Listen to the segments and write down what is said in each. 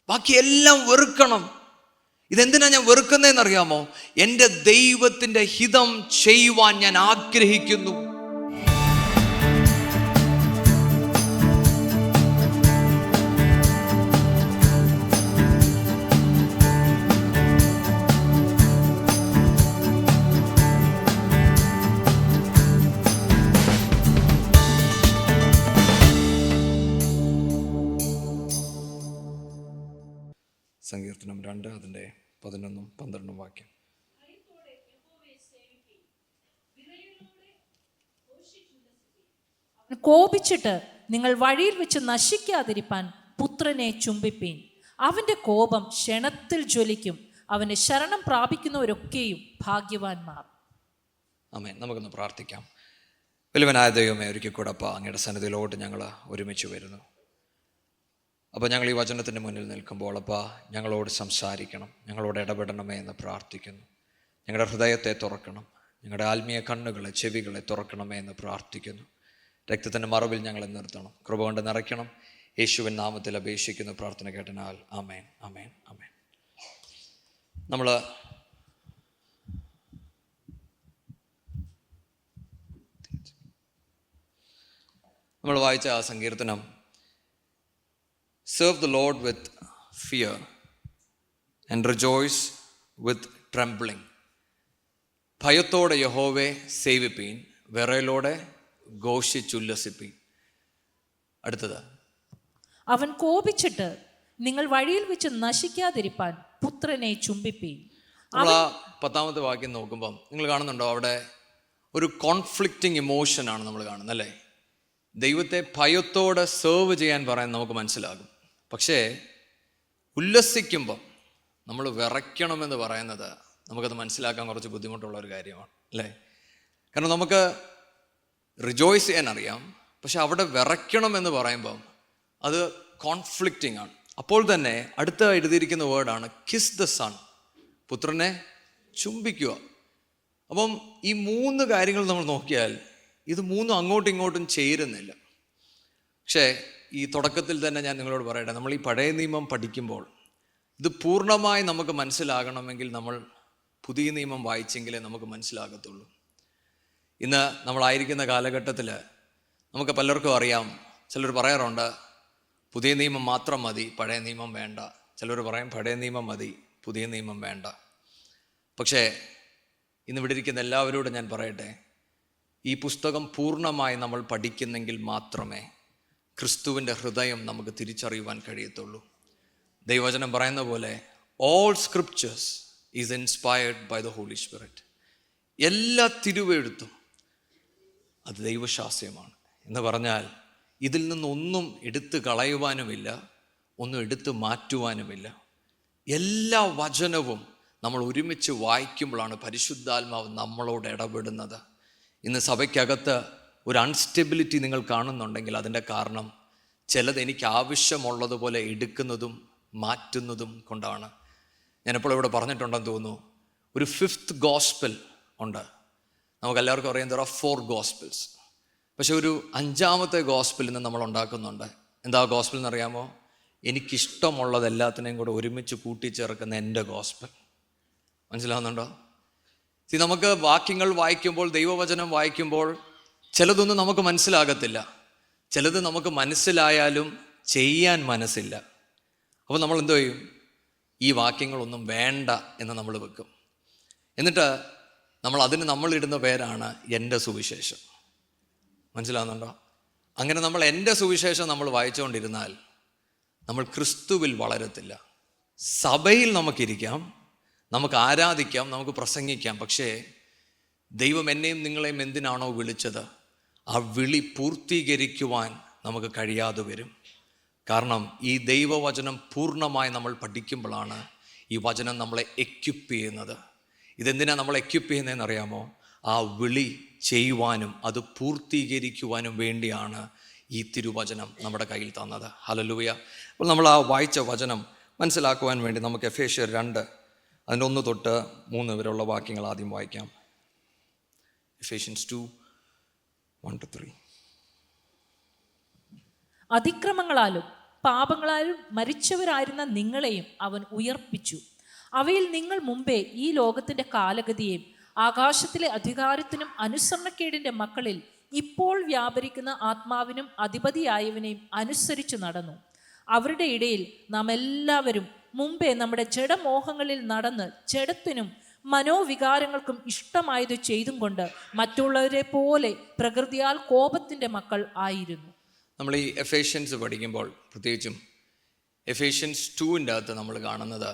ബാക്കിയെല്ലാം വെറുക്കണം. ഇതെന്തിനാ ഞാൻ വെറുക്കുന്നതെന്നറിയാമോ? എൻ്റെ ദൈവത്തിൻ്റെ ഹിതം ചെയ്യുവാൻ ഞാൻ ആഗ്രഹിക്കുന്നു. സങ്കീർത്തനം 2 അതിൻ്റെ 11-12 വാക്യം. കോപിച്ചിട്ട് നിങ്ങൾ വഴിയിൽ വെച്ച് നശിക്കാതിരിപ്പാൻ പുത്രനെ ചുംബിപ്പീൻ. അവന്റെ കോപം ക്ഷണത്തിൽ ജ്വലിക്കും. അവന് ശരണം പ്രാപിക്കുന്നവരൊക്കെയും ഭാഗ്യവാന്മാർ. ആമേൻ. നമുക്കൊന്ന് പ്രാർത്ഥിക്കാം. വലുവനായ ദൈവമേ, ഒരിക്കൽ കൂടെ അപ്പാ അങ്ങയുടെ സന്നിധിയിലോട്ട് ഞങ്ങൾ ഒരുമിച്ച് വരുന്നു. അപ്പോൾ ഞങ്ങൾ ഈ വചനത്തിൻ്റെ മുന്നിൽ നിൽക്കുമ്പോൾ അപ്പാ ഞങ്ങളോട് സംസാരിക്കണം, ഞങ്ങളോട് ഇടപെടണമേ എന്ന് പ്രാർത്ഥിക്കുന്നു. ഞങ്ങളുടെ ഹൃദയത്തെ തുറക്കണം, ഞങ്ങളുടെ ആത്മീയ കണ്ണുകളെ ചെവികളെ തുറക്കണമേ എന്ന് പ്രാർത്ഥിക്കുന്നു. രക്തത്തിൻ്റെ മറവിൽ ഞങ്ങളെ നിർത്തണം, കൃപ കൊണ്ട് നിറയ്ക്കണം. യേശുവിൻ നാമത്തിൽ അപേക്ഷിക്കുന്നു, പ്രാർത്ഥന കേട്ടനാൽ ആമേൻ, ആമേൻ, ആമേൻ. നമ്മൾ വായിച്ച ആ സങ്കീർത്തനം, Serve the Lord with fear and rejoice with trembling. ഭയത്തോടെ യഹോവയെ സേവിപ്പീൻ, വിറയലോടെ ഘോഷിച്ചുല്ലസിപ്പീൻ. അടുത്തത്, അവൻ കോപിച്ചിട്ട് നിങ്ങൾ വഴിയിൽ വെച്ച് നശിക്കാതിരിപ്പാൻ പുത്രനെ ചുംബിപ്പീൻ. നമ്മൾ ആ 10ാമത്തെ വാക്യം നോക്കുമ്പം നിങ്ങൾ കാണുന്നുണ്ടോ, അവിടെ ഒരു കോൺഫ്ലിക്റ്റിംഗ് ഇമോഷനാണ് നമ്മൾ കാണുന്നത്, അല്ലേ? ദൈവത്തെ ഭയത്തോടെ സെർവ് ചെയ്യാൻ പറയാൻ നമുക്ക് മനസ്സിലാകും. പക്ഷേ ഉല്ലസിക്കുമ്പം നമ്മൾ വിറയ്ക്കണമെന്ന് പറയുന്നത് നമുക്കത് മനസ്സിലാക്കാൻ കുറച്ച് ബുദ്ധിമുട്ടുള്ള ഒരു കാര്യമാണ്, അല്ലേ? കാരണം നമുക്ക് റിജോയ്സ് ചെയ്യാൻ അറിയാം, പക്ഷെ അവിടെ വിറയ്ക്കണമെന്ന് പറയുമ്പം അത് കോൺഫ്ലിക്റ്റിംഗ് ആണ്. അപ്പോൾ തന്നെ അടുത്ത എഴുതിയിരിക്കുന്ന വേർഡാണ് കിസ് ദ സൺ, പുത്രനെ ചുംബിക്കുക. അപ്പം ഈ 3 കാര്യങ്ങൾ നമ്മൾ നോക്കിയാൽ ഇത് 3 അങ്ങോട്ടും ഇങ്ങോട്ടും ചേരുന്നില്ല. പക്ഷേ ഈ തുടക്കത്തിൽ തന്നെ ഞാൻ നിങ്ങളോട് പറയട്ടെ, നമ്മൾ ഈ പഴയ നിയമം പഠിക്കുമ്പോൾ ഇത് പൂർണ്ണമായി നമുക്ക് മനസ്സിലാകണമെങ്കിൽ നമ്മൾ പുതിയ നിയമം വായിച്ചെങ്കിലേ നമുക്ക് മനസ്സിലാകത്തുള്ളൂ. ഇന്ന് നമ്മളായിരിക്കുന്ന കാലഘട്ടത്തിൽ നമുക്ക് പലർക്കും അറിയാം, ചിലർ പറയാറുണ്ട് പുതിയ നിയമം മാത്രം മതി, പഴയ നിയമം വേണ്ട. ചിലർ പറയും പഴയ നിയമം മതി, പുതിയ നിയമം വേണ്ട. പക്ഷേ ഇന്നിവിടെ ഇരിക്കുന്ന എല്ലാവരോടും ഞാൻ പറയട്ടെ, ഈ പുസ്തകം പൂർണ്ണമായി നമ്മൾ പഠിക്കുന്നെങ്കിൽ മാത്രമേ ക്രിസ്തുവിൻ്റെ ഹൃദയം നമുക്ക് തിരിച്ചറിയുവാൻ കഴിയത്തുള്ളൂ. ദൈവവചനം പറയുന്ന പോലെ all scriptures is inspired by the Holy Spirit. എല്ലാ തിരുവെഴുത്തും അത് ദൈവശാസ്ത്രമാണ് എന്ന് പറഞ്ഞാൽ ഇതിൽ നിന്നൊന്നും എടുത്തു കളയുവാനുമില്ല, ഒന്നും എടുത്തു മാറ്റുവാനുമില്ല. എല്ലാ വചനവും നമ്മൾ ഒരുമിച്ച് വായിക്കുമ്പോഴാണ് പരിശുദ്ധാത്മാവ് നമ്മളോട് ഇടപെടുന്നത്. ഇന്ന് സഭയ്ക്കകത്ത് ഒരു അൺസ്റ്റെബിലിറ്റി നിങ്ങൾ കാണുന്നുണ്ടെങ്കിൽ അതിൻ്റെ കാരണം ചിലത് എനിക്ക് ആവശ്യമുള്ളതുപോലെ എടുക്കുന്നതും മാറ്റുന്നതും കൊണ്ടാണ്. ഞാനിപ്പോൾ ഇവിടെ പറഞ്ഞിട്ടുണ്ടെന്ന് തോന്നുന്നു, ഒരു 5th ഗോസ്പൽ ഉണ്ട്. നമുക്കെല്ലാവർക്കും അറിയാം there are 4 ഗോസ്പൽസ്. പക്ഷെ ഒരു 5ാമത്തെ ഗോസ്പൽ ഇന്ന് നമ്മൾ ഉണ്ടാക്കുന്നുണ്ട്. എന്താ ഗോസ്പൽ എന്നറിയാമോ? എനിക്കിഷ്ടമുള്ളത് എല്ലാത്തിനെയും കൂടെ ഒരുമിച്ച് കൂട്ടിച്ചേർക്കുന്ന എൻ്റെ ഗോസ്പൽ. മനസ്സിലാവുന്നുണ്ടോ? നമുക്ക് വാക്യങ്ങൾ വായിക്കുമ്പോൾ, ദൈവവചനം വായിക്കുമ്പോൾ ചിലതൊന്നും നമുക്ക് മനസ്സിലാകത്തില്ല, ചിലത് നമുക്ക് മനസ്സിലായാലും ചെയ്യാൻ മനസ്സില്ല. അപ്പോൾ നമ്മൾ എന്തോ ചെയ്യും? ഈ വാക്യങ്ങളൊന്നും വേണ്ട എന്ന് നമ്മൾ വെക്കും. എന്നിട്ട് നമ്മളിടുന്ന പേരാണ് എൻ്റെ സുവിശേഷം. മനസ്സിലാവുന്നുണ്ടോ? അങ്ങനെ നമ്മൾ എൻ്റെ സുവിശേഷം നമ്മൾ വായിച്ചുകൊണ്ടിരുന്നാൽ നമ്മൾ ക്രിസ്തുവിൽ വളരത്തില്ല. സഭയിൽ നമുക്കിരിക്കാം, നമുക്ക് ആരാധിക്കാം, നമുക്ക് പ്രസംഗിക്കാം, പക്ഷേ ദൈവം എന്നെയും നിങ്ങളെയും എന്തിനാണോ വിളിച്ചത് ആ വിളി പൂർത്തീകരിക്കുവാൻ നമുക്ക് കഴിയാതെ വരും. കാരണം ഈ ദൈവവചനം പൂർണ്ണമായി നമ്മൾ പഠിക്കുമ്പോഴാണ് ഈ വചനം നമ്മളെ എക്യുപ്പ് ചെയ്യുന്നത്. ഇതെന്തിനാണ് നമ്മൾ എക്യുപ്പ് ചെയ്യുന്നതെന്ന് അറിയാമോ? ആ വിളി ചെയ്യുവാനും അത് പൂർത്തീകരിക്കുവാനും വേണ്ടിയാണ് ഈ തിരുവചനം നമ്മുടെ കയ്യിൽ തന്നത്. ഹല്ലേലൂയ. അപ്പോൾ നമ്മൾ ആ വായിച്ച വചനം മനസ്സിലാക്കുവാൻ വേണ്ടി നമുക്ക് എഫേസ്യർ 2 അതിൻ്റെ 1 തൊട്ട് 3 വരെയുള്ള വാക്യങ്ങൾ ആദ്യം വായിക്കാം. എഫേഷ്യൻസ് 2:1-3. അതിക്രമങ്ങളാലും പാപങ്ങളാലും മരിച്ചവരായിരുന്ന നിങ്ങളെയും അവൻ ഉയർപ്പിച്ചു. അവയിൽ നിങ്ങൾ മുമ്പേ ഈ ലോകത്തിന്റെ കാലഗതിയെയും ആകാശത്തിലെ അധികാരത്തിനും അനുസരണക്കേടിന്റെ മക്കളിൽ ഇപ്പോൾ വ്യാപരിക്കുന്ന ആത്മാവിനും അധിപതിയായവനെയും അനുസരിച്ചു നടന്നു. അവരുടെ ഇടയിൽ നാം എല്ലാവരും മുമ്പേ നമ്മുടെ ജഡമോഹങ്ങളിൽ നടന്ന് ജഡത്തിനും മനോവികാരങ്ങൾക്കും ഇഷ്ടമായത് ചെയ്തും കൊണ്ട് മറ്റുള്ളവരെ പോലെ പ്രകൃതിയാൽ കോപത്തിന്റെ മക്കൾ ആയിരുന്നു. നമ്മൾ ഈ എഫേഷ്യൻസ് പഠിക്കുമ്പോൾ, പ്രത്യേകിച്ചും എഫേഷ്യൻസ് 2-ൻ്റെ അകത്ത് നമ്മൾ കാണുന്നത്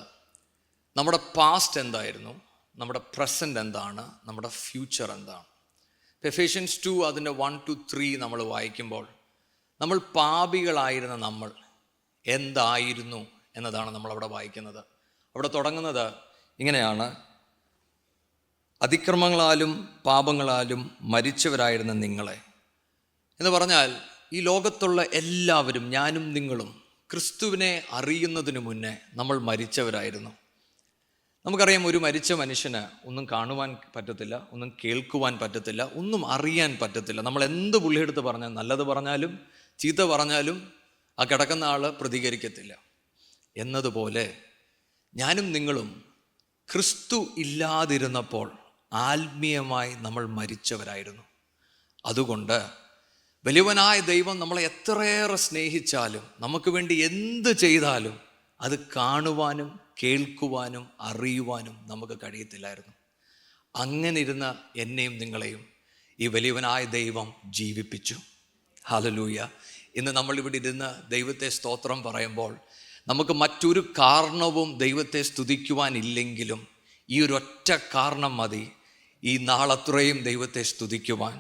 നമ്മുടെ പാസ്റ്റ് എന്തായിരുന്നു, നമ്മുടെ പ്രസൻറ്റ് എന്താണ്, നമ്മുടെ ഫ്യൂച്ചർ എന്താണ്. എഫേഷ്യൻസ് 2 അതിൻ്റെ 1-3 നമ്മൾ വായിക്കുമ്പോൾ നമ്മൾ പാപികളായിരുന്ന നമ്മൾ എന്തായിരുന്നു എന്നതാണ് നമ്മളവിടെ വായിക്കുന്നത്. അവിടെ തുടങ്ങുന്നത് ഇങ്ങനെയാണ്: അതിക്രമങ്ങളാലും പാപങ്ങളാലും മരിച്ചവരായിരുന്ന നിങ്ങളെ എന്ന് പറഞ്ഞാൽ, ഈ ലോകത്തുള്ള എല്ലാവരും, ഞാനും നിങ്ങളും, ക്രിസ്തുവിനെ അറിയുന്നതിന് മുന്നേ നമ്മൾ മരിച്ചവരായിരുന്നു. നമുക്കറിയാം, ഒരു മരിച്ച മനുഷ്യന് ഒന്നും കാണുവാൻ പറ്റത്തില്ല, ഒന്നും കേൾക്കുവാൻ പറ്റത്തില്ല, ഒന്നും അറിയാൻ പറ്റത്തില്ല. നമ്മൾ എന്ത് പുള്ളിയെടുത്ത് പറഞ്ഞാൽ, നല്ലത് പറഞ്ഞാലും ചീത്ത പറഞ്ഞാലും ആ കിടക്കുന്ന ആൾ പ്രതികരിക്കത്തില്ല. എന്നതുപോലെ ഞാനും നിങ്ങളും ക്രിസ്തു ഇല്ലാതിരുന്നപ്പോൾ ആത്മീയമായി നമ്മൾ മരിച്ചവരായിരുന്നു. അതുകൊണ്ട് വലിയവനായ ദൈവം നമ്മളെ എത്രയേറെ സ്നേഹിച്ചാലും നമുക്ക് വേണ്ടി എന്ത് ചെയ്താലും അത് കാണുവാനും കേൾക്കുവാനും അറിയുവാനും നമുക്ക് കഴിയത്തില്ലായിരുന്നു. അങ്ങനെ ഇരുന്ന എന്നെയും നിങ്ങളെയും ഈ വലിയവനായ ദൈവം ജീവിപ്പിച്ചു. ഹല്ലേലൂയ. ഇന്ന് നമ്മളിവിടെ ഇരുന്ന് ദൈവത്തെ സ്തോത്രം പറയുമ്പോൾ നമുക്ക് മറ്റൊരു കാരണവും ദൈവത്തെ സ്തുതിക്കുവാനില്ലെങ്കിലും ഈ ഒരൊറ്റ കാരണം മതി ഈ നാളത്രയും ദൈവത്തെ സ്തുതിക്കുവാൻ.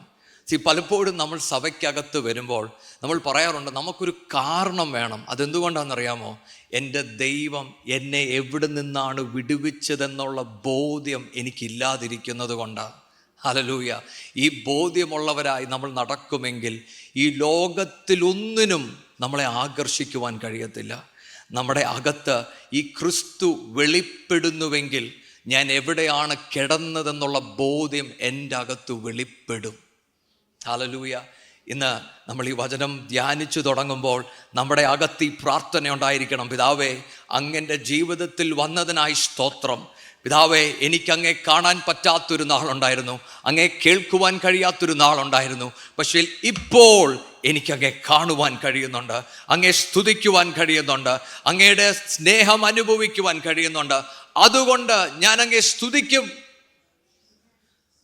പലപ്പോഴും നമ്മൾ സഭയ്ക്കകത്ത് വരുമ്പോൾ നമ്മൾ പറയാറുണ്ട്, നമുക്കൊരു കാരണം വേണം. അതെന്തുകൊണ്ടാണെന്നറിയാമോ? എൻ്റെ ദൈവം എന്നെ എവിടെ നിന്നാണ് വിടുവിച്ചതെന്നുള്ള ബോധ്യം എനിക്കില്ലാതിരിക്കുന്നത് കൊണ്ടാണ്. ഹല്ലേലൂയ. ഈ ബോധ്യമുള്ളവരായി നമ്മൾ നടക്കുമെങ്കിൽ ഈ ലോകത്തിലൊന്നിനും നമ്മളെ ആകർഷിക്കുവാൻ കഴിയത്തില്ല. നമ്മുടെ അകത്ത് ഈ ക്രിസ്തു വെളിപ്പെടുന്നുവെങ്കിൽ ഞാൻ എവിടെയാണ് കിടന്നതെന്നുള്ള ബോധ്യം എൻ്റെ അകത്ത് വെളിപ്പെടും. ഹല്ലേലൂയ. ഇന്ന് നമ്മൾ ഈ വചനം ധ്യാനിച്ചു തുടങ്ങുമ്പോൾ നമ്മുടെ അകത്ത് ഈ പ്രാർത്ഥന ഉണ്ടായിരിക്കണം: പിതാവേ, അങ്ങൻ്റെ ജീവിതത്തിൽ വന്നതിനായി സ്തോത്രം. പിതാവേ, എനിക്കങ്ങേ കാണാൻ പറ്റാത്തൊരു നാളുണ്ടായിരുന്നു, അങ്ങേ കേൾക്കുവാൻ കഴിയാത്തൊരു നാളുണ്ടായിരുന്നു. പക്ഷേ ഇപ്പോൾ എനിക്കങ്ങേ കാണുവാൻ കഴിയുന്നുണ്ട്, അങ്ങേ സ്തുതിക്കുവാൻ കഴിയുന്നുണ്ട്, അങ്ങയുടെ സ്നേഹം അനുഭവിക്കുവാൻ കഴിയുന്നുണ്ട്. അതുകൊണ്ട് ഞാൻ അങ്ങേ സ്തുതിക്കും.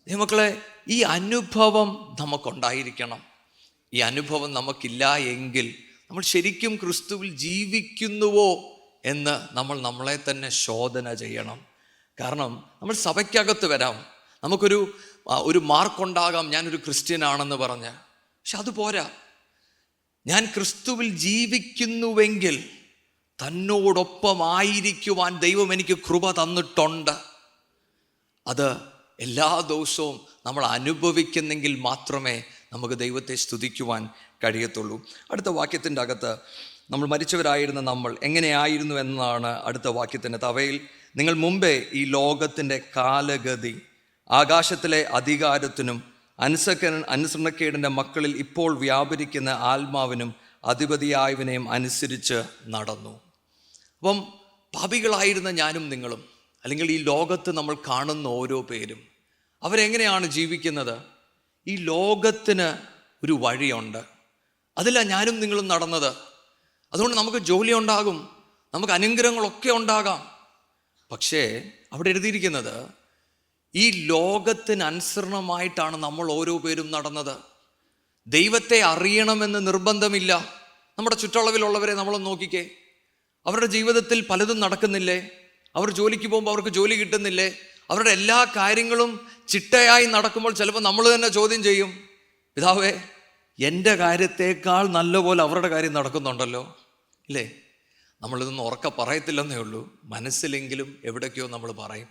മക്കളെ, ഈ അനുഭവം നമുക്കുണ്ടായിരിക്കണം. ഈ അനുഭവം നമുക്കില്ല എങ്കിൽ നമ്മൾ ശരിക്കും ക്രിസ്തുവിൽ ജീവിക്കുന്നുവോ എന്ന് നമ്മൾ നമ്മളെ തന്നെ ശോധന ചെയ്യണം. കാരണം നമ്മൾ സഭയ്ക്കകത്ത് വരാം, നമുക്കൊരു മാർക്കുണ്ടാകാം, ഞാനൊരു ക്രിസ്ത്യനാണെന്ന് പറഞ്ഞ്. പക്ഷെ അതുപോരാ. ഞാൻ ക്രിസ്തുവിൽ ജീവിക്കുന്നുവെങ്കിൽ തന്നോടൊപ്പമായിരിക്കുവാൻ ദൈവം എനിക്ക് കൃപ തന്നിട്ടുണ്ട്. അത് എല്ലാ ദിവസവും നമ്മൾ അനുഭവിക്കുന്നെങ്കിൽ മാത്രമേ നമുക്ക് ദൈവത്തെ സ്തുതിക്കുവാൻ കഴിയത്തുള്ളൂ. അടുത്ത വാക്യത്തിൻ്റെ അകത്ത് നമ്മൾ മരിച്ചവരായിരുന്ന നമ്മൾ എങ്ങനെയായിരുന്നു എന്നാണ് അടുത്ത വാക്യത്തിൻ്റെ അവയിൽ നിങ്ങൾ മുമ്പേ ഈ ലോകത്തിൻ്റെ കാലഗതി ആകാശത്തിലെ അധികാരത്തിനും അനുസരണക്കേടിൻ്റെ മക്കളിൽ ഇപ്പോൾ വ്യാപരിക്കുന്ന ആത്മാവിനും അധിപതിയായവനെയും അനുസരിച്ച് നടന്നു. അപ്പം പാപികളായിരുന്ന ഞാനും നിങ്ങളും, അല്ലെങ്കിൽ ഈ ലോകത്ത് നമ്മൾ കാണുന്ന ഓരോ പേരും, അവരെങ്ങനെയാണ് ജീവിക്കുന്നത്? ഈ ലോകത്തിന് ഒരു വഴിയുണ്ട്, അതിലാണ് ഞാനും നിങ്ങളും നടന്നത്. അതുകൊണ്ട് നമുക്ക് ജോലി ഉണ്ടാകും, നമുക്ക് അനുഗ്രഹങ്ങളൊക്കെ ഉണ്ടാകാം. പക്ഷേ അവിടെ എഴുതിയിരിക്കുന്നത് ഈ ലോകത്തിന് അനുസരണമായിട്ടാണ് നമ്മൾ ഓരോ പേരും നടന്നത്. ദൈവത്തെ അറിയണമെന്ന് നിർബന്ധമില്ല. നമ്മുടെ ചുറ്റളവിലുള്ളവരെ നമ്മൾ നോക്കിക്കേ, അവരുടെ ജീവിതത്തിൽ പലതും നടക്കുന്നില്ലേ? അവർ ജോലിക്ക് പോകുമ്പോൾ അവർക്ക് ജോലി കിട്ടുന്നില്ലേ? അവരുടെ എല്ലാ കാര്യങ്ങളും ചിട്ടയായി നടക്കുമ്പോൾ ചിലപ്പോൾ നമ്മൾ തന്നെ ചോദ്യം ചെയ്യും, പിതാവേ, എൻ്റെ കാര്യത്തേക്കാൾ നല്ലപോലെ അവരുടെ കാര്യം നടക്കുന്നുണ്ടല്ലോ, ഇല്ലേ? നമ്മളിതൊന്നും ഉറക്കെ പറയത്തില്ലെന്നേ ഉള്ളൂ, മനസ്സിലെങ്കിലും എവിടേക്കോ നമ്മൾ പറയും.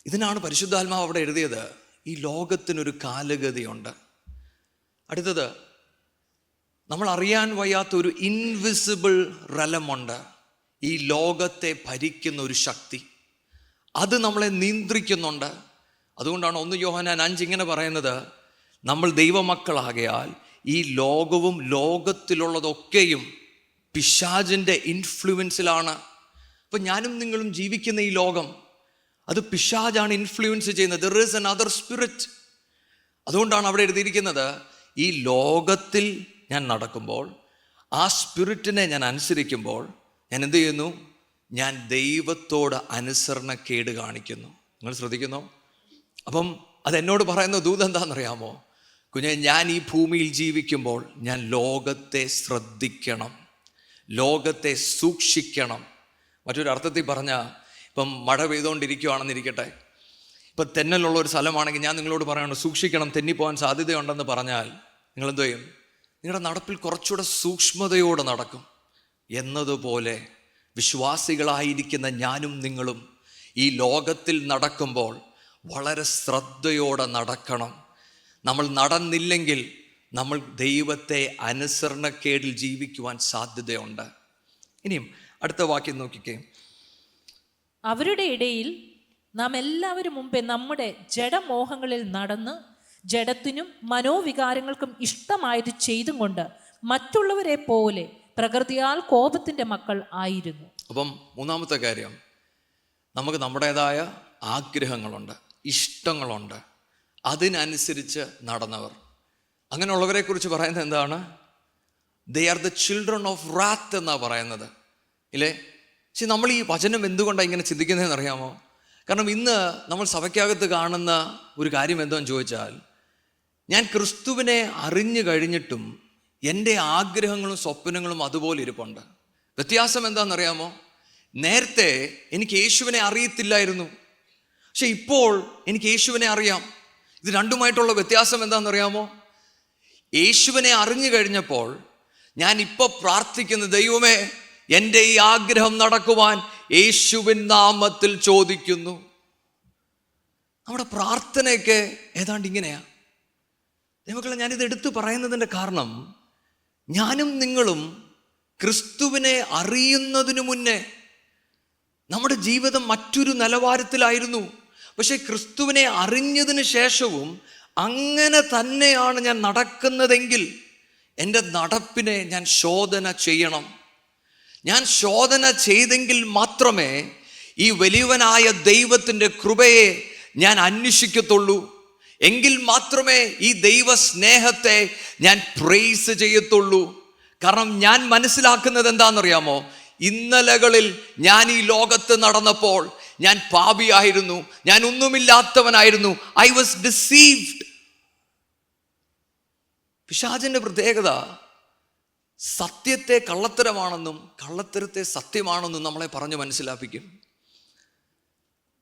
ഇതിനാണ് പരിശുദ്ധാത്മാവ് അവിടെ എഴുതിയത്, ഈ ലോകത്തിനൊരു കാലഗതിയുണ്ട്. അടുത്തത്, നമ്മൾ അറിയാൻ വയ്യാത്തൊരു ഇൻവിസിബിൾ റലമുണ്ട്, ഈ ലോകത്തെ ഭരിക്കുന്ന ഒരു ശക്തി, അത് നമ്മളെ നിയന്ത്രിക്കുന്നുണ്ട്. അതുകൊണ്ടാണ് 1 യോഹന്നാൻ 5 ഇങ്ങനെ പറയുന്നത്, നമ്മൾ ദൈവമക്കളാകയാൽ ഈ ലോകവും ലോകത്തിലുള്ളതൊക്കെയും പിശാചിൻ്റെ ഇൻഫ്ലുവൻസിലാണ്. അപ്പം ഞാനും നിങ്ങളും ജീവിക്കുന്ന ഈ ലോകം, അത് പിശാചാണ് ഇൻഫ്ലുവൻസ് ചെയ്യുന്നത്. There is another spirit. അതുകൊണ്ടാണ് അവിടെ എഴുതിയിരിക്കുന്നത്, ഈ ലോകത്തിൽ ഞാൻ നടക്കുമ്പോൾ, ആ സ്പിരിറ്റിനെ ഞാൻ അനുസരിക്കുമ്പോൾ ഞാൻ എന്ത് ചെയ്യുന്നു? ഞാൻ ദൈവത്തോട് അനുസരണക്കേട് കാണിക്കുന്നു. നിങ്ങൾ ശ്രദ്ധിക്കുന്നോ? അപ്പം അതെന്നോട് പറയുന്ന ദൂത് എന്താണെന്നറിയാമോ? കുഞ്ഞെ, ഞാൻ ഈ ഭൂമിയിൽ ജീവിക്കുമ്പോൾ ഞാൻ ലോകത്തെ ശ്രദ്ധിക്കണം, ലോകത്തെ സൂക്ഷിക്കണം. മറ്റൊരർത്ഥത്തിൽ പറഞ്ഞാൽ, ഇപ്പം മഴ പെയ്തുകൊണ്ടിരിക്കുകയാണെന്നിരിക്കട്ടെ, ഇപ്പം തെന്നലുള്ള ഒരു സ്ഥലമാണെങ്കിൽ ഞാൻ നിങ്ങളോട് പറയണം സൂക്ഷിക്കണം, തെന്നിപ്പോകാൻ സാധ്യതയുണ്ടെന്ന് പറഞ്ഞാൽ നിങ്ങളെന്ത് ചെയ്യും? നിങ്ങളുടെ നടപ്പിൽ കുറച്ചുകൂടെ സൂക്ഷ്മതയോടെ നടക്കും. എന്നതുപോലെ വിശ്വാസികളായിരിക്കുന്ന ഞാനും നിങ്ങളും ഈ ലോകത്തിൽ നടക്കുമ്പോൾ വളരെ ശ്രദ്ധയോടെ നടക്കണം. നമ്മൾ നടന്നില്ലെങ്കിൽ നമ്മൾ ദൈവത്തെ അനുസരണക്കേടിൽ ജീവിക്കുവാൻ സാധ്യതയുണ്ട്. ഇനിയും അടുത്ത വാക്യം നോക്കിക്കേ. അവരുടെ ഇടയിൽ നാം എല്ലാവരും മുമ്പേ നമ്മുടെ ജഡമോഹങ്ങളിൽ നടന്ന് ജഡത്തിനും മനോവികാരങ്ങൾക്കും ഇഷ്ടമായത് ചെയ്തും കൊണ്ട് മറ്റുള്ളവരെ പോലെ പ്രകൃതിയാൽ കോപത്തിൻ്റെ മക്കൾ ആയിരുന്നു. അപ്പം മൂന്നാമത്തെ കാര്യം, നമുക്ക് നമ്മുടേതായ ആഗ്രഹങ്ങളുണ്ട്, ഇഷ്ടങ്ങളുണ്ട്, അതിനനുസരിച്ച് നടന്നവർ. അങ്ങനെയുള്ളവരെ കുറിച്ച് പറയുന്നത് എന്താണ്? They are the children of wrath എന്നാണ് പറയുന്നത്, ഇല്ലേ? പക്ഷെ നമ്മൾ ഈ വചനം എന്തുകൊണ്ടാണ് ഇങ്ങനെ ചിന്തിക്കുന്നതെന്ന് അറിയാമോ? കാരണം ഇന്ന് നമ്മൾ സഭയ്ക്കകത്ത് കാണുന്ന ഒരു കാര്യം എന്താണെന്ന് ചോദിച്ചാൽ, ഞാൻ ക്രിസ്തുവിനെ അറിഞ്ഞു കഴിഞ്ഞിട്ടും എൻ്റെ ആഗ്രഹങ്ങളും സ്വപ്നങ്ങളും അതുപോലെ ഇരിപ്പുണ്ട്. വ്യത്യാസം എന്താണെന്നറിയാമോ? നേരത്തെ എനിക്ക് യേശുവിനെ അറിയത്തില്ലായിരുന്നു, പക്ഷെ ഇപ്പോൾ എനിക്ക് യേശുവിനെ അറിയാം. ഇത് രണ്ടുമായിട്ടുള്ള വ്യത്യാസം എന്താണെന്നറിയാമോ? യേശുവിനെ അറിഞ്ഞു കഴിഞ്ഞപ്പോൾ ഞാൻ ഇപ്പോൾ പ്രാർത്ഥിക്കുന്ന, ദൈവമേ എൻ്റെ ഈ ആഗ്രഹം നടക്കുവാൻ യേശുവിൻ നാമത്തിൽ ചോദിക്കുന്നു. നമ്മുടെ പ്രാർത്ഥനയൊക്കെ ഏതാണ്ട് ഇങ്ങനെയാ. ദൈവമക്കളെ, ഞാനിത് എടുത്തു പറയുന്നതിൻ്റെ കാരണം, ഞാനും നിങ്ങളും ക്രിസ്തുവിനെ അറിയുന്നതിനു മുന്നേ നമ്മുടെ ജീവിതം മറ്റൊരു നിലവാരത്തിലായിരുന്നു. പക്ഷെ ക്രിസ്തുവിനെ അറിഞ്ഞതിന് ശേഷവും അങ്ങനെ തന്നെയാണ് ഞാൻ നടക്കുന്നതെങ്കിൽ എൻ്റെ നടപ്പിനെ ഞാൻ ശോധന ചെയ്യണം. ഞാൻ ശോധന ചെയ്തെങ്കിൽ മാത്രമേ ഈ വലിയവനായ ദൈവത്തിൻ്റെ കൃപയെ ഞാൻ അന്വേഷിക്കത്തുള്ളൂ. എങ്കിൽ മാത്രമേ ഈ ദൈവ സ്നേഹത്തെ ഞാൻ പ്രൈസ് ചെയ്യത്തുള്ളൂ. കാരണം ഞാൻ മനസ്സിലാക്കുന്നത് എന്താണെന്നറിയാമോ? ഇന്നലകളിൽ ഞാൻ ഈ ലോകത്ത് നടന്നപ്പോൾ ഞാൻ പാപിയായിരുന്നു, ഞാൻ ഒന്നുമില്ലാത്തവനായിരുന്നു. I was deceived. പിശാചിന്റെ പ്രത്യേകത സത്യത്തെ കള്ളത്തരമാണെന്നും കള്ളത്തരത്തെ സത്യമാണെന്നും നമ്മളെ പറഞ്ഞ് മനസ്സിലാപ്പിക്കും.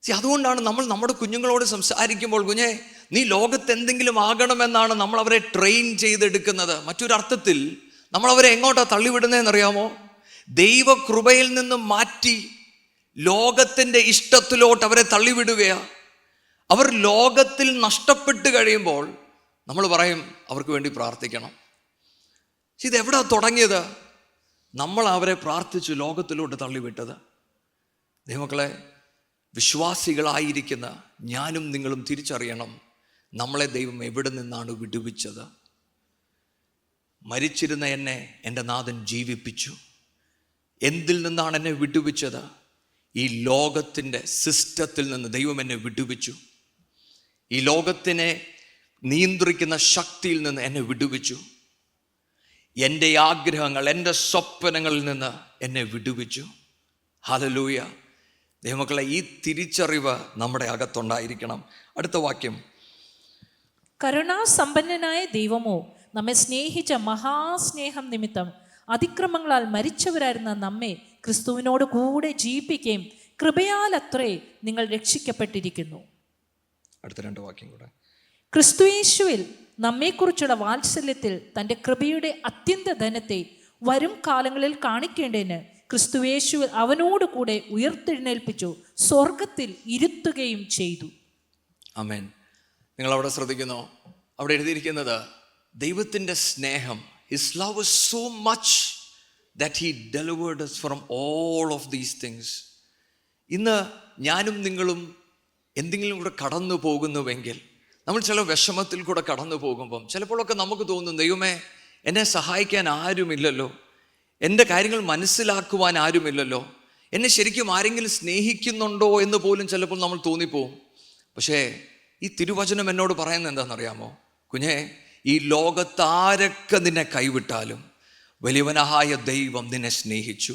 അതുകൊണ്ടാണ് നമ്മൾ നമ്മുടെ കുഞ്ഞുങ്ങളോട് സംസാരിക്കുമ്പോൾ, കുഞ്ഞെ നീ ലോകത്ത് എന്തെങ്കിലും ആകണമെന്നാണ് നമ്മൾ അവരെ ട്രെയിൻ ചെയ്തെടുക്കുന്നത്. മറ്റൊരർത്ഥത്തിൽ നമ്മൾ അവരെ എങ്ങോട്ടാണ് തള്ളിവിടുന്നതെന്നറിയാമോ? ദൈവകൃപയിൽ നിന്നും മാറ്റി ലോകത്തിൻ്റെ ഇഷ്ടത്തിലോട്ട് അവരെ തള്ളിവിടുകയാണ്. അവർ ലോകത്തിൽ നഷ്ടപ്പെട്ട് കഴിയുമ്പോൾ നമ്മൾ പറയും അവർക്ക് വേണ്ടി പ്രാർത്ഥിക്കണം. പക്ഷെ ഇതെവിടാ തുടങ്ങിയത്? നമ്മൾ അവരെ പ്രാർത്ഥിച്ചു ലോകത്തിലോട്ട് തള്ളിവിട്ടത്. ദൈവമക്കളെ, വിശ്വാസികളായിരിക്കുന്ന ഞാനും നിങ്ങളും തിരിച്ചറിയണം, നമ്മളെ ദൈവം എവിടെ നിന്നാണ് വിടുവിച്ചത്. മരിച്ചിരുന്ന എന്നെ എൻ്റെ നാഥൻ ജീവിപ്പിച്ചു. എന്തിൽ നിന്നാണ് എന്നെ വിടുവിച്ചത്? ഈ ലോകത്തിൻ്റെ സിസ്റ്റത്തിൽ നിന്ന് ദൈവം എന്നെ വിടുവിച്ചു. ഈ ലോകത്തിനെ നിയന്ത്രിക്കുന്ന ശക്തിയിൽ നിന്ന് എന്നെ വിടുവിച്ചു. എൻ്റെ ആഗ്രഹങ്ങൾ, എൻ്റെ സ്വപ്നങ്ങളിൽ നിന്ന് എന്നെ വിടുവിച്ചു. ഹല്ലേലൂയ. ദൈവമക്കളെ, ഈ തിരിച്ചറിവ് നമ്മുടെ അകത്തുണ്ടായിരിക്കണം. അടുത്ത വാക്യം, കരുണാസമ്പന്നനായ ദൈവമോ നമ്മെ സ്നേഹിച്ച മഹാസ്നേഹം നിമിത്തം അതിക്രമങ്ങളാൽ മരിച്ചവരായിരുന്ന നമ്മെ ക്രിസ്തുവിനോട് കൂടെ ജീവിപ്പിക്കുകയും കൃപയാൽ അത്രേ നിങ്ങൾ രക്ഷിക്കപ്പെട്ടിരിക്കുന്നു. അടുത്ത രണ്ട് വാക്യം കൂടെ. ക്രിസ്തുയേശുവിൽ നമ്മെക്കുറിച്ചുള്ള വാത്സല്യത്തിൽ തൻ്റെ കൃപയുടെ അത്യന്ത ധനത്തെ വരും കാലങ്ങളിൽ കാണിക്കേണ്ടതിന് ക്രിസ്തുയേശുവിൽ അവനോട് കൂടെ ഉയർത്തെഴുന്നേൽപ്പിച്ചു സ്വർഗത്തിൽ ഇരുത്തുകയും ചെയ്തു. ആമേൻ. നിങ്ങൾ അവിടെ ശ്രദ്ധിക്കുന്നോ? അവിടെ എഴുതിയിരിക്കുന്നത് ദൈവത്തിൻ്റെ സ്നേഹം, his love was so much that he delivered us from all of these things. ഇന്ന് ഞാനും നിങ്ങളും എന്തെങ്കിലും കൂടെ കടന്നു പോകുന്നുവെങ്കിൽ നമ്മൾ ചില വിഷമത്തിൽ കൂടെ കടന്നു പോകുമ്പം ചിലപ്പോഴൊക്കെ നമുക്ക് തോന്നും, ദൈവമേ എന്നെ സഹായിക്കാൻ ആരുമില്ലല്ലോ, എൻ്റെ കാര്യങ്ങൾ മനസ്സിലാക്കുവാൻ ആരുമില്ലല്ലോ, എന്നെ ശരിക്കും ആരെങ്കിലും സ്നേഹിക്കുന്നുണ്ടോ എന്ന് പോലും ചിലപ്പോൾ നമ്മൾ തോന്നിപ്പോവും. പക്ഷേ ഈ തിരുവചനം എന്നോട് പറയുന്നത് എന്താണെന്നറിയാമോ? കുഞ്ഞെ, ഈ ലോകത്താരൊക്കെ നിന്നെ കൈവിട്ടാലും വലിയവനായ ദൈവം നിന്നെ സ്നേഹിച്ചു.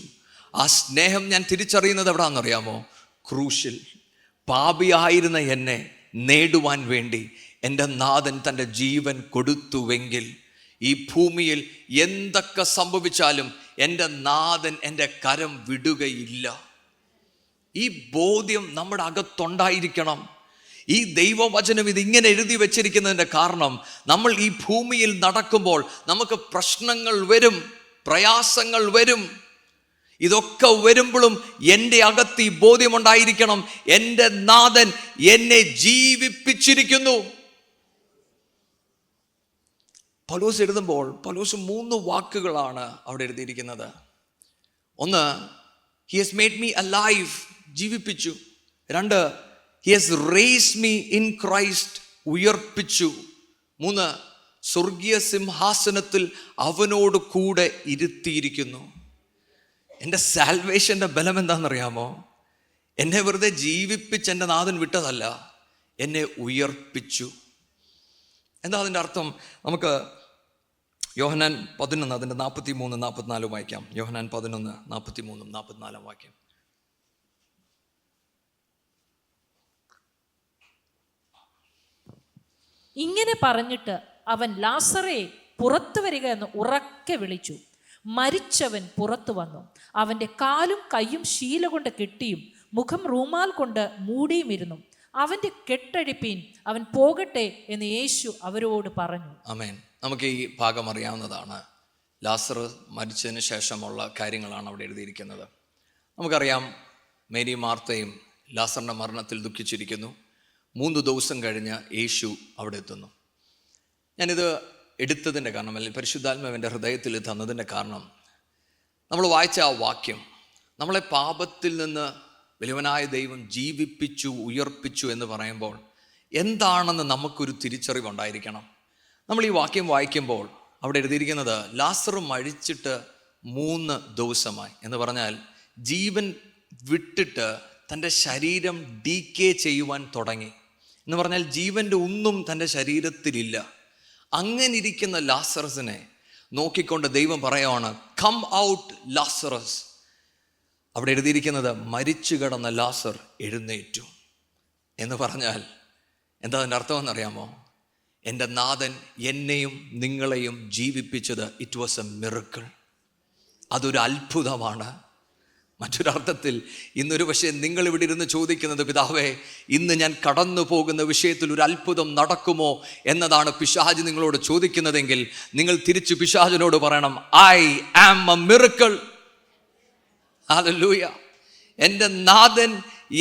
ആ സ്നേഹം ഞാൻ തിരിച്ചറിയുന്നത് എവിടാണെന്നറിയാമോ? ക്രൂശിൽ. പാപിയായിരുന്ന എന്നെ നേടുവാൻ വേണ്ടി എൻ്റെ നാഥൻ തൻ്റെ ജീവൻ കൊടുത്തുവെങ്കിൽ ഈ ഭൂമിയിൽ എന്തൊക്കെ സംഭവിച്ചാലും എൻ്റെ നാഥൻ എൻ്റെ കരം വിടുകയില്ല. ഈ ബോധ്യം നമ്മുടെ അകത്തുണ്ടായിരിക്കണം. ഈ ദൈവവചനം ഇതിങ്ങനെ എഴുതി വെച്ചിരിക്കുന്നതിൻ്റെ കാരണം, നമ്മൾ ഈ ഭൂമിയിൽ നടക്കുമ്പോൾ നമുക്ക് പ്രശ്നങ്ങൾ വരും, പ്രയാസങ്ങൾ വരും. ഇതൊക്കെ വരുമ്പോഴും എൻ്റെ അകത്ത് ഈ ബോധ്യമുണ്ടായിരിക്കണം, എൻ്റെ നാഥൻ എന്നെ ജീവിപ്പിച്ചിരിക്കുന്നു. പൗലോസ് എഴുതുമ്പോൾ പൗലോസ് 3 വാക്കുകളാണ് അവിടെ എഴുതിയിരിക്കുന്നത്. ഒന്ന്, he has made me alive, ജീവിപ്പിച്ചു. 2, he has raised me in Christ, ഉയർപ്പിച്ചു. 3, സ്വർഗീയ സിംഹാസനത്തിൽ അവനോട് കൂടെ ഇരുത്തിയിരിക്കുന്നു. എൻ്റെ സാൽവേഷൻ്റെ ബലം എന്താണെന്നറിയാമോ? എന്നെ വെറുതെ ജീവിപ്പിച്ച് എൻ്റെ നാഥൻ വിട്ടതല്ല, എന്നെ ഉയർപ്പിച്ചു. എന്താ അതിൻ്റെ അർത്ഥം? നമുക്ക് യോഹന്നാൻ 11 അതിൻ്റെ 43, 44 വായിക്കാം. യോഹന്നാൻ 11, 43, 44 വാക്യം. ഇങ്ങനെ പറഞ്ഞിട്ട് അവൻ ലാസറേ പുറത്തു വരിക എന്ന് ഉറക്കെ വിളിച്ചു. മരിച്ചവൻ പുറത്തു വന്നു. അവൻ്റെ കാലും കൈയും ശീല കൊണ്ട് കെട്ടിയും മുഖം റൂമാൽ കൊണ്ട് മൂടിയുമിരുന്നു. അവൻ്റെ കെട്ടഴിപ്പീൻ, അവൻ പോകട്ടെ എന്ന് യേശു അവരോട് പറഞ്ഞു. ആമേൻ. നമുക്ക് ഈ ഭാഗം അറിയാവുന്നതാണ്. ലാസറ് മരിച്ചതിന് ശേഷമുള്ള കാര്യങ്ങളാണ് അവിടെ എഴുതിയിരിക്കുന്നത്. നമുക്കറിയാം, മേരി മാർത്തയും ലാസറിൻ്റെ മരണത്തിൽ ദുഃഖിച്ചിരിക്കുന്നു. 3 ദിവസം കഴിഞ്ഞ് യേശു അവിടെ എത്തുന്നു. ഞാനിത് എടുത്തതിൻ്റെ കാരണം, അല്ലെങ്കിൽ പരിശുദ്ധാത്മാവിൻ്റെ ഹൃദയത്തിൽ തന്നതിൻ്റെ കാരണം, നമ്മൾ വായിച്ച ആ വാക്യം നമ്മളെ പാപത്തിൽ നിന്ന് വലിയവനായ ദൈവം ജീവിപ്പിച്ചു, ഉയർപ്പിച്ചു എന്ന് പറയുമ്പോൾ എന്താണെന്ന് നമുക്കൊരു തിരിച്ചറിവുണ്ടായിരിക്കണം. നമ്മൾ ഈ വാക്യം വായിക്കുമ്പോൾ അവിടെ എഴുതിയിരിക്കുന്നത് ലാസർ മരിച്ചിട്ട് 3 ദിവസമായി എന്ന് പറഞ്ഞാൽ ജീവൻ വിട്ടിട്ട് തൻ്റെ ശരീരം ഡീക്കേ ചെയ്യുവാൻ തുടങ്ങി എന്ന് പറഞ്ഞാൽ ജീവൻ്റെ ഒന്നും തൻ്റെ ശരീരത്തിലില്ല. അങ്ങനെ ഇരിക്കുന്ന ലാസറസിനെ നോക്കിക്കൊണ്ട് ദൈവം പറയുകയാണ്, കം ഔട്ട് ലാസറസ്. അവിടെ എഴുതിയിരിക്കുന്നത് മരിച്ചു കിടന്ന ലാസർ എഴുന്നേറ്റു എന്ന് പറഞ്ഞാൽ എന്താ അതിൻ്റെ അർത്ഥമെന്നറിയാമോ? എൻ്റെ നാഥൻ എന്നെയും നിങ്ങളെയും ജീവിപ്പിച്ചത് ഇറ്റ് വാസ് എ മിറക്കിൾ. അതൊരു അത്ഭുതമാണ്. മറ്റൊരർത്ഥത്തിൽ ഇന്നൊരു പക്ഷേ നിങ്ങൾ ഇവിടെ ഇരുന്ന് ചോദിക്കുന്നത്, പിതാവേ ഇന്ന് ഞാൻ കടന്നു പോകുന്ന വിഷയത്തിൽ ഒരു അത്ഭുതം നടക്കുമോ എന്നതാണ് പിശാച് നിങ്ങളോട് ചോദിക്കുന്നതെങ്കിൽ നിങ്ങൾ തിരിച്ച് പിശാചിനോട് പറയണം, I am a miracle. Hallelujah. എൻ്റെ നാഥൻ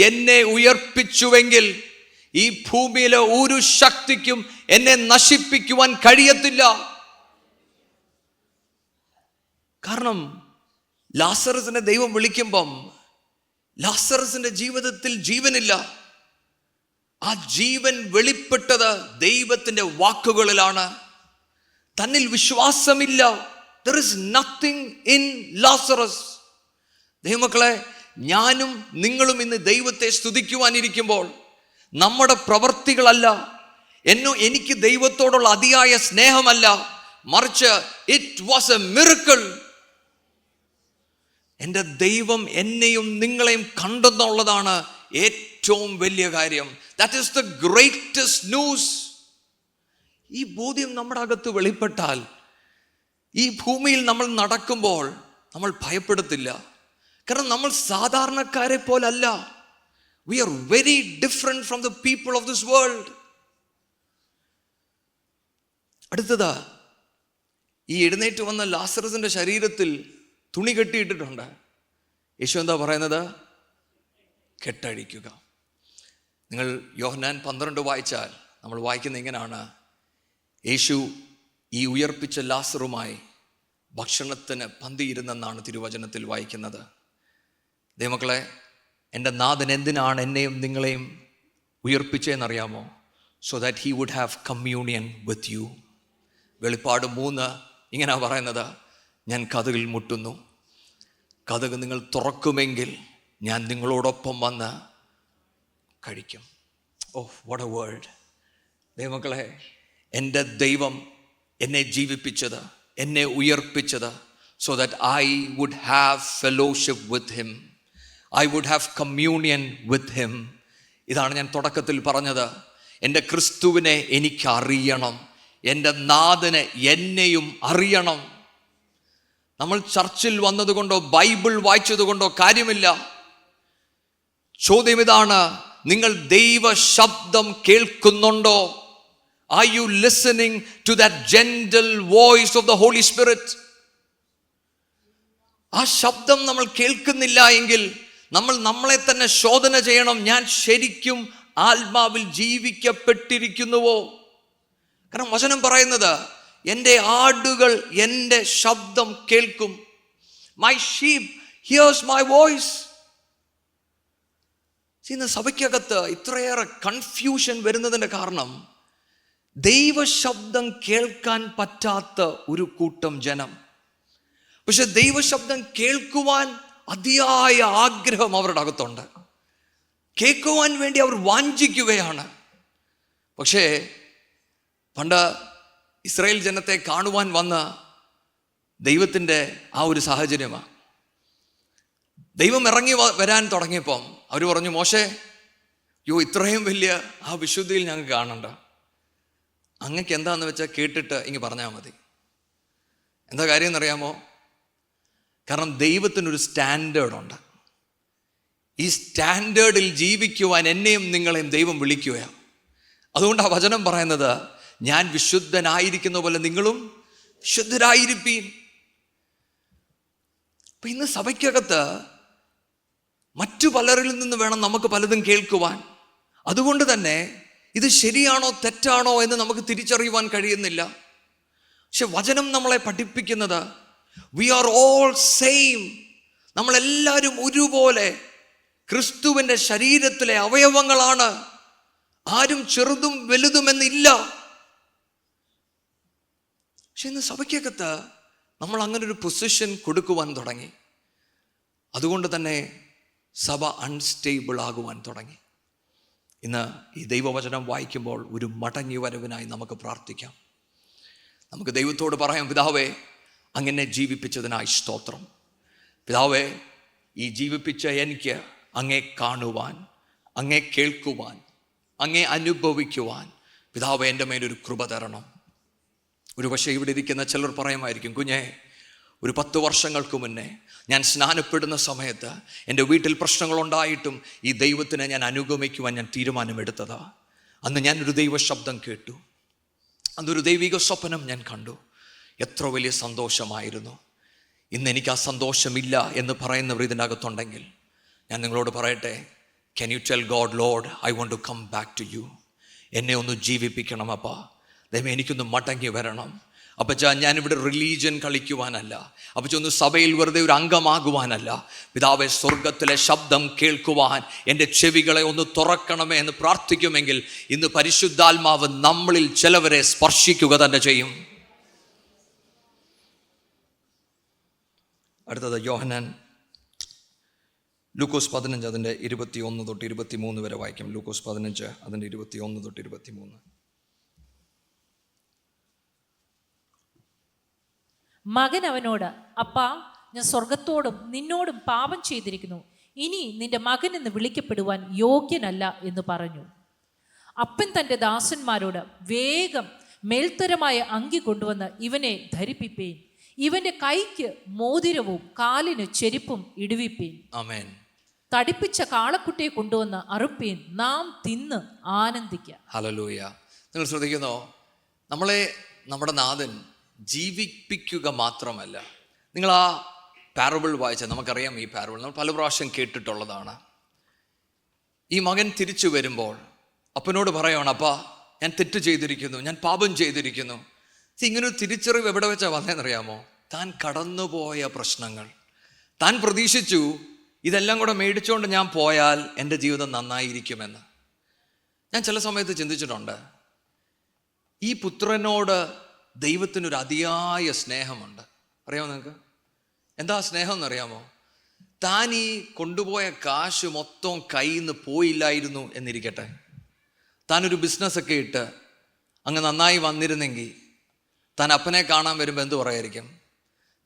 എന്നെ ഉയർപ്പിച്ചുവെങ്കിൽ ഈ ഭൂമിയിലെ ഒരു ശക്തിക്കും എന്നെ നശിപ്പിക്കുവാൻ കഴിയത്തില്ല. കാരണം ലാസറസിനെ ദൈവം വിളിക്കുമ്പം ലാസറസിന്റെ ജീവിതത്തിൽ ജീവനില്ല. ആ ജീവൻ വെളിപ്പെട്ടത് ദൈവത്തിന്റെ വാക്കുകളിലാണ്. തന്നിൽ വിശ്വാസമില്ല. There is nothing in Lazarus. ദൈവമക്കളെ, ഞാനും നിങ്ങളും ഇന്ന് ദൈവത്തെ സ്തുതിക്കുവാനിരിക്കുമ്പോൾ നമ്മുടെ പ്രവർത്തികളല്ല, എനിക്ക് ദൈവത്തോടുള്ള അതിയായ സ്നേഹമല്ല, മറിച്ച് ഇറ്റ് വാസ് എ മിറക്കിൾ. എൻ്റെ ദൈവം എന്നെയും നിങ്ങളെയും കണ്ടെന്നുള്ളതാണ് ഏറ്റവും വലിയ കാര്യം. That is the greatest news. ഈ ബോധ്യം നമ്മുടെ അകത്ത് വെളിപ്പെട്ടാൽ ഈ ഭൂമിയിൽ നമ്മൾ നടക്കുമ്പോൾ നമ്മൾ ഭയപ്പെടത്തില്ല. കാരണം നമ്മൾ സാധാരണക്കാരെ പോലല്ല. We are very different from the people of this world. അടുത്തത്, ഈ എഴുന്നേറ്റ് വന്ന ലാസറസിന്റെ ശരീരത്തിൽ തുണി കെട്ടിയിട്ടിട്ടുണ്ട്. യേശു എന്താ പറയുന്നത്? കെട്ടഴിക്കുക. നിങ്ങൾ യോഹന്നാൻ 12 വായിച്ചാൽ നമ്മൾ വായിക്കുന്ന ഇങ്ങനെയാണ്, യേശു ഈ ഉയർപ്പിച്ച ലാസറുമായി ഭക്ഷണത്തിന് പന്തിയിരുന്നെന്നാണ് തിരുവചനത്തിൽ വായിക്കുന്നത്. ദൈവമക്കളെ, എൻ്റെ നാഥൻ എന്തിനാണ് എന്നെയും നിങ്ങളെയും ഉയർപ്പിച്ചതെന്നറിയാമോ? so that he would have communion with you. വെളിപ്പാട് 3 ഇങ്ങനെ പറയുന്നത്, ഞാൻ കതകിൽ മുട്ടുന്നു, കതക് നിങ്ങൾ തുറക്കുമെങ്കിൽ ഞാൻ നിങ്ങളോടൊപ്പം വന്ന് കഴിക്കും. ഓ, വാട്ട് എ വേൾഡ്. ദൈവമക്കളെ, എൻ്റെ ദൈവം എന്നെ ജീവിപ്പിച്ചത്, എന്നെ ഉയർപ്പിച്ചത്, so that I would have fellowship with him, I would have communion with him. ഇതാണ് ഞാൻ തുടക്കത്തിൽ പറഞ്ഞത്. എൻ്റെ ക്രിസ്തുവിനെ എനിക്കറിയണം, എൻ്റെ നാഥന് എന്നെയും അറിയണം. നമ്മൾ ചർച്ചിൽ വന്നതുകൊണ്ടോ ബൈബിൾ വായിച്ചതുകൊണ്ടോ കാര്യമില്ല. ചോദ്യം ഇതാണ്, നിങ്ങൾ ദൈവ ശബ്ദം കേൾക്കുന്നുണ്ടോ? Are you listening to that gentle voice of the Holy Spirit? ആ ശബ്ദം നമ്മൾ കേൾക്കുന്നില്ല എങ്കിൽ നമ്മൾ നമ്മളെ തന്നെ ശോധന ചെയ്യണം. ഞാൻ ശരിക്കും ആത്മാവിൽ ജീവിക്കപ്പെട്ടിരിക്കുന്നുവോ? കാരണം വചനം പറയുന്നത്, എൻ്റെ ആടുകൾ എൻ്റെ ശബ്ദം കേൾക്കും. My sheep hears my voice. ഇന്ന് സഭയ്ക്കകത്ത് ഇത്രയേറെ കൺഫ്യൂഷൻ വരുന്നതിൻ്റെ കാരണം, ദൈവശബ്ദം കേൾക്കാൻ പറ്റാത്ത ഒരു കൂട്ടം ജനം. പക്ഷെ ദൈവശബ്ദം കേൾക്കുവാൻ അതിയായ ആഗ്രഹം അവരുടെ അകത്തുണ്ട്. കേൾക്കുവാൻ വേണ്ടി അവർ വാഞ്ചിക്കുകയാണ്. പക്ഷേ പണ്ട് ഇസ്രായേൽ ജനത്തെ കാണുവാൻ വന്ന ദൈവത്തിൻ്റെ ആ ഒരു സാഹചര്യമാണ്. ദൈവം ഇറങ്ങി വരാൻ തുടങ്ങിയപ്പം അവർ പറഞ്ഞു, മോശേ, ഇത്രയും വലിയ ആ വിശുദ്ധിയിൽ ഞങ്ങൾക്ക് കാണണ്ട. അങ്ങക്ക് എന്താണെന്ന് വെച്ചാൽ കേട്ടിട്ട് ഇങ്ങ് പറഞ്ഞാൽ മതി. എന്താ കാര്യം എന്നറിയാമോ? കാരണം ദൈവത്തിനൊരു സ്റ്റാൻഡേർഡ് ഉണ്ട്. ഈ സ്റ്റാൻഡേർഡിൽ ജീവിക്കുവാൻ എന്നെയും നിങ്ങളെയും ദൈവം വിളിക്കുകയാണ്. അതുകൊണ്ട് ആ വചനം പറയുന്നത്, ഞാൻ വിശുദ്ധനായിരിക്കുന്ന പോലെ നിങ്ങളും വിശുദ്ധരായിരിപ്പീൻ. അപ്പൊ ഇന്ന് സഭയ്ക്കകത്ത് മറ്റു പലരിൽ നിന്ന് വേണം നമുക്ക് പലതും കേൾക്കുവാൻ. അതുകൊണ്ട് തന്നെ ഇത് ശരിയാണോ തെറ്റാണോ എന്ന് നമുക്ക് തിരിച്ചറിയുവാൻ കഴിയുന്നില്ല. പക്ഷെ വചനം നമ്മളെ പഠിപ്പിക്കുന്നത്, വി ആർ ഓൾ സെയിം. നമ്മളെല്ലാവരും ഒരുപോലെ ക്രിസ്തുവിൻ്റെ ശരീരത്തിലെ അവയവങ്ങളാണ്. ആരും ചെറുതും വലുതുമെന്നില്ല. പക്ഷെ ഇന്ന് സഭയ്ക്കകത്ത് നമ്മൾ അങ്ങനെ ഒരു പൊസിഷൻ കൊടുക്കുവാൻ തുടങ്ങി. അതുകൊണ്ട് തന്നെ സഭ അൺസ്റ്റേബിൾ ആകുവാൻ തുടങ്ങി. ഇന്ന് ഈ ദൈവവചനം വായിക്കുമ്പോൾ ഒരു മടങ്ങി വരവിനായി നമുക്ക് പ്രാർത്ഥിക്കാം. നമുക്ക് ദൈവത്തോട് പറയാം, പിതാവേ, അങ്ങനെ ജീവിപ്പിച്ചതിനായി സ്തോത്രം. പിതാവേ, ഈ ജീവിപ്പിച്ച എനിക്ക് അങ്ങേ കാണുവാൻ, അങ്ങേ കേൾക്കുവാൻ, അങ്ങേ അനുഭവിക്കുവാൻ പിതാവേ എൻ്റെ മേലൊരു കൃപ തരണം. ഒരു പക്ഷേ ഇവിടെ ഇരിക്കുന്ന ചിലർ പറയുമായിരിക്കും, കുഞ്ഞേ, ഒരു 10 വർഷങ്ങൾക്ക് മുന്നേ ഞാൻ സ്നാനപ്പെടുന്ന സമയത്ത് എൻ്റെ വീട്ടിൽ പ്രശ്നങ്ങളുണ്ടായിട്ടും ഈ ദൈവത്തിനെ ഞാൻ അനുഗമിക്കുവാൻ ഞാൻ തീരുമാനമെടുത്തതാ. അന്ന് ഞാനൊരു ദൈവശബ്ദം കേട്ടു, അന്നൊരു ദൈവിക സ്വപ്നം ഞാൻ കണ്ടു. എത്ര വലിയ സന്തോഷമായിരുന്നു. ഇന്ന് എനിക്ക് ആ സന്തോഷമില്ല എന്ന് പറയുന്നവർ ഇതിനകത്തുണ്ടെങ്കിൽ ഞാൻ നിങ്ങളോട് പറയട്ടെ, can you tell God, Lord, I want to come back to you. എന്നെ ഒന്ന് ജീവിപ്പിക്കണം അപ്പാ. ദൈവമേ, എനിക്കൊന്ന് മടങ്ങി വരണം. അപ്പച്ചാ, ഞാനിവിടെ റിലീജിയൻ കളിക്കുവാനല്ല. അപ്പച്ച, ഒന്ന് സഭയിൽ വെറുതെ ഒരു അംഗമാകുവാനല്ല. പിതാവേ, സ്വർഗത്തിലെ ശബ്ദം കേൾക്കുവാൻ എൻ്റെ ചെവികളെ ഒന്ന് തുറക്കണമേ എന്ന് പ്രാർത്ഥിക്കുമെങ്കിൽ ഇന്ന് പരിശുദ്ധാത്മാവ് നമ്മളിൽ ചിലവരെ സ്പർശിക്കുക തന്നെ ചെയ്യും. അടുത്തത് യോഹന്നാൻ ലൂക്കോസ് 15 അതിൻ്റെ 21 തൊട്ട് 23 വരെ വായിക്കും. ലൂക്കോസ് 15 അതിൻ്റെ 21 തൊട്ട് 23. മകൻ അവനോട്, അപ്പാ, ഞാൻ സ്വർഗത്തോടും നിന്നോടും പാപം ചെയ്തിരിക്കുന്നു, ഇനി നിന്റെ മകൻ എന്ന് വിളിക്കപ്പെടുവാൻ യോഗ്യനല്ല എന്ന് പറഞ്ഞു. അപ്പൻ തൻ്റെ ദാസന്മാരോട്, വേഗം മേൽത്തരമായ അങ്കി കൊണ്ടുവന്ന് ഇവനെ ധരിപ്പിപ്പേൻ, ഇവന്റെ കൈക്ക് മോതിരവും കാലിന് ചെരുപ്പും ഇടുവിപ്പേൻ. ആമേൻ. തടിപ്പിച്ച കാളക്കുട്ടിയെ കൊണ്ടുവന്ന് അറുപ്പേൻ, നാം തിന്ന് ആനന്ദിക്കാം. ഹല്ലേലൂയ. നിങ്ങൾ ശ്രദ്ധിക്കുന്നോ? നമ്മളെ നമ്മുടെ നാഥൻ ജീവിപ്പിക്കുക മാത്രമല്ല. നിങ്ങൾ ആ പാരബിൾ വായിച്ചാൽ നമുക്കറിയാം. ഈ പാരബിൾ നമ്മൾ പല പ്രാവശ്യം കേട്ടിട്ടുള്ളതാണ്. ഈ മകൻ തിരിച്ചു വരുമ്പോൾ അപ്പനോട് പറയുകയാണ്, അപ്പാ, ഞാൻ തെറ്റ് ചെയ്തിരിക്കുന്നു, ഞാൻ പാപം ചെയ്തിരിക്കുന്നു. ഇങ്ങനൊരു തിരിച്ചറിവ് എവിടെ വെച്ചാൽ വന്നതെന്നറിയാമോ? താൻ കടന്നുപോയ പ്രശ്നങ്ങൾ. താൻ പ്രതീക്ഷിച്ചു ഇതെല്ലാം കൂടെ മേടിച്ചുകൊണ്ട് ഞാൻ പോയാൽ എൻ്റെ ജീവിതം നന്നായിരിക്കുമെന്ന്. ഞാൻ ചില സമയത്ത് ചിന്തിച്ചിട്ടുണ്ട്, ഈ പുത്രനോട് ദൈവത്തിനൊരു അതിയായ സ്നേഹമുണ്ട്. അറിയാമോ നിങ്ങൾക്ക്? എന്താ സ്നേഹം എന്നറിയാമോ? താൻ ഈ കൊണ്ടുപോയ കാശ് മൊത്തം കയ്യിൽ നിന്ന് പോയില്ലായിരുന്നു എന്നിരിക്കട്ടെ, താനൊരു ബിസിനസ്സൊക്കെ ഇട്ട് അങ്ങ് നന്നായി വന്നിരുന്നെങ്കിൽ താൻ അപ്പനെ കാണാൻ വരുമ്പോൾ എന്തു പറയായിരിക്കും?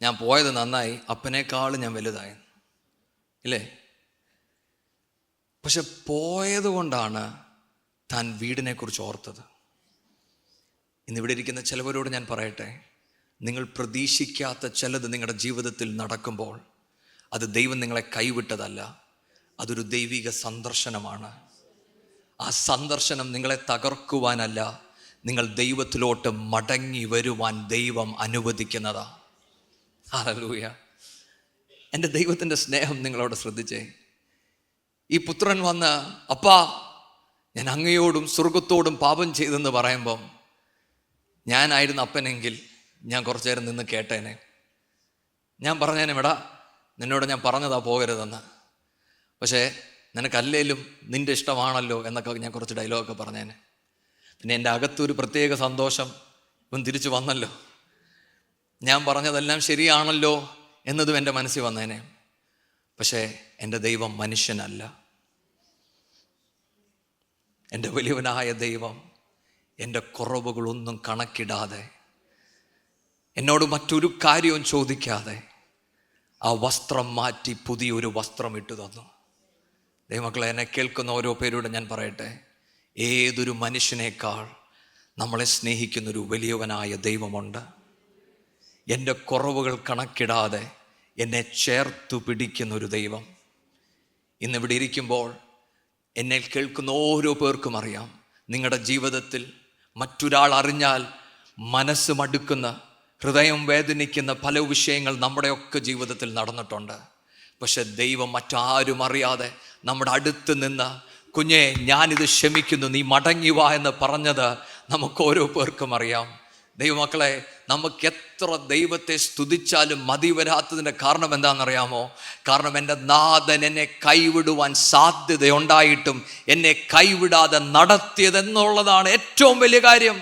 ഞാൻ പോയത് നന്നായി, അപ്പനേക്കാളും ഞാൻ വലുതായി, ഇല്ലേ? പക്ഷെ പോയത് കൊണ്ടാണ് താൻ വീടിനെക്കുറിച്ച് ഓർത്തത്. ഇന്നിവിടെ ഇരിക്കുന്ന ചിലവരോട് ഞാൻ പറയട്ടെ, നിങ്ങൾ പ്രതീക്ഷിക്കാത്ത ചിലത് നിങ്ങളുടെ ജീവിതത്തിൽ നടക്കുമ്പോൾ അത് ദൈവം നിങ്ങളെ കൈവിട്ടതല്ല, അതൊരു ദൈവിക സന്ദർശനമാണ്. ആ സന്ദർശനം നിങ്ങളെ തകർക്കുവാനല്ല, നിങ്ങൾ ദൈവത്തിലോട്ട് മടങ്ങി വരുവാൻ ദൈവം അനുവദിക്കുന്നതാ. ഹല്ലേലൂയ. എൻ്റെ ദൈവത്തിൻ്റെ സ്നേഹം നിങ്ങളോട് ശ്രദ്ധിച്ചേ. ഈ പുത്രൻ വന്ന്, അപ്പാ ഞാൻ അങ്ങയോടും സ്വർഗത്തോടും പാപം ചെയ്തെന്ന് പറയുമ്പം ഞാനായിരുന്നു അപ്പനെങ്കിൽ ഞാൻ കുറച്ചു നേരം നിന്ന് കേട്ടേനെ. ഞാൻ പറഞ്ഞേനെ, എടാ നിന്നോട് ഞാൻ പറഞ്ഞതാ പോകരുതെന്ന്, പക്ഷേ നിനക്കല്ലേലും നിൻ്റെ ഇഷ്ടമാണല്ലോ എന്നൊക്കെ ഞാൻ കുറച്ച് ഡയലോഗൊക്കെ പറഞ്ഞേനെ. പിന്നെ എൻ്റെ അകത്തൊരു പ്രത്യേക സന്തോഷം, ഇവൻ തിരിച്ചു വന്നല്ലോ, ഞാൻ പറഞ്ഞതെല്ലാം ശരിയാണല്ലോ എന്നതും എൻ്റെ മനസ്സിൽ വന്നേനെ. പക്ഷേ എൻ്റെ ദൈവം മനുഷ്യനല്ല. എൻ്റെ വലിയവനായ ദൈവം എൻ്റെ കുറവുകളൊന്നും കണക്കിടാതെ, എന്നോട് മറ്റൊരു കാര്യവും ചോദിക്കാതെ ആ വസ്ത്രം മാറ്റി പുതിയൊരു വസ്ത്രം ഇട്ടു തന്നു. ദൈവമക്കളെ, എന്നെ കേൾക്കുന്ന ഓരോ പേരോട് ഞാൻ പറയട്ടെ, ഏതൊരു മനുഷ്യനേക്കാൾ നമ്മളെ സ്നേഹിക്കുന്നൊരു വലിയവനായ ദൈവമുണ്ട്. എൻ്റെ കുറവുകൾ കണക്കിടാതെ എന്നെ ചേർത്തു പിടിക്കുന്നൊരു ദൈവം. ഇന്നിവിടെ ഇരിക്കുമ്പോൾ എന്നെ കേൾക്കുന്ന ഓരോ പേർക്കും അറിയാം, നിങ്ങളുടെ ജീവിതത്തിൽ മറ്റൊരാൾ അറിഞ്ഞാൽ മനസ്സ് മടുക്കുന്ന, ഹൃദയം വേദനിക്കുന്ന പല വിഷയങ്ങൾ നമ്മുടെയൊക്കെ ജീവിതത്തിൽ നടന്നിട്ടുണ്ട്. പക്ഷെ ദൈവം മറ്റാരും അറിയാതെ നമ്മുടെ അടുത്ത് നിന്ന്, കുഞ്ഞെ ഞാനിത് ക്ഷമിക്കുന്നു, നീ മടങ്ങി വാ എന്ന് പറഞ്ഞത് നമുക്ക് ഓരോ പേർക്കും അറിയാം. ദൈവമക്കളെ, നമുക്ക് എത്ര ദൈവത്തെ സ്തുതിച്ചാലും മതി വരാത്തതിൻ്റെ കാരണം എന്താണെന്നറിയാമോ? കാരണം എൻ്റെ നാഥൻ എന്നെ കൈവിടുവാൻ സാധ്യതയുണ്ടായിട്ടും എന്നെ കൈവിടാതെ നടത്തിയതെന്നുള്ളതാണ് ഏറ്റവും വലിയ കാര്യം.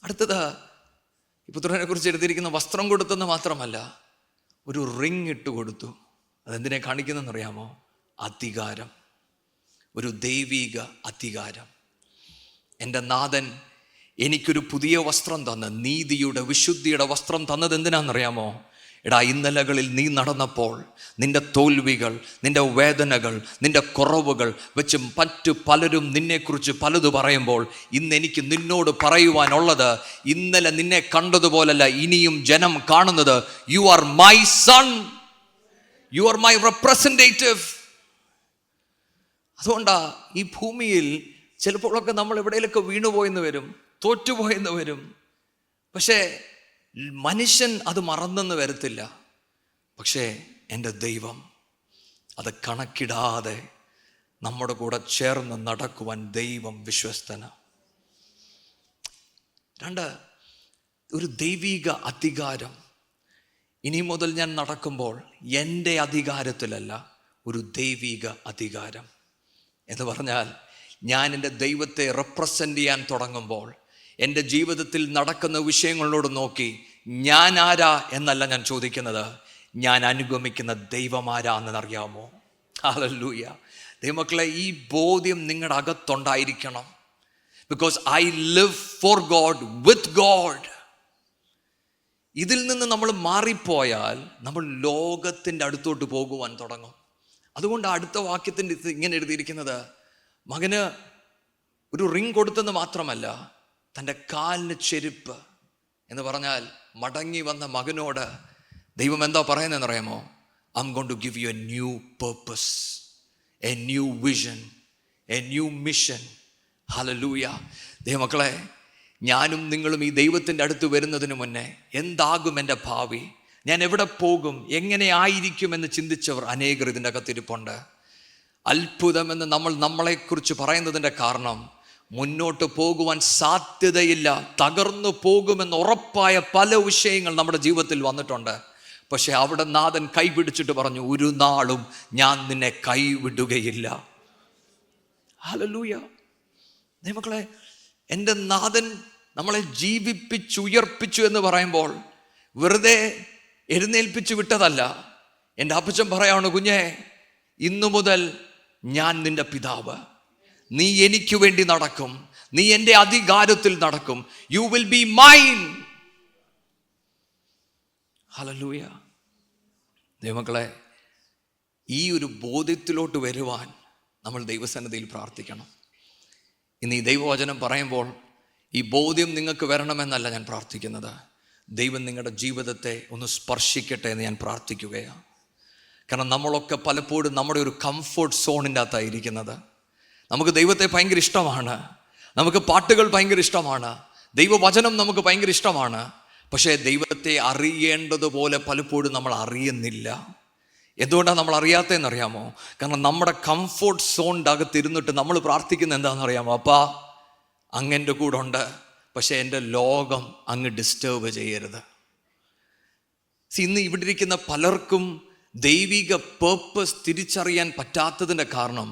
അടുത്തത്, ഈ പുത്രനെ കുറിച്ച് എഴുതിയിരിക്കുന്ന വസ്ത്രം കൊടുത്തെന്ന് മാത്രമല്ല, ഒരു റിങ് ഇട്ട് കൊടുത്തു. അതെന്തിനെ കാണിക്കുന്നതെന്നറിയാമോ? അധികാരം, ഒരു ദൈവിക അധികാരം. എൻ്റെ നാഥൻ എനിക്കൊരു പുതിയ വസ്ത്രം തന്ന്, നീതിയുടെ വിശുദ്ധിയുടെ വസ്ത്രം തന്നത് എന്തിനാണെന്നറിയാമോ? എടാ, ഇന്നലകളിൽ നീ നടന്നപ്പോൾ നിന്റെ തോൽവികൾ, നിന്റെ വേദനകൾ, നിന്റെ കുറവുകൾ വെച്ച് മറ്റു പലരും നിന്നെക്കുറിച്ച് പലത് പറയുമ്പോൾ ഇന്ന് എനിക്ക് നിന്നോട് പറയുവാനുള്ളത്, ഇന്നലെ നിന്നെ കണ്ടതുപോലല്ല ഇനിയും ജനം കാണുന്നത്. You are my son, you are my representative. അതുകൊണ്ടാ ഈ ഭൂമിയിൽ ചിലപ്പോഴൊക്കെ നമ്മൾ എവിടെയെങ്കിലൊക്കെ വീണുപോയെന്ന് വരും, തോറ്റുപോയെന്ന് വരും. പക്ഷേ മനുഷ്യൻ അത് മറന്നെന്ന് വരത്തില്ല. പക്ഷേ എൻ്റെ ദൈവം അത് കണക്കിടാതെ നമ്മുടെ കൂടെ ചേർന്ന് നടക്കുവാൻ ദൈവം വിശ്വസ്തന. രണ്ട്, ഒരു ദൈവിക അധികാരം. ഇനി മുതൽ ഞാൻ നടക്കുമ്പോൾ എൻ്റെ അധികാരത്തിലല്ല, ഒരു ദൈവിക അധികാരം എന്ന് പറഞ്ഞാൽ, ഞാൻ എൻ്റെ ദൈവത്തെ റെപ്രസെൻ്റ് ചെയ്യാൻ തുടങ്ങുമ്പോൾ എൻ്റെ ജീവിതത്തിൽ നടക്കുന്ന വിഷയങ്ങളോട് നോക്കി ഞാൻ ആരാ എന്നല്ല ഞാൻ ചോദിക്കുന്നത്, ഞാൻ അനുഗമിക്കുന്ന ദൈവം ആരാണെന്നറിയാമോ? ഹല്ലേലൂയ. ദൈവമക്കളെ, ഈ ബോധ്യം നിങ്ങളുടെ അകത്തുണ്ടായിരിക്കണം. Because I live for God, with God. ഇതിൽ നിന്ന് നമ്മൾ മാറിപ്പോയാൽ നമ്മൾ ലോകത്തിൻ്റെ അടുത്തോട്ട് പോകുവാൻ തുടങ്ങും. അതുകൊണ്ട് അടുത്ത വാക്യത്തിൻ്റെ ഇങ്ങനെ എഴുതിയിരിക്കുന്നത്, മകന് ഒരു റിങ് കൊടുത്തെന്ന് മാത്രമല്ല, തൻ്റെ കാലിന് ചെരുപ്പ് എന്ന് പറഞ്ഞാൽ, മടങ്ങി വന്ന മകനോട് ദൈവം എന്താ പറയുന്നതെന്ന് അറിയാമോ? I am going to give you a new purpose, a new vision, a new mission. Hallelujah. ദൈവമക്കളെ, ഞാനും നിങ്ങളും ഈ ദൈവത്തിൻ്റെ അടുത്ത് വരുന്നതിന് മുന്നേ എന്താകും എൻ്റെ ഭാവി, ഞാൻ എവിടെ പോകും, എങ്ങനെ ആയിരിക്കുമെന്ന് ചിന്തിച്ചവർ അനേകർ ഇതിൻ്റെ അകത്തിരിപ്പുണ്ട്. അത്ഭുതമെന്ന് നമ്മൾ നമ്മളെക്കുറിച്ച് പറയുന്നതിൻ്റെ കാരണം, മുന്നോട്ട് പോകുവാൻ സാധ്യതയില്ല, തകർന്നു പോകുമെന്ന് ഉറപ്പായ പല വിഷയങ്ങൾ നമ്മുടെ ജീവിതത്തിൽ വന്നിട്ടുണ്ട്. പക്ഷെ അവിടെ നാഥൻ കൈപിടിച്ചിട്ട് പറഞ്ഞു, ഒരു നാളും ഞാൻ നിന്നെ കൈവിടുകയില്ല. ഹല്ലേലൂയ. ദൈവമക്കളെ, എൻ്റെ നാഥൻ നമ്മളെ ജീവിപ്പിച്ചുയർപ്പിച്ചു എന്ന് പറയുമ്പോൾ വെറുതെ എഴുന്നേൽപ്പിച്ചു വിട്ടതല്ല. എൻ്റെ അപ്പച്ചൻ പറയാണ്, കുഞ്ഞെ, ഇന്നു മുതൽ ഞാൻ നിന്റെ പിതാവ്, നീ എനിക്ക് വേണ്ടി നടക്കും, നീ എൻ്റെ അധികാരത്തിൽ നടക്കും, you will be mine. Hallelujah. ദൈവമക്കളെ, ഈ ഒരു ബോധ്യത്തിലോട്ട് വരുവാൻ നമ്മൾ ദൈവസന്നിധിയിൽ പ്രാർത്ഥിക്കണം. ഇന്ന് ഈ ദൈവവചനം പറയുമ്പോൾ ഈ ബോധ്യം നിങ്ങൾക്ക് വരണമെന്നല്ല ഞാൻ പ്രാർത്ഥിക്കുന്നത്. ദൈവം നിങ്ങളുടെ ജീവിതത്തെ ഒന്ന് സ്പർശിക്കട്ടെ എന്ന് ഞാൻ പ്രാർത്ഥിക്കുകയാണ്. കാരണം നമ്മളൊക്കെ പലപ്പോഴും നമ്മുടെ ഒരു കംഫർട്ട് സോണിൻ്റെ അകത്തായിരിക്കുന്നത്. നമുക്ക് ദൈവത്തെ ഭയങ്കര ഇഷ്ടമാണ്, നമുക്ക് പാട്ടുകൾ ഭയങ്കര ഇഷ്ടമാണ്, ദൈവവചനം നമുക്ക് ഭയങ്കര ഇഷ്ടമാണ്. പക്ഷേ ദൈവത്തെ അറിയേണ്ടതുപോലെ പലപ്പോഴും നമ്മൾ അറിയുന്നില്ല. എന്തുകൊണ്ടാണ് നമ്മൾ അറിയാത്തതെന്നറിയാമോ? കാരണം നമ്മുടെ കംഫോർട്ട് സോണിൻ്റെ അകത്തിരുന്നിട്ട് നമ്മൾ പ്രാർത്ഥിക്കുന്നത് എന്താണെന്നറിയാമോ? അപ്പാ, അങ്ങൻ്റെ കൂടെ ഉണ്ട്, പക്ഷേ എൻ്റെ ലോകം അങ്ങ് ഡിസ്റ്റർബ് ചെയ്യരുത്. ഇന്ന് ഇവിടെ ഇരിക്കുന്ന പലർക്കും ദൈവിക പേർപ്പസ് തിരിച്ചറിയാൻ പറ്റാത്തതിൻ്റെ കാരണം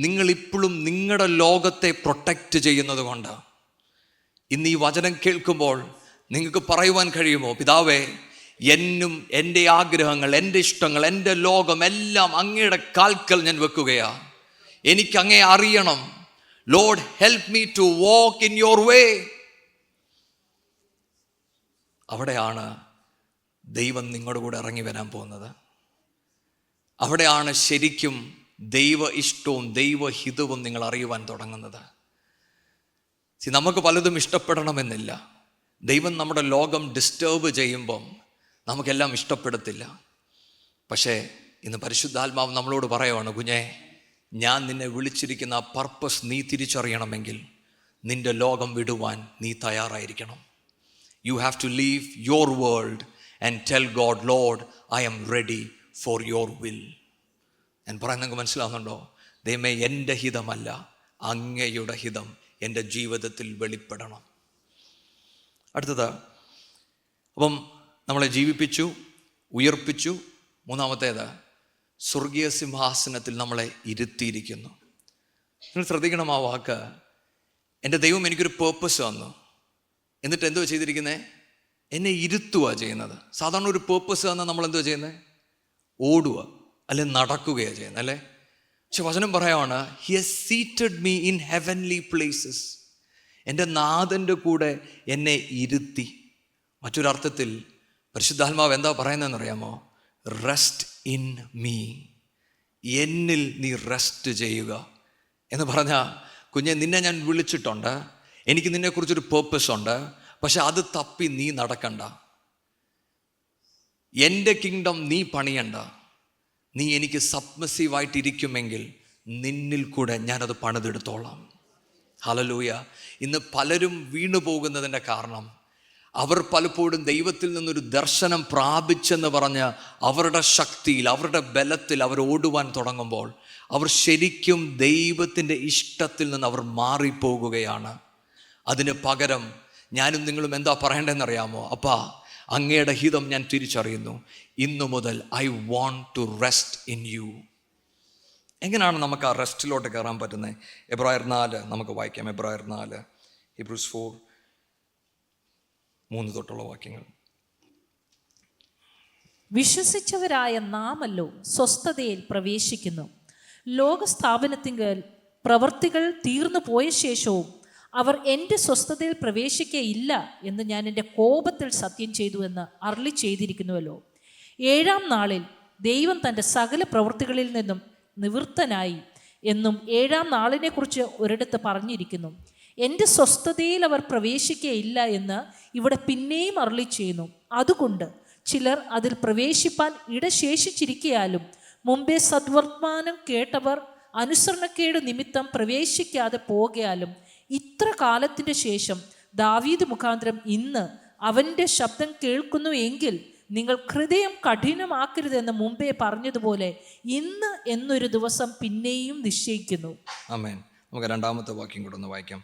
നിങ്ങളിപ്പോഴും നിങ്ങളുടെ ലോകത്തെ പ്രൊട്ടക്റ്റ് ചെയ്യുന്നത് കൊണ്ട്. ഇന്ന് ഈ വചനം കേൾക്കുമ്പോൾ നിങ്ങൾക്ക് പറയുവാൻ കഴിയുമോ, പിതാവേ, എന്നും എൻ്റെ ആഗ്രഹങ്ങൾ, എൻ്റെ ഇഷ്ടങ്ങൾ, എൻ്റെ ലോകം എല്ലാം അങ്ങയുടെ കാൽക്കൽ ഞാൻ വെക്കുകയാ. എനിക്ക് അങ്ങേ അറിയണം. Lord, help me to walk in your way. അവിടെയാണ് ദൈവം നിങ്ങളുടെ കൂടെ ഇറങ്ങി വരാൻ പോകുന്നത്. അവിടെയാണ് ശരിക്കും ദൈവ ഇഷ്ടവും ദൈവഹിതവും നിങ്ങൾ അറിയുവാൻ തുടങ്ങുന്നത്. നമുക്ക് പലതും ഇഷ്ടപ്പെടണമെന്നില്ല. ദൈവം നമ്മുടെ ലോകം ഡിസ്റ്റർബ് ചെയ്യുമ്പം നമുക്കെല്ലാം ഇഷ്ടപ്പെടത്തില്ല. പക്ഷേ ഇന്ന് പരിശുദ്ധാത്മാവ് നമ്മളോട് പറയുവാണ്, കുഞ്ഞെ, ഞാൻ നിന്നെ വിളിച്ചിരിക്കുന്ന ആ പർപ്പസ് നീ തിരിച്ചറിയണമെങ്കിൽ നിന്റെ ലോകം വിടുവാൻ നീ തയ്യാറായിരിക്കണം. You have to leave your world and tell God, Lord, I am ready for your will. ഞാൻ പറയാൻ നിങ്ങൾക്ക് മനസ്സിലാവുന്നുണ്ടോ? ദൈവമേ, എൻ്റെ ഹിതമല്ല, അങ്ങയുടെ ഹിതം എൻ്റെ ജീവിതത്തിൽ വെളിപ്പെടണം. അടുത്തത്, അപ്പം നമ്മളെ ജീവിപ്പിച്ചു, ഉയർപ്പിച്ചു. മൂന്നാമത്തേത്, സ്വർഗീയ സിംഹാസനത്തിൽ നമ്മളെ ഇരുത്തിയിരിക്കുന്നു. നിങ്ങൾ ശ്രദ്ധിക്കണം ആ വാക്ക്. എൻ്റെ ദൈവം എനിക്കൊരു പേർപ്പസ് തന്നു, എന്നിട്ട് എന്തുവാ ചെയ്തിരിക്കുന്നത്? എന്നെ ഇരുത്തുക ചെയ്യുന്നത്. സാധാരണ ഒരു പേർപ്പസ് തന്നാൽ നമ്മൾ എന്തുവാ ചെയ്യുന്നത്? ഓടുക, അല്ലെ നടക്കുകയാണ് ചെയ്യുന്നത്, അല്ലേ? പക്ഷെ വചനം പറയുകയാണ്, he has seated me in heavenly places. എൻ്റെ നാഥൻ്റെ കൂടെ എന്നെ ഇരുത്തി. മറ്റൊരർത്ഥത്തിൽ പരിശുദ്ധാത്മാവ് എന്താ പറയുന്നതെന്ന് അറിയാമോ? റെസ്റ്റ് ഇൻ മീ, എന്നിൽ നീ റെസ്റ്റ് ചെയ്യുക എന്ന് പറഞ്ഞാൽ, കുഞ്ഞെ, നിന്നെ ഞാൻ വിളിച്ചിട്ടുണ്ട്, എനിക്ക് നിന്നെക്കുറിച്ചൊരു പേർപ്പസ് ഉണ്ട്, പക്ഷെ അത് തപ്പി നീ നടക്കണ്ട. എൻ്റെ കിങ്ഡം നീ പണിയണ്ട. നീ എനിക്ക് സബ്മിസീവായിട്ടിരിക്കുമെങ്കിൽ നിന്നിൽ കൂടെ ഞാനത് പണിതെടുത്തോളാം. ഹല്ലേലൂയ. ഇന്ന് പലരും വീണു പോകുന്നതിൻ്റെ കാരണം അവർ പലപ്പോഴും ദൈവത്തിൽ നിന്നൊരു ദർശനം പ്രാപിച്ചെന്ന് പറഞ്ഞ് അവരുടെ ശക്തിയിൽ, അവരുടെ ബലത്തിൽ അവർ ഓടുവാൻ തുടങ്ങുമ്പോൾ അവർ ശരിക്കും ദൈവത്തിൻ്റെ ഇഷ്ടത്തിൽ നിന്ന് അവർ മാറിപ്പോകുകയാണ്. അതിന് പകരം ഞാനും നിങ്ങളും എന്താ പറയേണ്ടതെന്നറിയാമോ? അപ്പാ, അങ്ങയുടെ ഹിതം ഞാൻ തിരിച്ചറിയുന്നു, ഇന്നു മുതൽ I want to rest in you. എങ്ങനെയാണ് നമുക്ക് ആ റെസ്റ്റിലോട്ട് കയറാൻ പറ്റുന്നത്? എബ്രായർ 4 നമുക്ക് വായിക്കാം. എബ്രായർ 4, ഹീബ്രൂസ് 4:3 തൊട്ടുള്ള വാക്യങ്ങൾ. വിശ്വസിച്ചവരായ നാമല്ലോ സ്വസ്ഥതയിൽ പ്രവേശിക്കുന്നു. ലോകസ്ഥാപനത്തിങ്കൽ പ്രവൃത്തികൾ തീർന്നു പോയ ശേഷവും അവർ എൻ്റെ സ്വസ്ഥതയിൽ പ്രവേശിക്കയില്ല എന്ന് ഞാൻ എൻ്റെ കോപത്തിൽ സത്യം ചെയ്തു എന്ന് അരുളി ചെയ്തിരിക്കുന്നുവല്ലോ. 7-ാം നാളിൽ ദൈവം തൻ്റെ സകല പ്രവൃത്തികളിൽ നിന്നും നിവൃത്തനായി എന്നും 7-ാം നാളിനെക്കുറിച്ച് ഒരിടത്ത് പറഞ്ഞിരിക്കുന്നു. എൻ്റെ സ്വസ്ഥതയിൽ അവർ പ്രവേശിക്കയില്ല എന്ന് ഇവിടെ പിന്നെയും അരുളി ചെയ്യുന്നു. അതുകൊണ്ട് ചിലർ അതിൽ പ്രവേശിപ്പാൻ ഇടശേഷിച്ചിരിക്കയാലും മുമ്പേ സദ്വർത്തമാനം കേട്ടവർ അനുസരണക്കേട് നിമിത്തം പ്രവേശിക്കാതെ പോകയാലും ഇത്ര കാലത്തിൻ്റെ ശേഷം ദാവീദ് മുഖാന്തരം ഇന്ന് അവൻ്റെ ശബ്ദം കേൾക്കുന്നു എങ്കിൽ നിങ്ങൾ ഹൃദയം കഠിനമാക്കരുതെന്ന് മുമ്പേ പറഞ്ഞതുപോലെ ഇന്ന് എന്നൊരു ദിവസം പിന്നെയും നിശ്ചയിക്കുന്നു. ആമേൻ. നമുക്ക് 2-ാമത്തെ വാക്യം കൂടെ ഒന്ന് വായിക്കാം.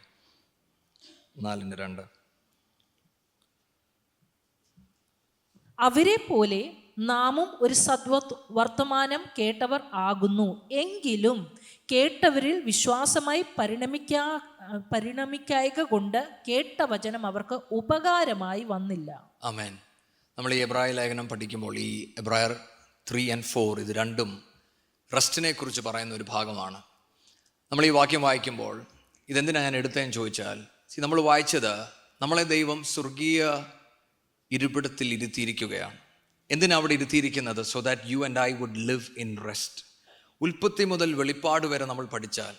4:2. അവരെ പോലെ നാമും ഒരു വർത്തമാനം കേട്ടവർ ആകുന്നു. എങ്കിലും കേട്ടവരിൽ വിശ്വാസമായി പരിണമിക്കായക കൊണ്ട് കേട്ട വചനം അവർക്ക് ഉപകാരമായി വന്നില്ല. ആമേൻ. നമ്മൾ ഈ എബ്രായ ലേഖനം പഠിക്കുമ്പോൾ ഈ എബ്രായർ 3 and 4 ഇത് രണ്ടും റെസ്റ്റിനെ കുറിച്ച് പറയുന്ന ഒരു ഭാഗമാണ്. നമ്മൾ ഈ വാക്യം വായിക്കുമ്പോൾ ഇതെന്തിനാണ് ഞാൻ എടുത്തതെന്ന് ചോദിച്ചാൽ, നമ്മൾ വായിച്ചത് നമ്മളെ ദൈവം സ്വർഗീയ ഇരിപ്പിടത്തിൽ ഇരുത്തിയിരിക്കുകയാണ്. എന്തിനാണ് അവിടെ ഇരുത്തിയിരിക്കുന്നത്? So that you and I would live in rest. ഉൽപ്പത്തി മുതൽ വെളിപ്പാട് വരെ നമ്മൾ പഠിച്ചാൽ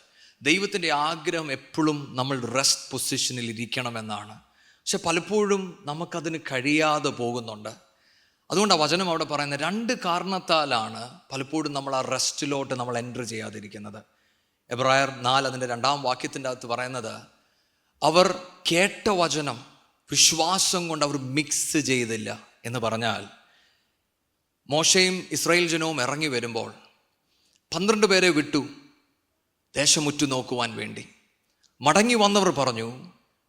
ദൈവത്തിൻ്റെ ആഗ്രഹം എപ്പോഴും നമ്മൾ റെസ്റ്റ് പൊസിഷനിൽ ഇരിക്കണമെന്നാണ്. പക്ഷെ പലപ്പോഴും നമുക്കതിന് കഴിയാതെ പോകുന്നുണ്ട്. അതുകൊണ്ട് ആ വചനം അവിടെ പറയുന്ന 2 കാരണത്താലാണ് പലപ്പോഴും നമ്മൾ ആ റെസ്റ്റിലോട്ട് നമ്മൾ എൻ്റർ ചെയ്യാതിരിക്കുന്നത്. എബ്രായർ 4 അതിൻ്റെ 2-ാം വാക്യത്തിൻ്റെ അകത്ത് പറയുന്നത്, അവർ കേട്ട വചനം വിശ്വാസം കൊണ്ട് അവർ മിക്സ് ചെയ്തില്ല എന്ന് പറഞ്ഞാൽ, മോശയും ഇസ്രായേൽ ജനവും ഇറങ്ങി വരുമ്പോൾ 12 പേരെ വിട്ടു ദേശം ഉറ്റു നോക്കുവാൻ വേണ്ടി. മടങ്ങി വന്നവർ പറഞ്ഞു,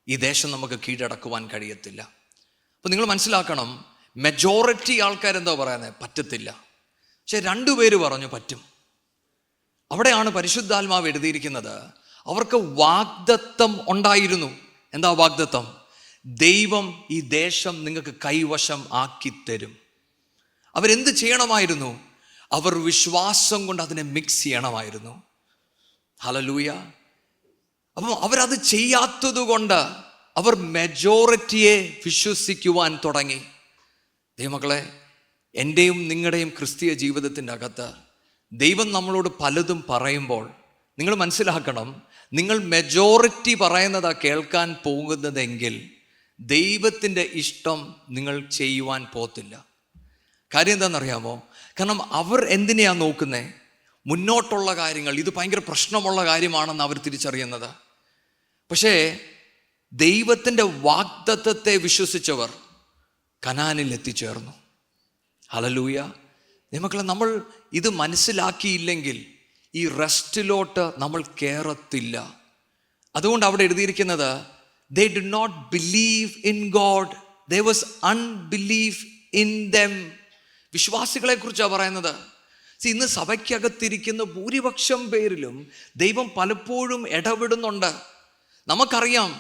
ഈ ദേശം നമുക്ക് കീഴടക്കുവാൻ കഴിയത്തില്ല. അപ്പം നിങ്ങൾ മനസ്സിലാക്കണം, മെജോറിറ്റി ആൾക്കാരെന്തോ പറയുന്നത് പറ്റത്തില്ല. പക്ഷെ 2 പേര് പറഞ്ഞു പറ്റും. അവിടെയാണ് പരിശുദ്ധാത്മാവ് എഴുതിയിരിക്കുന്നത്, അവർക്ക് വാഗ്ദത്തം ഉണ്ടായിരുന്നു. എന്താ വാഗ്ദത്തം? ദൈവം ഈ ദേശം നിങ്ങൾക്ക് കൈവശം ആക്കിത്തരും. അവരെന്ത് ചെയ്യണമായിരുന്നു? അവർ വിശ്വാസം കൊണ്ട് അതിനെ മിക്സ് ചെയ്യണമായിരുന്നു. ഹല്ലേലൂയ. അപ്പം അവരത് ചെയ്യാത്തത് കൊണ്ട് അവർ മെജോറിറ്റിയെ വിശ്വസിക്കുവാൻ തുടങ്ങി. ദൈവമക്കളെ, എൻ്റെയും നിങ്ങളുടെയും ക്രിസ്തീയ ജീവിതത്തിൻ്റെ അകത്ത് ദൈവം നമ്മളോട് പലതും പറയുമ്പോൾ നിങ്ങൾ മനസ്സിലാക്കണം, നിങ്ങൾ മെജോറിറ്റി പറയുന്നതാ കേൾക്കാൻ പോകുന്നതെങ്കിൽ ദൈവത്തിൻ്റെ ഇഷ്ടം നിങ്ങൾ ചെയ്യുവാൻ പോത്തില്ല. കാര്യം എന്താണെന്നറിയാമോ? കാരണം അവർ എന്തിനെയാണ് നോക്കുന്നത്? മുന്നോട്ടുള്ള കാര്യങ്ങൾ. ഇത് ഭയങ്കര പ്രശ്നമുള്ള കാര്യമാണെന്ന് അവർ തിരിച്ചറിയുന്നത്. പക്ഷേ ദൈവത്തിൻ്റെ വാഗ്ദത്തത്തെ വിശ്വസിച്ചവർ കനാനിൽ എത്തിച്ചേർന്നു. ഹല്ലേലൂയ. മക്കളെ, നമ്മൾ ഇത് മനസ്സിലാക്കിയില്ലെങ്കിൽ ഈ റെസ്റ്റിലോട്ട് നമ്മൾ കയറത്തില്ല. അതുകൊണ്ട് അവിടെ എഴുതിയിരിക്കുന്നത്, they did not believe in God, there was unbelief in them. വിശ്വാസികളെ കുറിച്ചാണ് പറയുന്നത്. ഇന്ന് സഭയ്ക്കകത്തിരിക്കുന്ന ഭൂരിപക്ഷം പേരിലും ദൈവം പലപ്പോഴും ഇടപെടുന്നുണ്ട്. നമുക്കറിയാം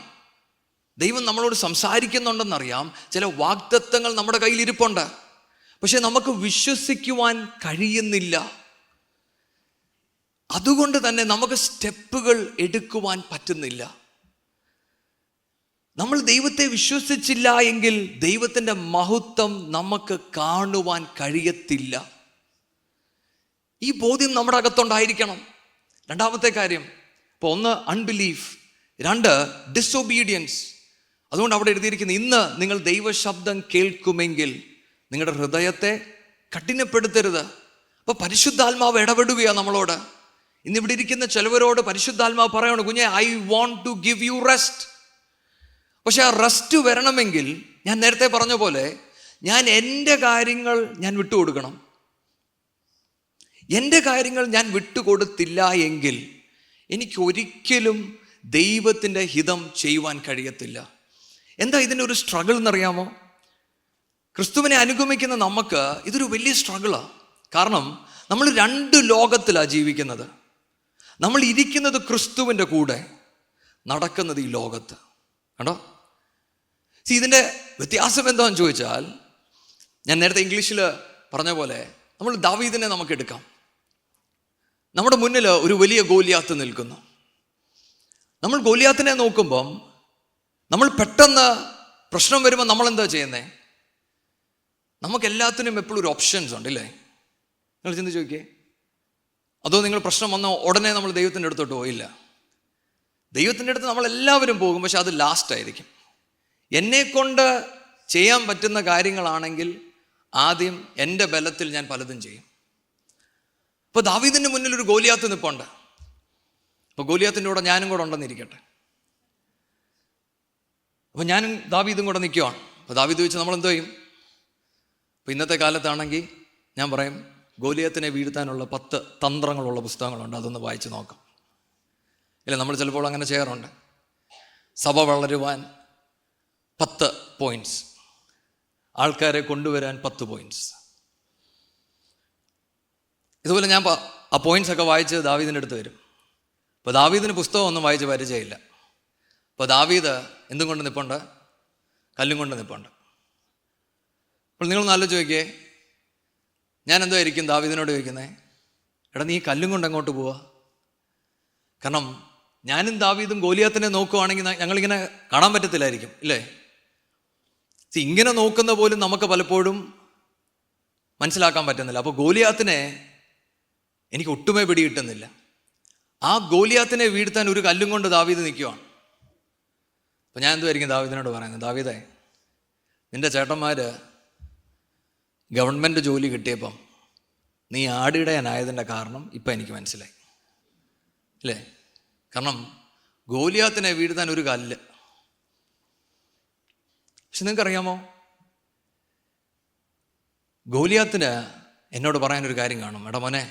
ദൈവം നമ്മളോട് സംസാരിക്കുന്നുണ്ടെന്നറിയാം. ചില വാഗ്ദത്തങ്ങൾ നമ്മുടെ കയ്യിൽ ഇരിപ്പുണ്ട്. പക്ഷെ നമുക്ക് വിശ്വസിക്കുവാൻ കഴിയുന്നില്ല. അതുകൊണ്ട് തന്നെ നമുക്ക് സ്റ്റെപ്പുകൾ എടുക്കുവാൻ പറ്റുന്നില്ല. നമ്മൾ ദൈവത്തെ വിശ്വസിച്ചില്ല എങ്കിൽ ദൈവത്തിൻ്റെ മഹത്വം നമുക്ക് കാണുവാൻ കഴിയത്തില്ല. ഈ ബോധ്യം നമ്മുടെ അകത്തുണ്ടായിരിക്കണം. 2-ാമത്തെ കാര്യം, ഇപ്പോൾ 1 അൺബിലീഫ്, 2 ഡിസൊബീഡിയൻസ്. അതുകൊണ്ട് അവിടെ എഴുതിയിരിക്കുന്നത്, ഇന്ന് നിങ്ങൾ ദൈവശബ്ദം കേൾക്കുമെങ്കിൽ നിങ്ങളുടെ ഹൃദയത്തെ കഠിനപ്പെടുത്തരുത്. അപ്പോൾ പരിശുദ്ധാത്മാവ് ഇടപെടുകയാണ് നമ്മളോട്. ഇന്നിവിടെ ഇരിക്കുന്ന ചിലവരോട് പരിശുദ്ധാത്മാവ് പറയണം, കുഞ്ഞെ, I want to give you rest. പക്ഷെ ആ റെസ്റ്റ് വരണമെങ്കിൽ ഞാൻ നേരത്തെ പറഞ്ഞ പോലെ ഞാൻ എൻ്റെ കാര്യങ്ങൾ ഞാൻ വിട്ടുകൊടുക്കണം. എൻ്റെ കാര്യങ്ങൾ ഞാൻ വിട്ടുകൊടുത്തില്ല എങ്കിൽ എനിക്ക് ഒരിക്കലും ദൈവത്തിൻ്റെ ഹിതം ചെയ്യുവാൻ കഴിയത്തില്ല. എന്താ ഇതിൻ്റെ ഒരു സ്ട്രഗിൾ എന്നറിയാമോ? ക്രിസ്തുവിനെ അനുഗമിക്കുന്ന നമുക്ക് ഇതൊരു വലിയ സ്ട്രഗിളാണ്. കാരണം നമ്മൾ 2 ലോകത്തിലാണ് ജീവിക്കുന്നത്. നമ്മൾ ഇരിക്കുന്നത് ക്രിസ്തുവിൻ്റെ കൂടെ, നടക്കുന്നത് ഈ ലോകത്ത്. കണ്ടോ? ഇതിൻ്റെ വ്യത്യാസം എന്താണെന്ന് ചോദിച്ചാൽ, ഞാൻ നേരത്തെ ഇംഗ്ലീഷിൽ പറഞ്ഞ പോലെ നമ്മൾ ദാവീദിനെ നമുക്ക് എടുക്കാം. നമ്മുടെ മുന്നിൽ ഒരു വലിയ ഗോലിയാത്ത് നിൽക്കുന്നു. നമ്മൾ ഗോലിയാത്തിനെ നോക്കുമ്പം നമ്മൾ പെട്ടെന്ന് പ്രശ്നം വരുമ്പോൾ നമ്മൾ എന്താ ചെയ്യുന്നത്? നമുക്ക് എല്ലാത്തിനും എപ്പോഴും ഒരു ഓപ്ഷൻസ് ഉണ്ട്, ഇല്ലേ? നിങ്ങൾ ചിന്തിച്ച് നോക്കിയേ. അതോ നിങ്ങൾ പ്രശ്നം വന്ന ഉടനെ നമ്മൾ ദൈവത്തിൻ്റെ അടുത്തോട്ട് പോയില്ല? ദൈവത്തിൻ്റെ അടുത്ത് നമ്മളെല്ലാവരും പോകും, പക്ഷെ അത് ലാസ്റ്റ് ആയിരിക്കും. എന്നെക്കൊണ്ട് ചെയ്യാൻ പറ്റുന്ന കാര്യങ്ങളാണെങ്കിൽ ആദ്യം എൻ്റെ ബലത്തിൽ ഞാൻ പലതും ചെയ്യും. ഇപ്പോൾ ദാവീദിൻ്റെ മുന്നിൽ ഒരു ഗോലിയാത്ത് നിൽപ്പുണ്ട്. അപ്പോൾ ഗോലിയാത്തിൻ്റെ കൂടെ ഞാനും കൂടെ ഉണ്ടെന്നിരിക്കട്ടെ. അപ്പോൾ ഞാനും ദാവീദും കൂടെ നിൽക്കുവാണ്. അപ്പോൾ ദാവീദ് ചോദിച്ചാൽ നമ്മൾ എന്തോ ചെയ്യും? അപ്പോൾ ഇന്നത്തെ കാലത്താണെങ്കിൽ ഞാൻ പറയും, ഗോലിയാത്തിനെ വീഴ്ത്താനുള്ള 10 തന്ത്രങ്ങളുള്ള പുസ്തകങ്ങളുണ്ട്, അതൊന്ന് വായിച്ച് നോക്കാം. ഇല്ല, നമ്മൾ ചിലപ്പോൾ അങ്ങനെ ചെയ്യാറുണ്ട്. സഭ വളരുവാൻ 10 പോയിന്റ്സ്, ആൾക്കാരെ കൊണ്ടുവരാൻ 10 പോയിന്റ്സ്. ഇതുപോലെ ഞാൻ ആ പോയിന്റ്സ് ഒക്കെ വായിച്ച് ദാവീദിൻ്റെ അടുത്ത് വരും. അപ്പോൾ ദാവീദിന് പുസ്തകം ഒന്നും വായിച്ച് പരിചയമില്ല. അപ്പോൾ ദാവീദ് എന്തും കൊണ്ട് നിൽപ്പുണ്ട്? കല്ലും കൊണ്ട് നിൽപ്പുണ്ട്. അപ്പോൾ നിങ്ങളൊന്ന് ആലോചിച്ച് നോക്കിയേ, ഞാൻ എന്തോ ആയിരിക്കും ദാവീദിനോട് ചോദിക്കുന്നത്? എടാ, നീ കല്ലും കൊണ്ട് എങ്ങോട്ട് പോവാ? കാരണം ഞാനും ദാവീദും ഗോലിയാത്തിനെ നോക്കുവാണെങ്കിൽ ഞങ്ങളിങ്ങനെ കാണാൻ പറ്റത്തില്ലായിരിക്കും, ഇല്ലേ? ഇങ്ങനെ നോക്കുന്ന പോലും നമുക്ക് പലപ്പോഴും മനസ്സിലാക്കാൻ പറ്റുന്നില്ല. അപ്പോൾ ഗോലിയാത്തിനെ എനിക്ക് ഒട്ടുമേ പിടികിട്ടുന്നില്ല. ആ ഗോലിയാത്തിനെ വീഴ്ത്താൻ ഒരു കല്ലും കൊണ്ട് ദാവീദ് നിൽക്കുവാണ്. അപ്പോൾ ഞാൻ എന്തുമായിരിക്കും ദാവീദിനോട് പറയുന്നത്? ദാവീദേ, നിൻ്റെ ചേട്ടന്മാർ ഗവൺമെൻറ് ജോലി കിട്ടിയപ്പം നീ ആടിടയനായതിൻ്റെ കാരണം ഇപ്പം എനിക്ക് മനസ്സിലായി, അല്ലേ? കാരണം ഗോലിയാത്തിനെ വീഴ്ത്താൻ ഒരു കല്ല്. പക്ഷെ നിങ്ങൾക്കറിയാമോ, ഗോലിയാത്തിന് എന്നോട് പറയാനൊരു കാര്യം കാണും. എടാ മോനെ,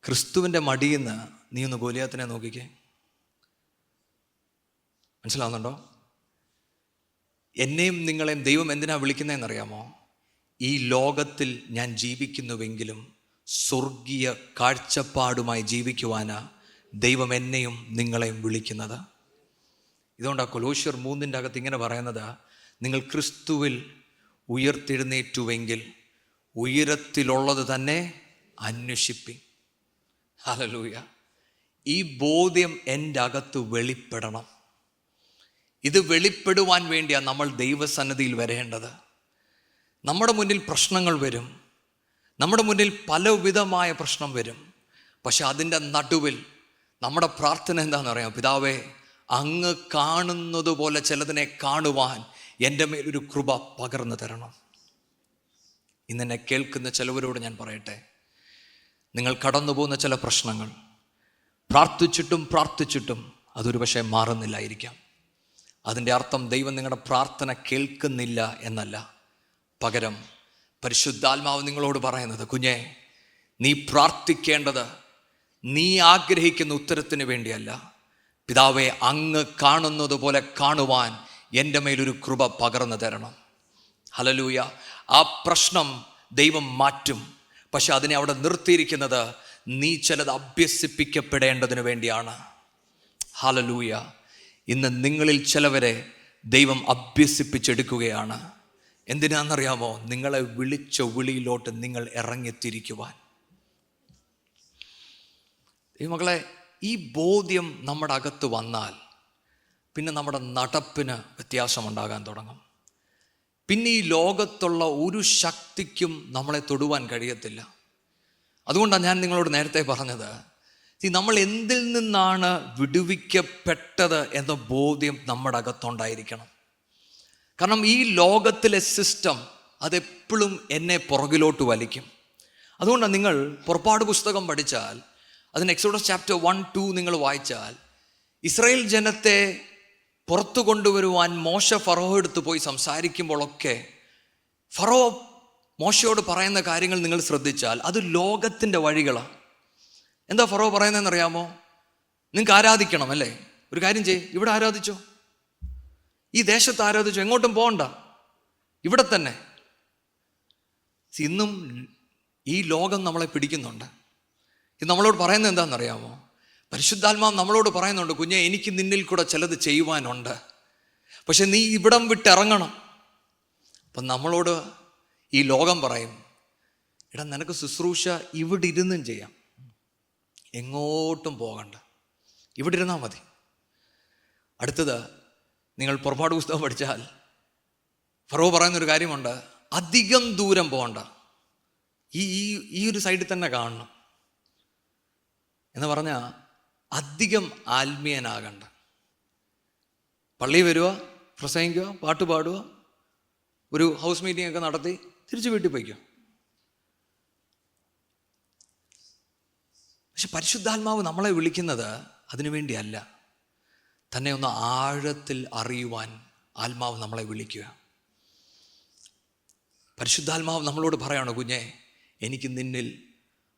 ക്രിസ്തുവിൻ്റെ മടിയിൽ നിന്ന് നീ ഒന്ന് ഗോലിയാത്തിനെ നോക്കിക്കേ. മനസ്സിലാവുന്നുണ്ടോ? എന്നെയും നിങ്ങളെയും ദൈവം എന്തിനാ വിളിക്കുന്നതെന്നറിയാമോ? ഈ ലോകത്തിൽ ഞാൻ ജീവിക്കുന്നുവെങ്കിലും സ്വർഗീയ കാഴ്ചപ്പാടുമായി ജീവിക്കുവാനാ ദൈവം എന്നെയും നിങ്ങളെയും വിളിക്കുന്നത്. ഇതുകൊണ്ടാണ് കൊലോഷ്യർ 3 അകത്ത് ഇങ്ങനെ പറയുന്നത്, നിങ്ങൾ ക്രിസ്തുവിൽ ഉയർത്തെഴുന്നേറ്റുവെങ്കിൽ ഉയരത്തിലുള്ളത് തന്നെ അന്വേഷിപ്പി. ഹല്ലേലൂയ. ഈ ബോധ്യം എൻ്റെ അകത്ത് വെളിപ്പെടണം. ഇത് വെളിപ്പെടുവാൻ വേണ്ടിയാണ് നമ്മൾ ദൈവസന്നിധിയിൽ വരേണ്ടത്. നമ്മുടെ മുന്നിൽ പ്രശ്നങ്ങൾ വരും, നമ്മുടെ മുന്നിൽ പലവിധമായ പ്രശ്നം വരും. പക്ഷെ അതിൻ്റെ നടുവിൽ നമ്മുടെ പ്രാർത്ഥന എന്താണെന്ന് അറിയാം? പിതാവേ, അങ്ങ് കാണുന്നത് പോലെ ചിലതിനെ കാണുവാൻ എൻ്റെ മേലൊരു കൃപ പകർന്നു തരണം. ഇന്നെന്നെ കേൾക്കുന്ന ചിലവരോട് ഞാൻ പറയട്ടെ, നിങ്ങൾ കടന്നു പോകുന്ന ചില പ്രശ്നങ്ങൾ പ്രാർത്ഥിച്ചിട്ടും അതൊരു പക്ഷേ മാറുന്നില്ലായിരിക്കാം. അതിൻ്റെ അർത്ഥം ദൈവം നിങ്ങളുടെ പ്രാർത്ഥന കേൾക്കുന്നില്ല എന്നല്ല. പകരം പരിശുദ്ധാത്മാവ് നിങ്ങളോട് പറയുന്നത്, കുഞ്ഞെ, നീ പ്രാർത്ഥിക്കേണ്ടത് നീ ആഗ്രഹിക്കുന്ന ഉത്തരത്തിന് വേണ്ടിയല്ല. പിതാവേ, അങ്ങ് കാണുന്നത് പോലെ കാണുവാൻ എൻ്റെ മേലൊരു കൃപ പകർന്നു തരണം. ഹല്ലേലൂയ. ആ പ്രശ്നം ദൈവം മാറ്റും. പക്ഷെ അതിനെ അവിടെ നിർത്തിയിരിക്കുന്നത് നീ ചിലത് അഭ്യസിപ്പിക്കപ്പെടേണ്ടതിന് വേണ്ടിയാണ്. ഹല്ലേലൂയ. ഇന്ന് നിങ്ങളിൽ ചിലവരെ ദൈവം അഭ്യസിപ്പിച്ചെടുക്കുകയാണ്. എന്തിനാണെന്നറിയാമോ? നിങ്ങളെ വിളിച്ച വിളിയിലോട്ട് നിങ്ങൾ ഇറങ്ങിത്തിരിക്കുവാൻ. ഈ മക്കളെ, ഈ ബോധ്യം നമ്മുടെ അകത്ത് വന്നാൽ പിന്നെ നമ്മുടെ നടപ്പിന് വ്യത്യാസമുണ്ടാകാൻ തുടങ്ങും. പിന്നെ ഈ ലോകത്തുള്ള ഒരു ശക്തിക്കും നമ്മളെ തൊടുവാൻ കഴിയത്തില്ല. അതുകൊണ്ടാണ് ഞാൻ നിങ്ങളോട് നേരത്തെ പറഞ്ഞത്, നമ്മൾ എന്തിൽ നിന്നാണ് വിടുവിക്കപ്പെട്ടത് എന്ന ബോധ്യം നമ്മുടെ അകത്തുണ്ടായിരിക്കണം. കാരണം ഈ ലോകത്തിലെ സിസ്റ്റം അതെപ്പോഴും എന്നെ പുറകിലോട്ട് വലിക്കും. അതുകൊണ്ടാണ് നിങ്ങൾ പുറപ്പാട് പുസ്തകം പഠിച്ചാൽ, അതിന് എക്സോഡസ് ചാപ്റ്റർ 1-2 നിങ്ങൾ വായിച്ചാൽ, ഇസ്രായേൽ ജനത്തെ പുറത്തു കൊണ്ടുവരുവാൻ മോശ ഫറോ എടുത്ത് പോയി സംസാരിക്കുമ്പോഴൊക്കെ ഫറോ മോശയോട് പറയുന്ന കാര്യങ്ങൾ നിങ്ങൾ ശ്രദ്ധിച്ചാൽ അത് ലോകത്തിൻ്റെ വഴികളാണ്. എന്താ ഫറോ പറയുന്നതെന്നറിയാമോ? നിങ്ങൾക്ക് ആരാധിക്കണം, അല്ലേ? ഒരു കാര്യം ചെയ്യ്, ഇവിടെ ആരാധിച്ചോ, ഈ ദേശത്ത് ആരാധിച്ചോ, എങ്ങോട്ടും പോകണ്ട, ഇവിടെ തന്നെ. ഇന്നും ഈ ലോകം നമ്മളെ പിടിക്കുന്നുണ്ട്. ഇത് നമ്മളോട് പറയുന്നത് എന്താണെന്നറിയാമോ? പരിശുദ്ധാത്മാവ് നമ്മളോട് പറയുന്നുണ്ട്, കുഞ്ഞെ, എനിക്ക് നിന്നിൽ കൂടെ ചിലത് ചെയ്യുവാനുണ്ട്, പക്ഷെ നീ ഇവിടം വിട്ടിറങ്ങണം. അപ്പം നമ്മളോട് ഈ ലോകം പറയും, എടാ, നിനക്ക് ശുശ്രൂഷ ഇവിടെ ഇരുന്നും ചെയ്യാം, എങ്ങോട്ടും പോകണ്ട, ഇവിടെ ഇരുന്നാൽ മതി. അടുത്തത്, നിങ്ങൾ പുറപ്പാട് പുസ്തകം പഠിച്ചാൽ ഫറോ പറയുന്നൊരു കാര്യമുണ്ട്, അധികം ദൂരം പോകണ്ട, ഈ ഒരു സൈഡിൽ തന്നെ കാണണം എന്ന് പറഞ്ഞാൽ അധികം ആത്മീയനാകണ്ട. പള്ളി വരിക, പ്രസംഗിക്കുക, പാട്ട് പാടുക, ഒരു ഹൗസ് മീറ്റിംഗ് ഒക്കെ നടത്തി തിരിച്ച് വീട്ടിൽ പോയിക്കുക. പക്ഷെ പരിശുദ്ധാത്മാവ് നമ്മളെ വിളിക്കുന്നത് അതിനു വേണ്ടിയല്ല. തന്നെ ഒന്ന് ആഴത്തിൽ അറിയുവാൻ ആത്മാവ് നമ്മളെ വിളിക്കുക. പരിശുദ്ധാത്മാവ് നമ്മളോട് പറയാണ്, കുഞ്ഞെ, എനിക്ക് നിന്നിൽ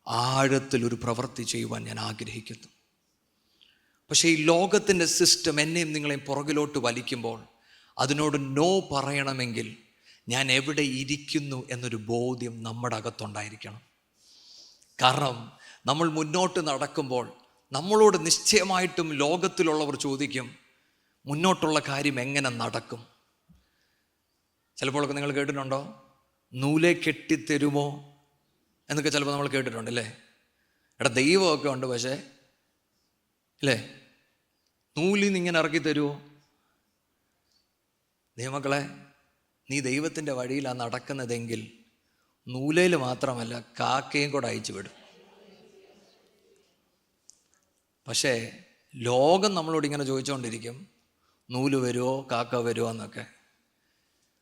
ആഴത്തിൽ ഒരു പ്രവൃത്തി ചെയ്യുവാൻ ഞാൻ ആഗ്രഹിക്കുന്നു. പക്ഷേ ഈ ലോകത്തിൻ്റെ സിസ്റ്റം എന്നെയും നിങ്ങളെയും പുറകിലോട്ട് വലിക്കുമ്പോൾ അതിനോട് നോ പറയണമെങ്കിൽ ഞാൻ എവിടെ ഇരിക്കുന്നു എന്നൊരു ബോധ്യം നമ്മുടെ അകത്തുണ്ടായിരിക്കണം. കാരണം നമ്മൾ മുന്നോട്ട് നടക്കുമ്പോൾ നമ്മളോട് നിശ്ചയമായിട്ടും ലോകത്തിലുള്ളവർ ചോദിക്കും, മുന്നോട്ടുള്ള കാര്യം എങ്ങനെ നടക്കും? ചിലപ്പോഴൊക്കെ നിങ്ങൾ കേട്ടിട്ടുണ്ടോ, നൂലെ കെട്ടിത്തരുമോ എന്നൊക്കെ ചിലപ്പോൾ നമ്മൾ കേട്ടിട്ടുണ്ട് അല്ലേ? എടാ ദൈവമൊക്കെ ഉണ്ട്, പക്ഷേ അല്ലേ നൂലിൽ നിന്ന് ഇങ്ങനെ ഇറക്കി തരുമോ? ദൈവമക്കളെ, നീ ദൈവത്തിൻ്റെ വഴിയിലാണ് നടക്കുന്നതെങ്കിൽ നൂലയിൽ മാത്രമല്ല കാക്കയും കൂടെ അയച്ചു വിടും. പക്ഷേ ലോകം നമ്മളോട് ഇങ്ങനെ ചോദിച്ചുകൊണ്ടിരിക്കും, നൂല് വരുമോ കാക്ക വരുമോ എന്നൊക്കെ.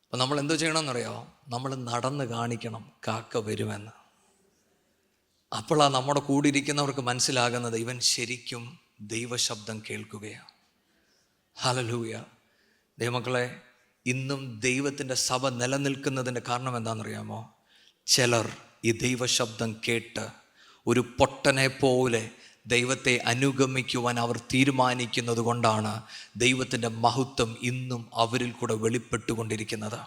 അപ്പം നമ്മൾ എന്തോ ചെയ്യണമെന്നറിയോ? നമ്മൾ നടന്ന് കാണിക്കണം കാക്ക വരുമെന്ന്. അപ്പോഴാണ് നമ്മുടെ കൂടെ ഇരിക്കുന്നവർക്ക് മനസ്സിലാകുന്നത് ഇവൻ ശരിക്കും ദൈവശബ്ദം കേൾക്കുകയാണ്. ഹല്ലേലൂയ. ദൈവമക്കളെ, ഇന്നും ദൈവത്തിൻ്റെ സഭ നിലനിൽക്കുന്നതിൻ്റെ കാരണം എന്താണെന്നറിയാമോ? ചിലർ ഈ ദൈവശബ്ദം കേട്ട് ഒരു പൊട്ടനെ പോലെ ദൈവത്തെ അനുഗമിക്കുവാൻ അവർ തീരുമാനിക്കുന്നത് കൊണ്ടാണ് ദൈവത്തിൻ്റെ മഹത്വം ഇന്നും അവരിൽ കൂടെ വെളിപ്പെട്ടുകൊണ്ടിരിക്കുന്നത്.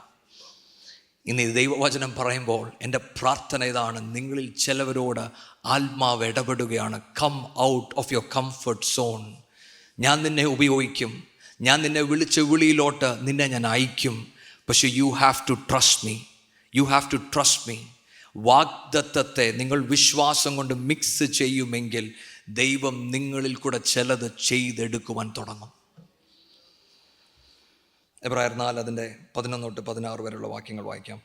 ഇന്ന് ഈ ദൈവവചനം പറയുമ്പോൾ എൻ്റെ പ്രാർത്ഥന ഇതാണ്, നിങ്ങളിൽ ചിലവരോട് ആത്മാവ് ഇടപെടുകയാണ്. Come out of your comfort zone. ഞാൻ നിന്നെ ഉപയോഗിക്കും, ഞാൻ നിന്നെ വിളിച്ച വിളിയിലോട്ട് നിന്നെ ഞാൻ അയക്കും. പക്ഷെ you have to trust me, you have to trust me. വാഗ്ദത്തത്തെ നിങ്ങൾ വിശ്വാസം കൊണ്ട് മിക്സ് ചെയ്യുമെങ്കിൽ ദൈവം നിങ്ങളിൽ കൂടെ ചിലത് ചെയ്തെടുക്കുവാൻ തുടങ്ങും. എബ്രായർ 4 അതിൻ്റെ 11 തൊട്ട് 16 വരെയുള്ള വാക്യങ്ങൾ വായിക്കാം.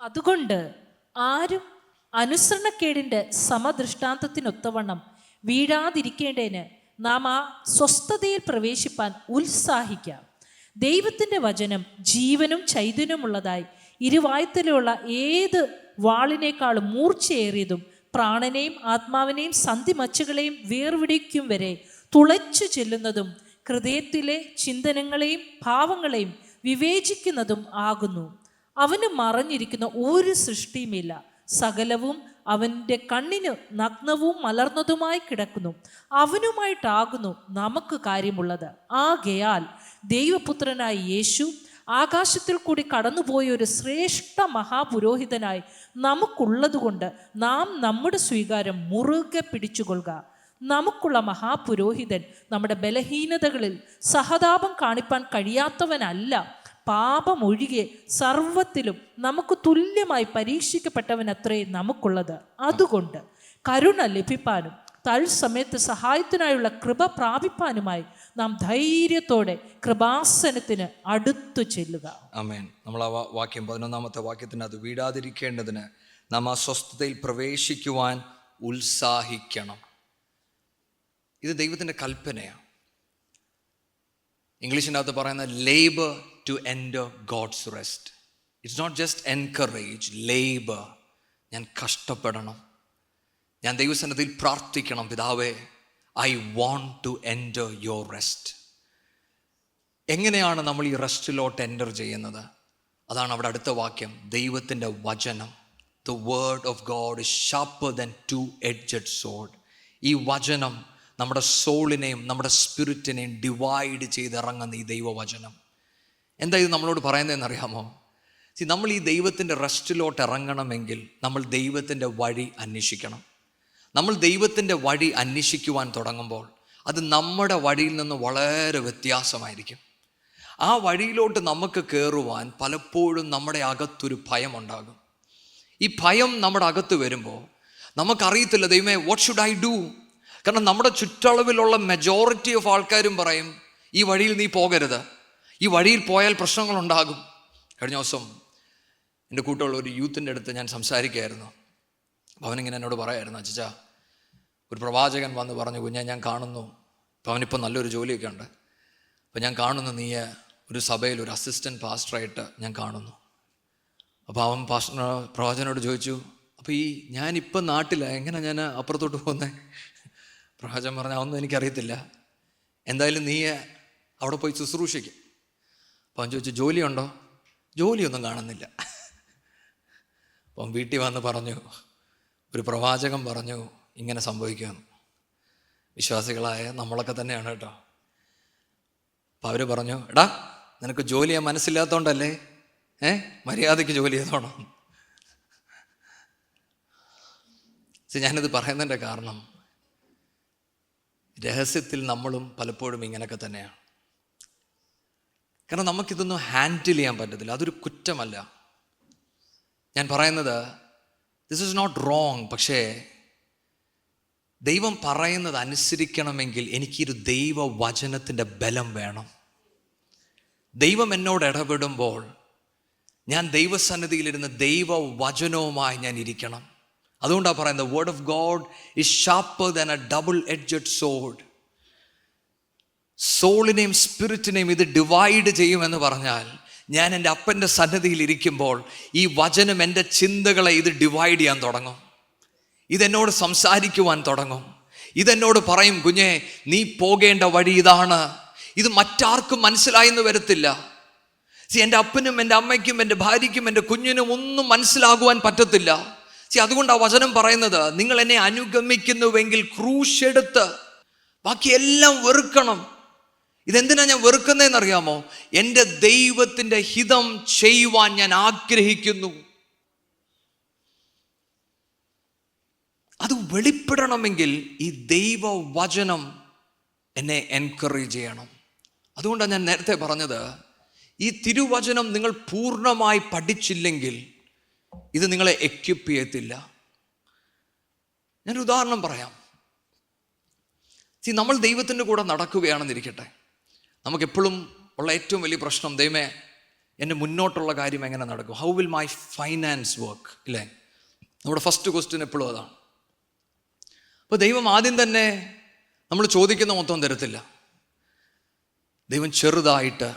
അതുകൊണ്ട് ആരും അനുസരണക്കേടിൻ്റെ സമദൃഷ്ടാന്തത്തിനൊത്തവണ്ണം വീഴാതിരിക്കേണ്ടതിന് നാം ആ സ്വസ്ഥതയിൽ പ്രവേശിപ്പാൻ ഉത്സാഹിക്കാം. ദൈവത്തിൻ്റെ വചനം ജീവനും ചൈതന്യമുള്ളതായി ഇരുവായ്ത്തലുള്ള ഏത് വാളിനേക്കാളും മൂർച്ചയേറിയതും പ്രാണനെയും ആത്മാവിനെയും സന്ധിമച്ചുകളെയും വേർപിടിക്കും വരെ തുളച്ചു ചെല്ലുന്നതും ഹൃദയത്തിലെ ചിന്തനങ്ങളെയും ഭാവങ്ങളെയും വിവേചിക്കുന്നതും ആകുന്നു. അവന് മറഞ്ഞിരിക്കുന്ന ഒരു സൃഷ്ടിയുമില്ല, സകലവും അവൻ്റെ കണ്ണിന് നഗ്നവും മലർന്നതുമായി കിടക്കുന്നു. അവനുമായിട്ടാകുന്നു നമുക്ക് കാര്യമുള്ളത്. ആകയാൽ ദൈവപുത്രനായ യേശു ആകാശത്തിൽ കൂടി കടന്നുപോയ ഒരു ശ്രേഷ്ഠ മഹാപുരോഹിതനായി നമുക്കുള്ളതുകൊണ്ട് നാം നമ്മുടെ സ്വീകാരം മുറുകെ പിടിച്ചുകൊള്ളുക. നമുക്കുള്ള മഹാപുരോഹിതൻ നമ്മുടെ ബലഹീനതകളിൽ സഹതാപം കാണിപ്പാൻ കഴിയാത്തവനല്ല, പാപമൊഴികെ സർവത്തിലും നമുക്ക് തുല്യമായി പരീക്ഷിക്കപ്പെട്ടവനത്രേ നമുക്കുള്ളത്. അതുകൊണ്ട് കരുണ ലഭിപ്പാനും തത്സമയത്ത് സഹായത്തിനായുള്ള കൃപ പ്രാപിപ്പാനുമായി നാം ധൈര്യത്തോടെ കൃപാസനത്തിന് അടുത്തു ചെല്ലുക. ആമേൻ. നമ്മൾ ആ വാക്യം 11-ാമത്തെ വാക്യത്തിന് അത് വീഴാതിരിക്കേണ്ടതിന് നാം ആ സ്വസ്ഥതയിൽ പ്രവേശിക്കുവാൻ ഉത്സാഹിക്കണം. ഇത് ദൈവത്തിൻ്റെ കൽപ്പനയാണ്. ഇംഗ്ലീഷിനകത്ത് പറയുന്ന labour to enter God's rest. It's not just encourage, labour. ഞാൻ കഷ്ടപ്പെടണം, ഞാൻ ദൈവസന്നിധിയിൽ പ്രാർത്ഥിക്കണം, പിതാവേ I want to enter your rest. എങ്ങനെയാണ് നമ്മൾ ഈ റെസ്റ്റിലോട്ട് എൻറ്റർ ചെയ്യുന്നത്? അതാണ് അവിടെ അടുത്ത വാക്യം, ദൈവത്തിൻ്റെ വചനം. The word of God is sharper than 2-edged sword. ഈ വചനം നമ്മുടെ സോളിനെയും നമ്മുടെ സ്പിരിറ്റിനെയും ഡിവൈഡ് ചെയ്തിറങ്ങുന്ന ഈ ദൈവവചനം. എന്താ ഇത് നമ്മളോട് പറയുന്നതെന്നറിയാമോ? നമ്മൾ ഈ ദൈവത്തിൻ്റെ റെസ്റ്റിലോട്ട് ഇറങ്ങണമെങ്കിൽ നമ്മൾ ദൈവത്തിൻ്റെ വഴി അന്വേഷിക്കണം. നമ്മൾ ദൈവത്തിൻ്റെ വഴി അന്വേഷിക്കുവാൻ തുടങ്ങുമ്പോൾ അത് നമ്മുടെ വഴിയിൽ നിന്ന് വളരെ വ്യത്യാസമായിരിക്കും. ആ വഴിയിലോട്ട് നമുക്ക് കയറുവാൻ പലപ്പോഴും നമ്മുടെ അകത്തൊരു ഭയമുണ്ടാകും. ഈ ഭയം നമ്മുടെ അകത്ത് വരുമ്പോൾ നമുക്കറിയത്തില്ല, ദൈവമേ വാട്ട് ഷുഡ് ഐ ഡു? കാരണം നമ്മുടെ ചുറ്റളവിലുള്ള മെജോറിറ്റി ഓഫ് ആൾക്കാരും പറയും, ഈ വഴിയിൽ നീ പോകരുത്, ഈ വഴിയിൽ പോയാൽ പ്രശ്നങ്ങളുണ്ടാകും. കഴിഞ്ഞ ദിവസം എൻ്റെ കൂട്ടുള്ള ഒരു യൂത്തിൻ്റെ അടുത്ത് ഞാൻ സംസാരിക്കുകയായിരുന്നു. അപ്പോൾ അവനിങ്ങനെ എന്നോട് പറയായിരുന്നു, അച്ഛാ ഒരു പ്രവാചകൻ വന്ന് പറഞ്ഞു, കുഞ്ഞാ ഞാൻ കാണുന്നു, അപ്പോൾ അവനിപ്പോൾ നല്ലൊരു ജോലിയൊക്കെ ഉണ്ട്, അപ്പോൾ ഞാൻ കാണുന്നു നീ ഒരു സഭയിൽ ഒരു അസിസ്റ്റൻറ്റ് പാസ്റ്ററായിട്ട് ഞാൻ കാണുന്നു. അപ്പോൾ അവൻ പ്രവാചകനോട് ചോദിച്ചു, അപ്പോൾ ഈ ഞാനിപ്പം നാട്ടിലാണ്, എങ്ങനെ ഞാൻ അപ്പുറത്തോട്ട് പോകുന്നത്? പ്രവാചകൻ പറഞ്ഞ അതൊന്നും എനിക്കറിയത്തില്ല, എന്തായാലും നീ അവിടെ പോയി ശുശ്രൂഷിക്കും. അപ്പോൾ അവൻ ചോദിച്ചു ജോലിയുണ്ടോ? ജോലിയൊന്നും കാണുന്നില്ല. അപ്പം വീട്ടിൽ വന്ന് പറഞ്ഞു, ഒരു പ്രവാചകൻ പറഞ്ഞു ഇങ്ങനെ സംഭവിക്കുമെന്ന്. വിശ്വാസികളായ നമ്മളൊക്കെ തന്നെയാണ് കേട്ടോ. അപ്പം അവർ പറഞ്ഞു, എടാ നിനക്ക് ജോലി ചെയ്യാൻ മനസ്സില്ലാത്തതുകൊണ്ടല്ലേ, മര്യാദയ്ക്ക് ജോലി ചെയ്തോണം. ഞാനിത് പറയുന്നതിൻ്റെ കാരണം, രഹസ്യത്തിൽ നമ്മളും പലപ്പോഴും ഇങ്ങനെയൊക്കെ തന്നെയാണ്. കാരണം നമുക്കിതൊന്നും ഹാൻഡിൽ ചെയ്യാൻ പറ്റത്തില്ല. അതൊരു കുറ്റമല്ല. ഞാൻ പറയുന്നത് ദിസ് ഈസ് നോട്ട് റോങ്. പക്ഷേ ദൈവം പറയുന്നത് അനുസരിക്കണമെങ്കിൽ എനിക്കൊരു ദൈവവചനത്തിൻ്റെ ബലം വേണം. ദൈവം എന്നോട് ഇടപെടുമ്പോൾ ഞാൻ ദൈവസന്നിധിയിലിരുന്ന് ദൈവവചനവുമായി ഞാൻ ഇരിക്കണം. അതുകൊണ്ടാണ് പറയുന്നത് word of God is sharper than a double edged sword. സോളിനെയും സ്പിരിറ്റിനെയും ഇത് ഡിവൈഡ് ചെയ്യുമെന്ന് പറഞ്ഞാൽ, ഞാൻ എൻ്റെ അപ്പൻ്റെ സന്നിധിയിൽ ഇരിക്കുമ്പോൾ ഈ വചനം എൻ്റെ ചിന്തകളെ ഇത് ഡിവൈഡ് ചെയ്യാൻ തുടങ്ങും. ഇതെന്നോട് സംസാരിക്കുവാൻ തുടങ്ങും. ഇതെന്നോട് പറയും, കുഞ്ഞെ നീ പോകേണ്ട വഴി ഇതാണ്. ഇത് മറ്റാർക്കും മനസ്സിലായെന്ന് വരത്തില്ല. എൻ്റെ അപ്പനും എൻ്റെ അമ്മയ്ക്കും എൻ്റെ ഭാര്യയ്ക്കും എൻ്റെ കുഞ്ഞിനും ഒന്നും മനസ്സിലാകുവാൻ പറ്റത്തില്ല. അതുകൊണ്ട് ആ വചനം പറയുന്നത്, നിങ്ങൾ എന്നെ അനുഗമിക്കുന്നുവെങ്കിൽ ക്രൂശെടുത്ത് ബാക്കിയെല്ലാം വെറുക്കണം. ഇതെന്തിനാ ഞാൻ വെറുക്കുന്നതെന്നറിയാമോ? എൻ്റെ ദൈവത്തിൻ്റെ ഹിതം ചെയ്യുവാൻ ഞാൻ ആഗ്രഹിക്കുന്നു. അത് വെളിപ്പെടണമെങ്കിൽ ഈ ദൈവവചനം എന്നെ എൻകറേജ് ചെയ്യണം. അതുകൊണ്ടാണ് ഞാൻ നേരത്തെ പറഞ്ഞത്, ഈ തിരുവചനം നിങ്ങൾ പൂർണ്ണമായി പഠിച്ചില്ലെങ്കിൽ ഇത് നിങ്ങളെ എക്വിപ്പ് ചെയ്യത്തില്ല. ഞാനൊരു ഉദാഹരണം പറയാം. നമ്മൾ ദൈവത്തിൻ്റെ കൂടെ നടക്കുകയാണെന്നിരിക്കട്ടെ, നമുക്കെപ്പോഴും ഉള്ള ഏറ്റവും വലിയ പ്രശ്നം, ദൈവമേ എൻ്റെ മുന്നോട്ടുള്ള കാര്യം എങ്ങനെ നടക്കും? How will my finance work? ഇല്ലേ, നമ്മുടെ ഫസ്റ്റ് ക്വസ്റ്റ്യൻ എപ്പോഴും അതാണ്. അപ്പോൾ ദൈവം ആദ്യം തന്നെ നമ്മൾ ചോദിക്കുന്ന മൊത്തം തരത്തില്ല. ദൈവം ചെറുതായിട്ട്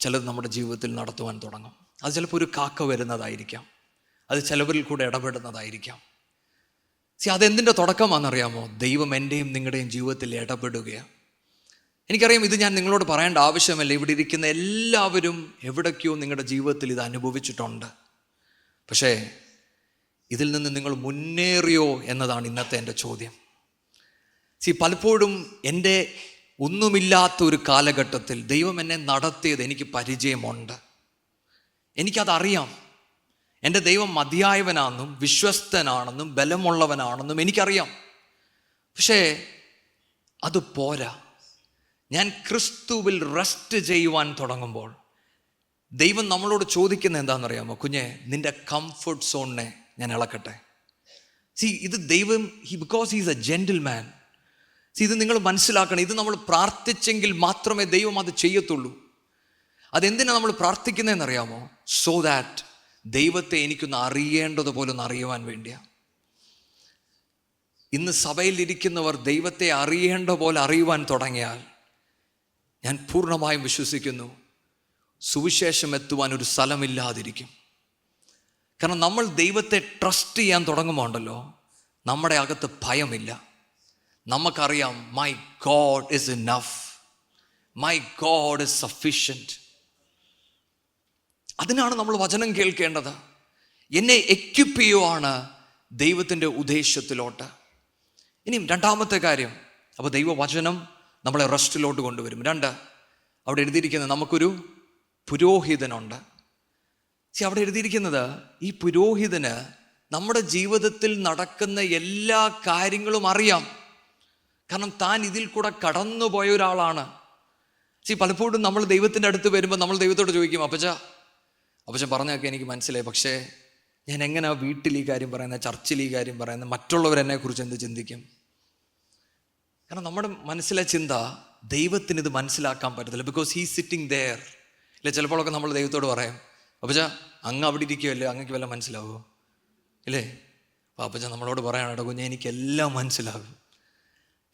ചിലത് നമ്മുടെ ജീവിതത്തിൽ നടത്തുവാൻ തുടങ്ങും. അത് ചിലപ്പോൾ ഒരു കാക്ക വരുന്നതായിരിക്കാം, അത് ചിലവരിൽ കൂടെ ഇടപെടുന്നതായിരിക്കാം. അതെന്തിൻ്റെ തുടക്കമാണെന്നറിയാമോ? ദൈവം എൻ്റെയും നിങ്ങളുടെയും ജീവിതത്തിൽ ഇടപെടുകയാണ്. എനിക്കറിയാം, ഇത് ഞാൻ നിങ്ങളോട് പറയേണ്ട ആവശ്യമില്ല. ഇവിടെ ഇരിക്കുന്ന എല്ലാവരും എവിടേക്കോ നിങ്ങളുടെ ജീവിതത്തിൽ ഇത് അനുഭവിച്ചിട്ടുണ്ട്. പക്ഷേ ഇതിൽ നിന്ന് നിങ്ങൾ മുന്നേറിയോ എന്നതാണ് ഇന്നത്തെ എൻ്റെ ചോദ്യം. പലപ്പോഴും എൻ്റെ ഒന്നുമില്ലാത്ത ഒരു കാലഘട്ടത്തിൽ ദൈവം എന്നെ നടത്തിയത് എനിക്ക് പരിചയമുണ്ട്. എനിക്കതറിയാം. എൻ്റെ ദൈവം മതിയായവനാണെന്നും വിശ്വസ്തനാണെന്നും ബലമുള്ളവനാണെന്നും എനിക്കറിയാം. പക്ഷേ അത് പോരാ. ഞാൻ ക്രിസ്തുവിൽ റെസ്റ്റ് ചെയ്യുവാൻ തുടങ്ങുമ്പോൾ ദൈവം നമ്മളോട് ചോദിക്കുന്നത് എന്താണെന്നറിയാമോ? കുഞ്ഞെ, നിൻ്റെ കംഫർട്ട് സോണിനെ ഞാൻ ഇളക്കട്ടെ. ഇത് ദൈവം, ബിക്കോസ് ഹീസ് എ ജെന്റിൽമാൻ. ഇത് നിങ്ങൾ മനസ്സിലാക്കണം. ഇത് നമ്മൾ പ്രാർത്ഥിച്ചെങ്കിൽ മാത്രമേ ദൈവം അത് ചെയ്യത്തുള്ളൂ. അതെന്തിനാണ് നമ്മൾ പ്രാർത്ഥിക്കുന്നതെന്നറിയാമോ? സോ ദാറ്റ് ദൈവത്തെ എനിക്കൊന്ന് അറിയേണ്ടതുപോലെ ഒന്ന് അറിയുവാൻ വേണ്ടിയാണ്. ഇന്ന് സഭയിലിരിക്കുന്നവർ ദൈവത്തെ അറിയേണ്ട പോലെ അറിയുവാൻ തുടങ്ങിയാൽ, ഞാൻ പൂർണ്ണമായും വിശ്വസിക്കുന്നു സുവിശേഷം എത്തുവാൻ ഒരു സ്ഥലമില്ലാതിരിക്കും. കാരണം നമ്മൾ ദൈവത്തെ ട്രസ്റ്റ് ചെയ്യാൻ തുടങ്ങുമ്പോണ്ടല്ലോ, നമ്മുടെ അകത്ത് ഭയമില്ല. നമുക്കറിയാം, my God is enough, my God is sufficient. അതിനാണ് നമ്മൾ വചനം കേൾക്കേണ്ടത്. എന്നെ എക്വിപ്പ് ചെയ്യുവാണ് ദൈവത്തിൻ്റെ ഉദ്ദേശത്തിലോട്ട്. ഇനിയും രണ്ടാമത്തെ കാര്യം, അപ്പോൾ ദൈവവചനം നമ്മളെ റെസ്റ്റിലോട്ട് കൊണ്ടുവരും. രണ്ട്, അവിടെ എഴുതിയിരിക്കുന്നത് നമുക്കൊരു പുരോഹിതനുണ്ട്. അവിടെ എഴുതിയിരിക്കുന്നത്, ഈ പുരോഹിതന് നമ്മുടെ ജീവിതത്തിൽ നടക്കുന്ന എല്ലാ കാര്യങ്ങളും അറിയാം. കാരണം താൻ ഇതിൽ കൂടെ കടന്നുപോയ ഒരാളാണ്. പലപ്പോഴും നമ്മൾ ദൈവത്തിൻ്റെ അടുത്ത് വരുമ്പോൾ നമ്മൾ ദൈവത്തോട് ചോദിക്കും, അപ്പച്ചൻ പറഞ്ഞൊക്കെ എനിക്ക് മനസ്സിലായി, പക്ഷേ ഞാൻ എങ്ങനെയാ വീട്ടിൽ ഈ കാര്യം പറയുന്നത്, ചർച്ചിൽ ഈ കാര്യം പറയുന്നത്, മറ്റുള്ളവരെന്നെ കുറിച്ച് എന്ത് ചിന്തിക്കും? കാരണം നമ്മുടെ മനസ്സിലെ ചിന്ത, ദൈവത്തിന് ഇത് മനസ്സിലാക്കാൻ പറ്റത്തില്ല, ബിക്കോസ് ഹീ സിറ്റിംഗ് ദെയർ. ഇല്ലേ, ചിലപ്പോഴൊക്കെ നമ്മൾ ദൈവത്തോട് പറയാം, അപ്പച്ച അങ്ങ് അവിടെ ഇരിക്കുമല്ലേ, അങ്ങക്ക് വല്ലതും മനസ്സിലാവുമോ? ഇല്ലേ, അപ്പോൾ അപ്പച്ച നമ്മളോട് പറയാനാട്ടോ, കുഞ്ഞെ എനിക്കെല്ലാം മനസ്സിലാകും.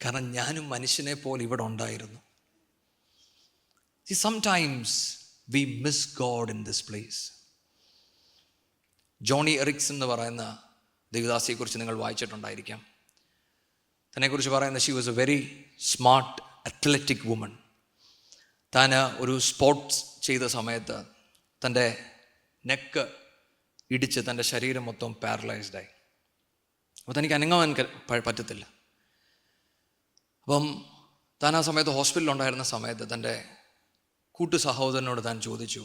കാരണം ഞാനും മനുഷ്യനെ പോലെ ഇവിടെ ഉണ്ടായിരുന്നു. Sometimes we miss God in this place. Joni Eareckson എന്ന് പറയുന്ന ദേവദാസിയെക്കുറിച്ച് നിങ്ങൾ വായിച്ചിട്ടുണ്ടായിരിക്കാം. തന്നെക്കുറിച്ച് പറയുന്നത്, she was a very smart athletic woman. താൻ ഒരു സ്പോർട്സ് ചെയ്ത സമയത്ത് തൻ്റെ നെക്ക് ഇടിച്ച് തൻ്റെ ശരീരം മൊത്തം പാരലൈസ്ഡായി. അപ്പോൾ തനിക്ക് അനങ്ങാൻ പറ്റത്തില്ല. അപ്പം താൻ ആ സമയത്ത് ഹോസ്പിറ്റലിലുണ്ടായിരുന്ന സമയത്ത് തൻ്റെ കൂട്ടു സഹോദരനോട് താൻ ചോദിച്ചു,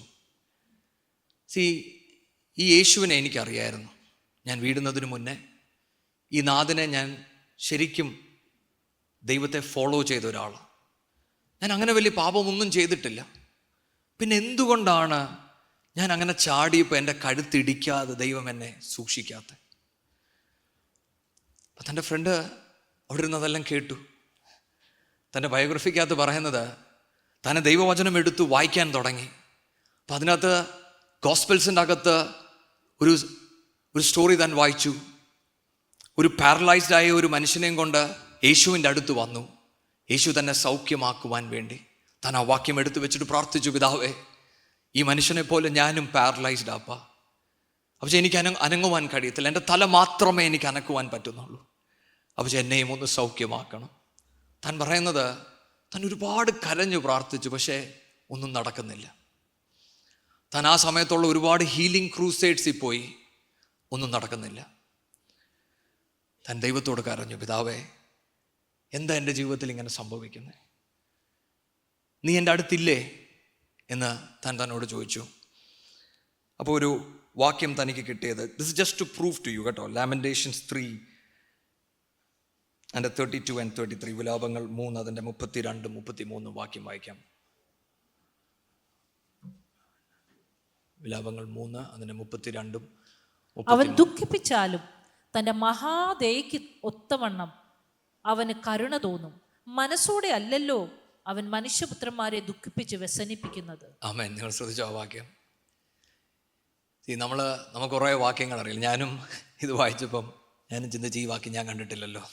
ഈ യേശുവിനെ എനിക്കറിയായിരുന്നു. ഞാൻ വീടുന്നതിന് മുന്നേ ഈ നാഥനെ ഞാൻ ശരിക്കും ദൈവത്തെ ഫോളോ ചെയ്ത ഒരാളാണ്. ഞാൻ അങ്ങനെ വലിയ പാപമൊന്നും ചെയ്തിട്ടില്ല. പിന്നെ എന്തുകൊണ്ടാണ് ഞാൻ അങ്ങനെ ചാടിയപ്പോൾ എൻ്റെ കഴുത്തിടിക്കാതെ ദൈവം എന്നെ സൂക്ഷിക്കാത്ത? അപ്പം തൻ്റെ ഫ്രണ്ട് അവിടെ ഇരുന്നതെല്ലാം കേട്ടു. തൻ്റെ ബയോഗ്രഫിക്കകത്ത് പറയുന്നത് തന്നെ ദൈവവചനം എടുത്തു വായിക്കാൻ തുടങ്ങി. അപ്പം അതിനകത്ത് ഗോസ്പെൽസിൻ്റെ അകത്ത് ഒരു സ്റ്റോറി താൻ വായിച്ചു. ഒരു പാരലൈസ്ഡ് ആയ ഒരു മനുഷ്യനെയും കൊണ്ട് യേശുവിൻ്റെ അടുത്ത് വന്നു. യേശു തന്നെ സൗഖ്യമാക്കുവാൻ വേണ്ടി താൻ ആ വാക്യം എടുത്തു വെച്ചിട്ട് പ്രാർത്ഥിച്ചു, പിതാവേ, ഈ മനുഷ്യനെ പോലെ ഞാനും പാരലൈസ്ഡ് ആപ്പാ. പക്ഷെ എനിക്ക് അനങ്ങുവാൻ കഴിയത്തില്ല, എൻ്റെ തല മാത്രമേ എനിക്ക് അനക്കുവാൻ പറ്റുന്നുള്ളൂ. പക്ഷെ എന്നെയും ഒന്ന് സൗഖ്യമാക്കണം. താൻ പറയുന്നത് താൻ ഒരുപാട് കരഞ്ഞു പ്രാർത്ഥിച്ചു, പക്ഷേ ഒന്നും നടക്കുന്നില്ല. താൻ ആ സമയത്തുള്ള ഒരുപാട് ഹീലിംഗ് ക്രൂസേഡ്സിൽ പോയി, ഒന്നും നടക്കുന്നില്ല. താൻ ദൈവത്തോട് കരഞ്ഞു, പിതാവേ, എന്താ എൻ്റെ ജീവിതത്തിൽ ഇങ്ങനെ സംഭവിക്കുന്നത്? നീ എൻ്റെ അടുത്തില്ലേ എന്ന് താൻ തന്നോട് ചോദിച്ചു. അപ്പോൾ ഒരു വാക്യം തനിക്ക് കിട്ടിയത്, this is just to prove to you കേട്ടോ. ലാമെന്റേഷൻസ് 3 and 32 and 33, വിലാപങ്ങൾ 3 അതിൻ്റെ 32 33 വാക്യം വായിക്കാം. വിലാപങ്ങൾ 3 അതിൻ്റെ 32. അവൻ ദുഃഖിപ്പിച്ചാലും തൻ്റെ മഹാദയയ്ക്ക് ഒത്തവണ്ണം അവന് കരുണ തോന്നും. മനസ്സോടെ അല്ലല്ലോ അവൻ മനുഷ്യപുത്രന്മാരെ ദുഃഖിപ്പിച്ച് വ്യസനിപ്പിക്കുന്നത്. ആമേൻ. നിങ്ങൾ ശ്രദ്ധിച്ചോ ആ വാക്യം? നമുക്ക് കുറേ വാക്യങ്ങൾ അറിയില്ല. ഞാനും ഇത് വായിച്ചപ്പം ഞാനും ചിന്തിച്ച് ഈ വാക്യം ഞാൻ കണ്ടിട്ടില്ലല്ലോ.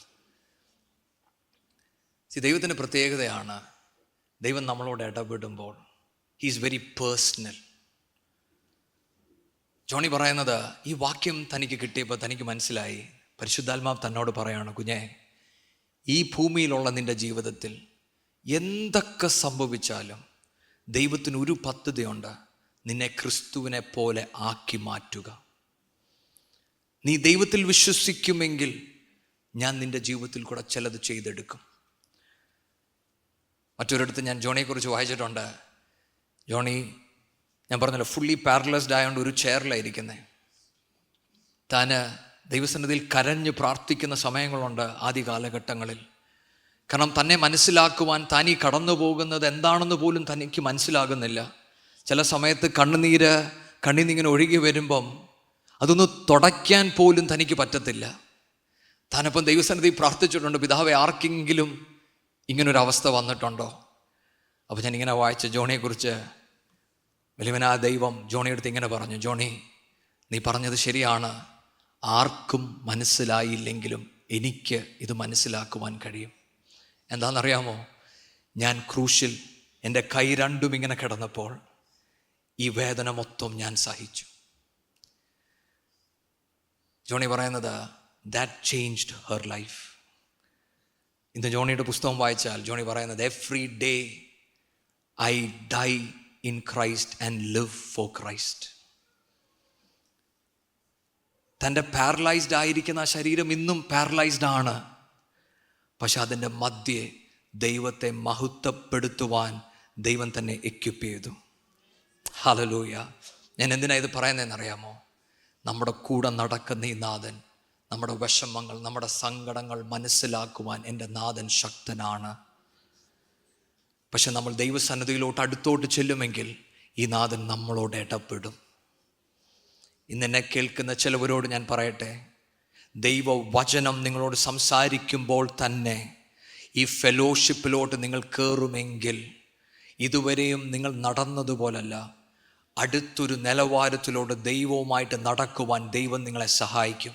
ദൈവത്തിൻ്റെ പ്രത്യേകതയാണ്, ദൈവം നമ്മളോട് ഇടപെടുമ്പോൾ ഹീസ് വെരി പേഴ്സണൽ. ജോണി പറയുന്നത്, ഈ വാക്യം തനിക്ക് കിട്ടിയപ്പോൾ തനിക്ക് മനസ്സിലായി, പരിശുദ്ധാത്മാവ് തന്നോട് പറയാണ്, കുഞ്ഞേ, ഈ ഭൂമിയിലുള്ള നിൻ്റെ ജീവിതത്തിൽ എന്തൊക്കെ സംഭവിച്ചാലും ദൈവത്തിന് ഒരു പദ്ധതിയുണ്ട്, നിന്നെ ക്രിസ്തുവിനെ പോലെ ആക്കി മാറ്റുക. നീ ദൈവത്തിൽ വിശ്വസിക്കുമെങ്കിൽ ഞാൻ നിൻ്റെ ജീവിതത്തിൽ കൂടെ ചിലത് ചെയ്തെടുക്കും. മറ്റൊരിടത്ത് ഞാൻ ജോണിയെക്കുറിച്ച് വായിച്ചിട്ടുണ്ട്. ജോണി, ഞാൻ പറഞ്ഞല്ലോ, ഫുള്ളി പാരലൈസ്ഡ് ആയതുകൊണ്ട് ഒരു ചെയറിലായിരിക്കുന്നത്. താന് ദൈവസന്നിധിയിൽ കരഞ്ഞ് പ്രാർത്ഥിക്കുന്ന സമയങ്ങളുണ്ട് ആദ്യ കാലഘട്ടങ്ങളിൽ. കാരണം തന്നെ മനസ്സിലാക്കുവാൻ, താൻ ഈ കടന്നു പോകുന്നത് എന്താണെന്ന് പോലും തനിക്ക് മനസ്സിലാകുന്നില്ല. ചില സമയത്ത് കണ്ണീന്നിങ്ങനെ ഒഴുകി വരുമ്പം അതൊന്ന് തുടയ്ക്കാൻ പോലും തനിക്ക് പറ്റത്തില്ല. താനപ്പം ദൈവസന്നിധി പ്രാർത്ഥിച്ചിട്ടുണ്ട്, പിതാവേ, ആർക്കെങ്കിലും ഇങ്ങനൊരവസ്ഥ വന്നിട്ടുണ്ടോ? അപ്പോൾ ഞാനിങ്ങനെ വായിച്ച ജോണിയെക്കുറിച്ച് വലിയവനാ ദൈവം ജോണിയെടുത്ത് ഇങ്ങനെ പറഞ്ഞു, ജോണി, നീ പറഞ്ഞത് ശരിയാണ്. ആർക്കും മനസ്സിലായില്ലെങ്കിലും എനിക്ക് ഇത് മനസ്സിലാക്കുവാൻ കഴിയും. എന്താണെന്നറിയാമോ? ഞാൻ ക്രൂശിൽ എൻ്റെ കൈ രണ്ടും ഇങ്ങനെ കിടന്നപ്പോൾ ഈ വേദന മൊത്തം ഞാൻ സഹിച്ചു. ജോണി പറയുന്നത്, ദാറ്റ് ചേഞ്ച്ഡ് ഹെർ ലൈഫ്. ഇന്ന് ജോണിയുടെ പുസ്തകം വായിച്ചാൽ ജോണി പറയുന്നത്, every day I die in Christ and live for Christ. തൻ്റെ പാരലൈസ്ഡ് ആയിരിക്കുന്ന ആ ശരീരം ഇന്നും പാരലൈസ്ഡ് ആണ്. പക്ഷെ അതിൻ്റെ മധ്യേ ദൈവത്തെ മഹത്വപ്പെടുത്തുവാൻ ദൈവം തന്നെ എക്വിപ്പ് ചെയ്തു. ഹല്ലേലൂയ. ഞാൻ എന്തിനാ ഇത് പറയുന്നതെന്നറിയാമോ? നമ്മുടെ കൂടെ നടക്കുന്ന ഈ നാഥൻ നമ്മുടെ വിഷമങ്ങൾ, നമ്മുടെ സങ്കടങ്ങൾ മനസ്സിലാക്കുവാൻ എൻ്റെ നാഥൻ ശക്തനാണ്. പക്ഷെ നമ്മൾ ദൈവസന്നിധിയിലോട്ട് അടുത്തോട്ട് ചെല്ലുമെങ്കിൽ ഈ നാഥൻ നമ്മളോട് ഇടപെടും. ഇന്നെന്നെ കേൾക്കുന്ന ചിലവരോട് ഞാൻ പറയട്ടെ, ദൈവവചനം നിങ്ങളോട് സംസാരിക്കുമ്പോൾ തന്നെ ഈ ഫെലോഷിപ്പിലോട്ട് നിങ്ങൾ കയറുമെങ്കിൽ ഇതുവരെയും നിങ്ങൾ നടന്നതുപോലല്ല, അടുത്തൊരു നിലവാരത്തിലോട്ട് ദൈവവുമായിട്ട് നടക്കുവാൻ ദൈവം നിങ്ങളെ സഹായിക്കും.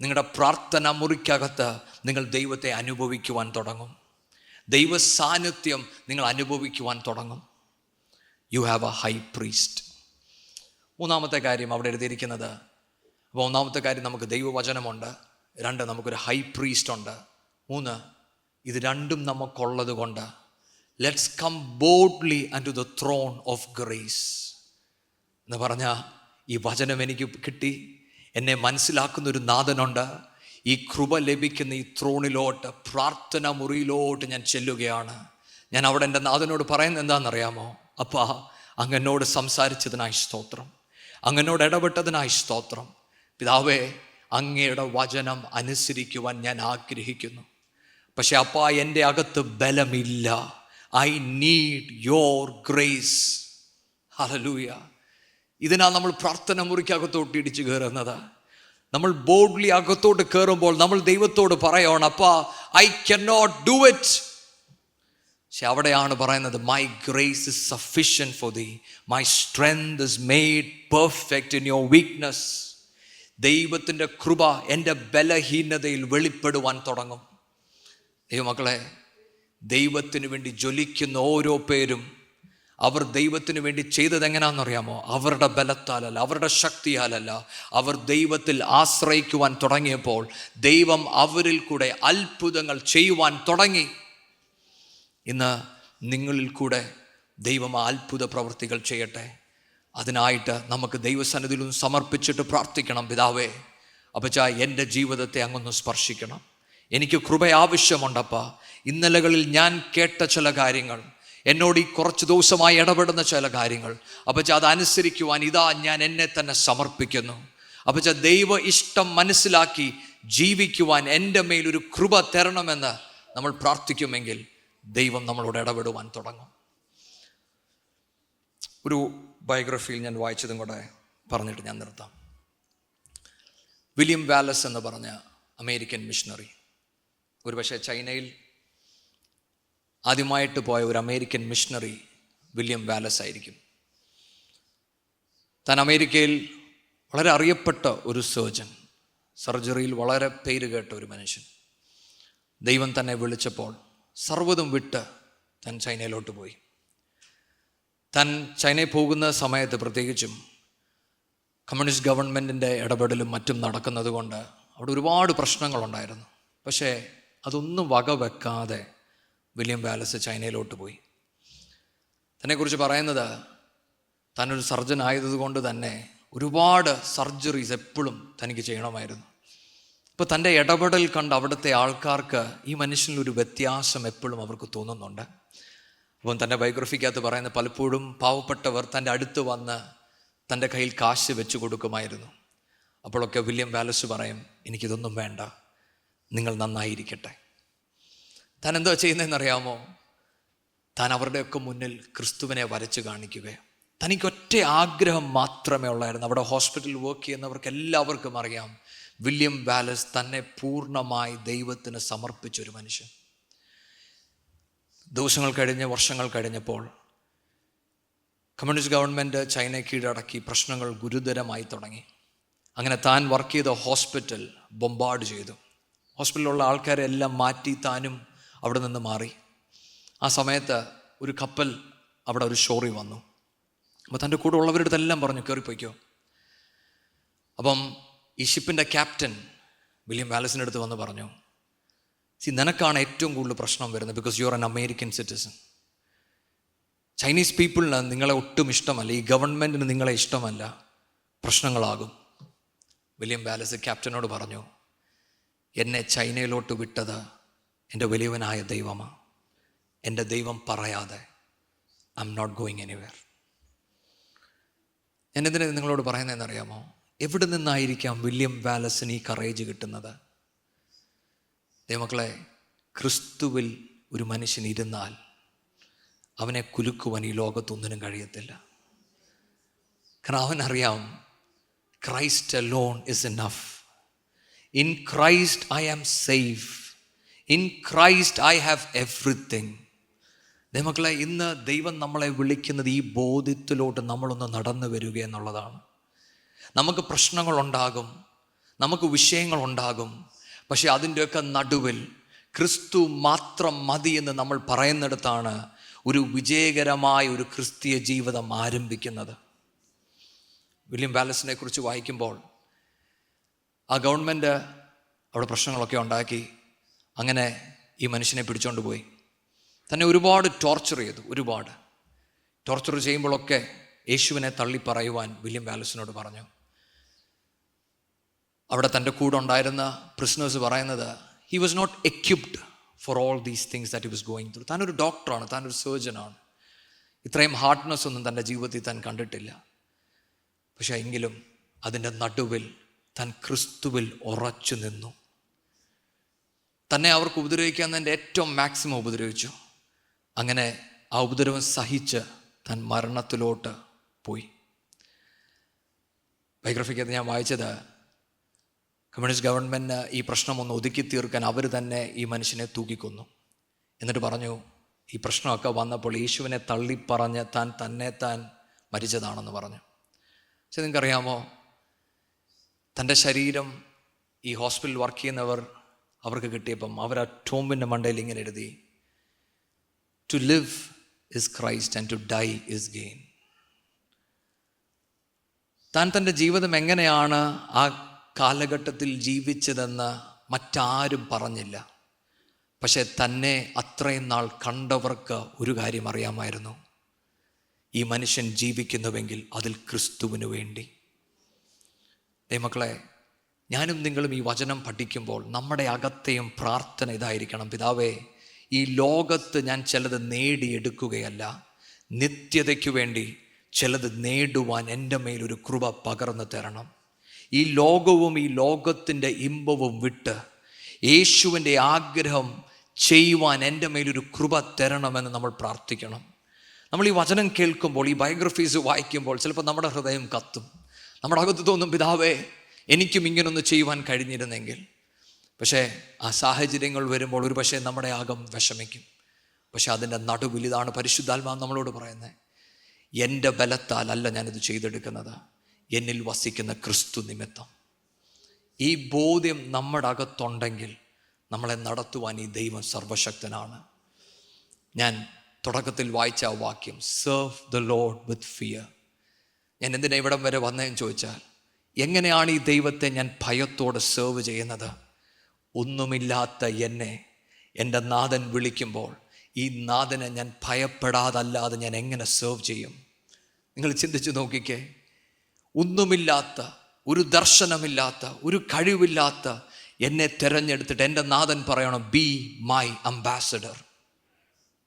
നിങ്ങളുടെ പ്രാർത്ഥന മുറിക്കകത്ത് നിങ്ങൾ ദൈവത്തെ അനുഭവിക്കുവാൻ തുടങ്ങും. ദൈവ സാന്നിധ്യം നിങ്ങൾ അനുഭവിക്കുവാൻ തുടങ്ങും. You have A high priest. മൂന്നാമത്തെ കാര്യം അവിടെ എഴുതിയിരിക്കുന്നത്, അപ്പോൾ ഒന്നാമത്തെ കാര്യം നമുക്ക് ദൈവവചനമുണ്ട്, 2 നമുക്കൊരു ഹൈ പ്രീസ്റ്റ് ഉണ്ട്, 3 ഇത് രണ്ടും നമുക്കുള്ളത് കൊണ്ട് let's come boldly unto the throne of grace എന്ന് പറഞ്ഞാൽ, ഈ വചനം എനിക്ക് കിട്ടി, എന്നെ മനസ്സിലാക്കുന്നൊരു നാഥനുണ്ട്. ഈ കൃപ ലഭിക്കുന്ന ഈ ത്രോണിലോട്ട്, പ്രാർത്ഥന മുറിയിലോട്ട് ഞാൻ ചെല്ലുകയാണ്. ഞാൻ അവിടെ എൻ്റെ നാഥനോട് പറയുന്നത് എന്താണെന്നറിയാമോ? അപ്പാ, അങ്ങനോട് സംസാരിച്ചതിനായി സ്തോത്രം, അങ്ങനോട് ഇടപെട്ടതിനായി സ്തോത്രം. പിതാവേ, അങ്ങയുടെ വചനം അനുസരിക്കുവാൻ ഞാൻ ആഗ്രഹിക്കുന്നു. പക്ഷെ അപ്പാ എൻ്റെ അകത്ത് ബലമില്ല. I need your grace. Hallelujah. ഇതിനാ നമ്മൾ പ്രാർത്ഥന മുറിക്കകത്തോട്ട് ഇടിച്ചു കയറുന്നത്. നമ്മൾ ബോൾഡ്ലി അകത്തോട്ട് കയറുമ്പോൾ നമ്മൾ ദൈവത്തോട് പറയണം, അപ്പാ ഐ കനോട്ട് ഡു ഇറ്റ്. പക്ഷെ അവിടെയാണ് പറയുന്നത്, my grace is sufficient for thee, my strength is made perfect in your weakness. ദൈവത്തിൻ്റെ കൃപ എൻ്റെ ബലഹീനതയിൽ വെളിപ്പെടുവാൻ തുടങ്ങും. ദൈവമക്കളെ, ദൈവത്തിന് വേണ്ടി ജ്വലിക്കുന്ന ഓരോ പേരും അവർ ദൈവത്തിന് വേണ്ടി ചെയ്തത് എങ്ങനെയാണെന്നറിയാമോ? അവരുടെ ബലത്താലല്ല, അവരുടെ ശക്തിയാലല്ല. അവർ ദൈവത്തിൽ ആശ്രയിക്കുവാൻ തുടങ്ങിയപ്പോൾ ദൈവം അവരിൽ കൂടെ അത്ഭുതങ്ങൾ ചെയ്യുവാൻ തുടങ്ങി. ഇന്ന് നിങ്ങളിൽ കൂടെ ദൈവം ആ അത്ഭുത പ്രവൃത്തികൾ ചെയ്യട്ടെ. അതിനായിട്ട് നമുക്ക് ദൈവസന്നിധിയിലും സമർപ്പിച്ചിട്ട് പ്രാർത്ഥിക്കണം. പിതാവേ, അപ്പച്ചാ എൻ്റെ ജീവിതത്തെ അങ്ങൊന്ന് സ്പർശിക്കണം. എനിക്ക് കൃപ ആവശ്യമുണ്ടപ്പ. ഇന്നലകളിൽ ഞാൻ കേട്ട ചില കാര്യങ്ങൾ, എന്നോട് ഈ കുറച്ച് ദിവസമായി ഇടപെടുന്ന ചില കാര്യങ്ങൾ, അപ്പച്ചാ അതനുസരിക്കുവാൻ ഇതാ ഞാൻ എന്നെ തന്നെ സമർപ്പിക്കുന്നു. അപ്പച്ചാ ദൈവ ഇഷ്ടം മനസ്സിലാക്കി ജീവിക്കുവാൻ എൻ്റെ മേലൊരു കൃപ തരണമെന്ന് നമ്മൾ പ്രാർത്ഥിക്കുമെങ്കിൽ ദൈവം നമ്മളോട് ഇടപെടുവാൻ തുടങ്ങും. ഒരു ബയോഗ്രഫിയിൽ ഞാൻ വായിച്ചതും കൂടെ പറഞ്ഞിട്ട് ഞാൻ നിർത്താം. വില്യം വാലസ് എന്ന് പറഞ്ഞ അമേരിക്കൻ മിഷണറി, ഒരുപക്ഷെ ചൈനയിൽ ആദ്യമായിട്ട് പോയ ഒരു അമേരിക്കൻ മിഷണറി വില്യം വാലസ് ആയിരിക്കും. താൻ അമേരിക്കയിൽ വളരെ അറിയപ്പെട്ട ഒരു സർജൻ, സർജറിയിൽ വളരെ പേര് കേട്ട ഒരു മനുഷ്യൻ. ദൈവം തന്നെ വിളിച്ചപ്പോൾ സർവ്വതും വിട്ട് താൻ ചൈനയിലോട്ട് പോയി. താൻ ചൈനയിൽ പോകുന്ന സമയത്ത് പ്രത്യേകിച്ചും കമ്മ്യൂണിസ്റ്റ് ഗവൺമെൻറ്റിൻ്റെ ഇടപെടലും മറ്റും നടക്കുന്നത് കൊണ്ട് അവിടെ ഒരുപാട് പ്രശ്നങ്ങളുണ്ടായിരുന്നു. പക്ഷേ അതൊന്നും വകവെക്കാതെ വില്യം വാലസ് ചൈനയിലോട്ട് പോയി. തന്നെക്കുറിച്ച് പറയുന്നത്, താനൊരു സർജൻ ആയതുകൊണ്ട് തന്നെ ഒരുപാട് സർജറീസ് എപ്പോഴും തനിക്ക് ചെയ്യണമായിരുന്നു. അപ്പോൾ തൻ്റെ ഇടപെടൽ കണ്ട് അവിടുത്തെ ആൾക്കാർക്ക് ഈ മനുഷ്യനിലൊരു വ്യത്യാസം എപ്പോഴും അവർക്ക് തോന്നുന്നുണ്ട്. അപ്പം തൻ്റെ ബയോഗ്രഫിക്കകത്ത് പറയുന്ന, പലപ്പോഴും പാവപ്പെട്ടവർ തൻ്റെ അടുത്ത് വന്ന് തൻ്റെ കയ്യിൽ കാശ് വെച്ച് കൊടുക്കുമായിരുന്നു. അപ്പോഴൊക്കെ വില്യം വാലസ് പറയും, എനിക്കിതൊന്നും വേണ്ട, നിങ്ങൾ നന്നായിരിക്കട്ടെ. താൻ എന്താ ചെയ്യുന്നതെന്നറിയാമോ? താൻ അവരുടെയൊക്കെ മുന്നിൽ ക്രിസ്തുവിനെ വരച്ച് കാണിക്കുക. തനിക്കൊറ്റ ആഗ്രഹം മാത്രമേ ഉള്ളായിരുന്നു. അവിടെ ഹോസ്പിറ്റലിൽ വർക്ക് ചെയ്യുന്നവർക്ക് എല്ലാവർക്കും അറിയാം, വില്യം വാലസ് തന്നെ പൂർണ്ണമായി ദൈവത്തിന് സമർപ്പിച്ചൊരു മനുഷ്യൻ. ദിവസങ്ങൾ കഴിഞ്ഞ് വർഷങ്ങൾ കഴിഞ്ഞപ്പോൾ കമ്മ്യൂണിസ്റ്റ് ഗവൺമെൻറ് ചൈനയെ കീഴടക്കി, പ്രശ്നങ്ങൾ ഗുരുതരമായി തുടങ്ങി. അങ്ങനെ താൻ വർക്ക് ചെയ്ത ഹോസ്പിറ്റൽ ബോംബാർഡ് ചെയ്തു. ഹോസ്പിറ്റലിലുള്ള ആൾക്കാരെ എല്ലാം മാറ്റി താനും അവിടെ നിന്ന് മാറി. ആ സമയത്ത് ഒരു കപ്പൽ അവിടെ ഒരു ഷോറി വന്നു. അപ്പോൾ തൻ്റെ കൂടെ ഉള്ളവരുടെ അടുത്തെല്ലാം പറഞ്ഞു, കയറിപ്പോയിക്കോ. അപ്പം ഈ ഷിപ്പിൻ്റെ ക്യാപ്റ്റൻ വില്യം വാലസിൻ്റെ അടുത്ത് വന്ന് പറഞ്ഞു, നിനക്കാണ് ഏറ്റവും കൂടുതൽ പ്രശ്നം വരുന്നത്, because you are an American citizen. Chinese പീപ്പിളിന് നിങ്ങളെ ഒട്ടും ഇഷ്ടമല്ല, ഈ ഗവൺമെൻറ്റിന് നിങ്ങളെ ഇഷ്ടമല്ല, പ്രശ്നങ്ങളാകും. വില്യം വാലസ് ക്യാപ്റ്റനോട് പറഞ്ഞു, എന്നെ ചൈനയിലോട്ട് വിട്ടത് എൻ്റെ വലിയവനായ ദൈവമാണ്. എൻ്റെ ദൈവം പറയാതെ I am not going anywhere. ഞാനെന്തിനാ നിങ്ങളോട് പറയുന്നതെന്നറിയാമോ? എവിടെ നിന്നായിരിക്കാം വില്യം വാലസിന് ഈ കറേജ് കിട്ടുന്നത്? ദൈവമക്കളെ, ക്രിസ്തുവിൽ ഒരു മനുഷ്യൻ ഇരുന്നാൽ അവനെ കുലുക്കുവാൻ ഈ ലോകത്തൊന്നിനും കഴിയത്തില്ല. കാരണം അവനറിയാം, Christ alone is enough. In Christ I am safe. In Christ I have everything. ദൈവമക്കളെ, ഇന്ന് ദൈവം നമ്മളെ വിളിക്കുന്നത് ഈ ബോധ്യത്തിലോട്ട് നമ്മളൊന്ന് നടന്നു വരിക എന്നുള്ളതാണ്. നമുക്ക് പ്രശ്നങ്ങളുണ്ടാകും, നമുക്ക് വിഷയങ്ങളുണ്ടാകും. പക്ഷെ അതിൻ്റെയൊക്കെ നടുവിൽ ക്രിസ്തു മാത്രം മതി എന്ന് നമ്മൾ പറയുന്നിടത്താണ് ഒരു വിജയകരമായ ഒരു ക്രിസ്തീയ ജീവിതം ആരംഭിക്കുന്നത്. വില്യം വാലസിനെ കുറിച്ച് വായിക്കുമ്പോൾ ആ ഗവൺമെൻറ് അവിടെ പ്രശ്നങ്ങളൊക്കെ ഉണ്ടാക്കി. അങ്ങനെ ഈ മനുഷ്യനെ പിടിച്ചുകൊണ്ട് പോയി. തന്നെ ഒരുപാട് ടോർച്ചർ ചെയ്തു. ഒരുപാട് ടോർച്ചർ ചെയ്യുമ്പോഴൊക്കെ യേശുവിനെ തള്ളി പറയുവാൻ വില്യം വാലസിനോട് പറഞ്ഞു. അവിടെ തൻ്റെ കൂടെ ഉണ്ടായിരുന്ന പ്രിസണേഴ്സ് പറയുന്നത്, he was not equipped for all these things that he was going through. താനൊരു ഡോക്ടറാണ്, താനൊരു സർജനാണ്. ഇത്രയും ഹാർഡ്നെസ് ഒന്നും തൻ്റെ ജീവിതത്തിൽ താൻ കണ്ടിട്ടില്ല. പക്ഷേ എങ്കിലും അതിൻ്റെ നടുവിൽ താൻ ക്രിസ്തുവിൽ ഉറച്ചു നിന്നു. തന്നെ അവർക്ക് ഉപദ്രവിക്കാവുന്നതിൻ്റെ ഏറ്റവും മാക്സിമം ഉപദ്രവിച്ചു. അങ്ങനെ ആ ഉപദ്രവം സഹിച്ച് താൻ മരണത്തിലോട്ട് പോയി. ബയോഗ്രഫിക്കകത്ത് ഞാൻ വായിച്ചത്, കമ്മ്യൂണിസ്റ്റ് ഗവൺമെൻറ് ഈ പ്രശ്നം ഒന്ന് ഒതുക്കി തീർക്കാൻ അവർ തന്നെ ഈ മനുഷ്യനെ തൂക്കിക്കൊന്നു. എന്നിട്ട് പറഞ്ഞു, ഈ പ്രശ്നമൊക്കെ വന്നപ്പോൾ യേശുവിനെ തള്ളിപ്പറഞ്ഞ് താൻ മരിച്ചതാണെന്ന് പറഞ്ഞു. പക്ഷെ നിങ്ങൾക്കറിയാമോ, തൻ്റെ ശരീരം ഈ ഹോസ്പിറ്റലിൽ വർക്ക് ചെയ്യുന്നവർ അവർക്ക് കിട്ടിയപ്പം അവർ ആ ടോമ്പിൻ്റെ മണ്ടയിൽ ഇങ്ങനെ എഴുതി, to live is Christ and to die is gain. താൻ തൻ്റെ ജീവിതം എങ്ങനെയാണ് ആ കാലഘട്ടത്തിൽ ജീവിച്ചതെന്ന് മറ്റാരും പറഞ്ഞില്ല. പക്ഷെ തന്നെ അത്രയും നാൾ കണ്ടവർക്ക് ഒരു കാര്യം അറിയാമായിരുന്നു, ഈ മനുഷ്യൻ ജീവിക്കുന്നുവെങ്കിൽ അതിൽ ക്രിസ്തുവിന് വേണ്ടി. മക്കളെ, ഞാനും നിങ്ങളും ഈ വചനം പഠിക്കുമ്പോൾ നമ്മുടെ അകത്തെയും പ്രാർത്ഥന ഇതായിരിക്കണം, പിതാവേ, ഈ ലോകത്ത് ഞാൻ ചിലത് നേടിയെടുക്കുകയല്ല, നിത്യതയ്ക്ക് വേണ്ടി ചിലത് നേടുവാൻ എൻ്റെ മേലൊരു കൃപ പകർന്നു തരണം. ഈ ലോകവും ഈ ലോകത്തിൻ്റെ ഇമ്പവും വിട്ട് യേശുവിൻ്റെ ആഗ്രഹം ചെയ്യുവാൻ എൻ്റെ മേലൊരു കൃപ തരണമെന്ന് നമ്മൾ പ്രാർത്ഥിക്കണം. നമ്മൾ ഈ വചനം കേൾക്കുമ്പോൾ, ഈ ബയോഗ്രഫീസ് വായിക്കുമ്പോൾ ചിലപ്പോൾ നമ്മുടെ ഹൃദയം കത്തും. നമ്മുടെ അകത്ത് തോന്നും, പിതാവേ, എനിക്കും ഇങ്ങനൊന്ന് ചെയ്യുവാൻ കഴിഞ്ഞിരുന്നെങ്കിൽ. പക്ഷേ ആ സാഹചര്യങ്ങൾ വരുമ്പോൾ ഒരു പക്ഷേ നമ്മുടെ അകം വിഷമിക്കും. പക്ഷെ അതിൻ്റെ നടുവിൽ ഇതാണ് പരിശുദ്ധാത്മാവ് നമ്മളോട് പറയുന്നത്, എൻ്റെ ബലത്താലല്ല ഞാനിത് ചെയ്തെടുക്കുന്നത്, എന്നിൽ വസിക്കുന്ന ക്രിസ്തു നിമിത്തം. ഈ ബോധ്യം നമ്മുടെ അകത്തുണ്ടെങ്കിൽ നമ്മളെ നടത്തുവാൻ ഈ ദൈവം സർവശക്തനാണ്. ഞാൻ തുടക്കത്തിൽ വായിച്ച ആ വാക്യം, serve the Lord with fear. ഞാൻ എന്തിനാ ഇവിടം വരെ വന്നതെന്ന് ചോദിച്ചാൽ, എങ്ങനെയാണ് ഈ ദൈവത്തെ ഞാൻ ഭയത്തോടെ സെർവ് ചെയ്യുന്നത്? ഒന്നുമില്ലാത്ത എന്നെ എൻ്റെ നാഥൻ വിളിക്കുമ്പോൾ ഈ നാഥനെ ഞാൻ ഭയപ്പെടാതല്ലാതെ ഞാൻ എങ്ങനെ സെർവ് ചെയ്യും? നിങ്ങൾ ചിന്തിച്ച് നോക്കിക്കേ. ഒന്നുമില്ലാത്ത, ഒരു ദർശനമില്ലാത്ത, ഒരു കഴിവില്ലാത്ത എന്നെ തിരഞ്ഞെടുത്തിട്ട് എൻ്റെ നാഥൻ പറയണം, ബി മൈ അംബാസഡർ.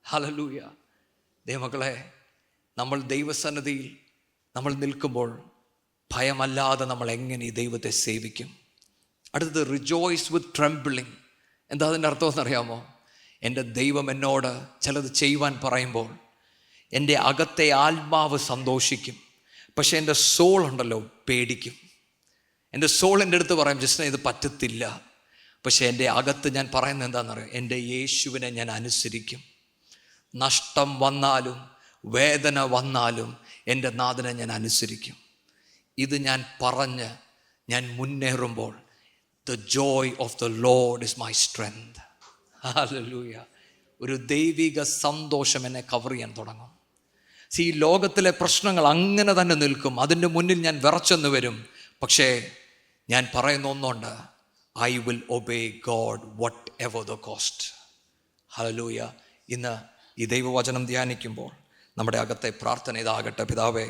ഹല്ലേലൂയ. ദൈവമക്കളെ, നമ്മൾ ദൈവസന്നിധിയിൽ നമ്മൾ നിൽക്കുമ്പോൾ ഭയമല്ലാതെ നമ്മൾ എങ്ങനെ ഈ ദൈവത്തെ സേവിക്കും? അടുത്തത്, റിജോയ്സ് വിത്ത് ട്രെംബിളിങ്. എന്താ അതിൻ്റെ അർത്ഥം എന്നറിയാമോ? എൻ്റെ ദൈവം എന്നോട് ചിലത് ചെയ്യുവാൻ പറയുമ്പോൾ എൻ്റെ അകത്തെ ആത്മാവ് സന്തോഷിക്കും, പക്ഷെ എൻ്റെ സോൾ ഉണ്ടല്ലോ പേടിക്കും. എൻ്റെ സോൾ എൻ്റെ അടുത്ത് പറയും, ജസ്റ്റ് ഇത് പറ്റത്തില്ല. പക്ഷെ എൻ്റെ അകത്ത് ഞാൻ പറയുന്നത് എന്താണെന്നറിയാം, എൻ്റെ യേശുവിനെ ഞാൻ അനുസരിക്കും. നഷ്ടം വന്നാലും വേദന വന്നാലും എൻ്റെ നാഥനെ ഞാൻ അനുസരിക്കും. ഇത് ഞാൻ പറഞ്ഞ് ഞാൻ മുന്നേറുമ്പോൾ, the joy of the Lord is my strength. Hallelujah. ഒരു ദൈവിക സന്തോഷം എന്നെ കവർ ചെയ്യാൻ തുടങ്ങും. ഈ ലോകത്തിലെ പ്രശ്നങ്ങൾ അങ്ങനെ തന്നെ നിൽക്കും, അതിൻ്റെ മുന്നിൽ ഞാൻ വിറച്ചെന്ന് വരും. പക്ഷേ ഞാൻ പറയുന്ന ഒന്നുണ്ട്, I will obey God what ever the cost. Hallelujah. ഇന്ന് ഈ ദൈവവചനം ധ്യാനിക്കുമ്പോൾ നമ്മുടെ അകത്തെ പ്രാർത്ഥന ഇതാകട്ടെ, പിതാവേ,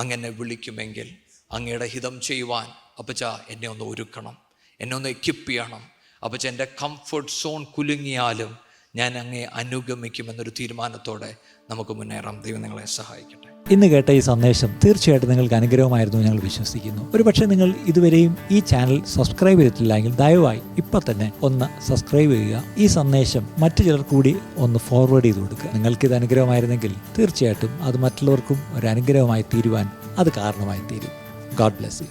അങ്ങനെ വിളിക്കുമെങ്കിൽ അങ്ങയുടെ ഹിതം ചെയ്യുവാൻ അപ്പച്ച എന്നെ ഒന്ന് ഒരുക്കണം, എന്നെ ഒന്ന് എക്വിപ്പ് ചെയ്യണം. അപ്പച്ച എൻ്റെ കംഫർട്ട് സോൺ കുലുങ്ങിയാലും ഞാൻ അങ്ങേ അനുഗമിക്കുമെന്നൊരു തീരുമാനത്തോടെ നമുക്ക് മുന്നേറാം. ദൈവം നിങ്ങളെ സഹായിക്കട്ടെ. ഇന്ന് കേട്ട ഈ സന്ദേശം തീർച്ചയായിട്ടും നിങ്ങൾക്ക് അനുഗ്രഹമായിരുന്നു ഞങ്ങൾ വിശ്വസിക്കുന്നു. ഒരുപക്ഷെ നിങ്ങൾ ഇതുവരെയും ഈ ചാനൽ സബ്സ്ക്രൈബ് ചെയ്തിട്ടില്ല എങ്കിൽ ദയവായി ഇപ്പം തന്നെ ഒന്ന് സബ്സ്ക്രൈബ് ചെയ്യുക. ഈ സന്ദേശം മറ്റു ചിലർ കൂടി ഒന്ന് ഫോർവേഡ് ചെയ്ത് കൊടുക്കുക. നിങ്ങൾക്കിത് അനുഗ്രഹമായിരുന്നെങ്കിൽ തീർച്ചയായിട്ടും അത് മറ്റുള്ളവർക്കും ഒരു അനുഗ്രഹമായി തീരുവാൻ അത് കാരണമായി തീരും. God bless you.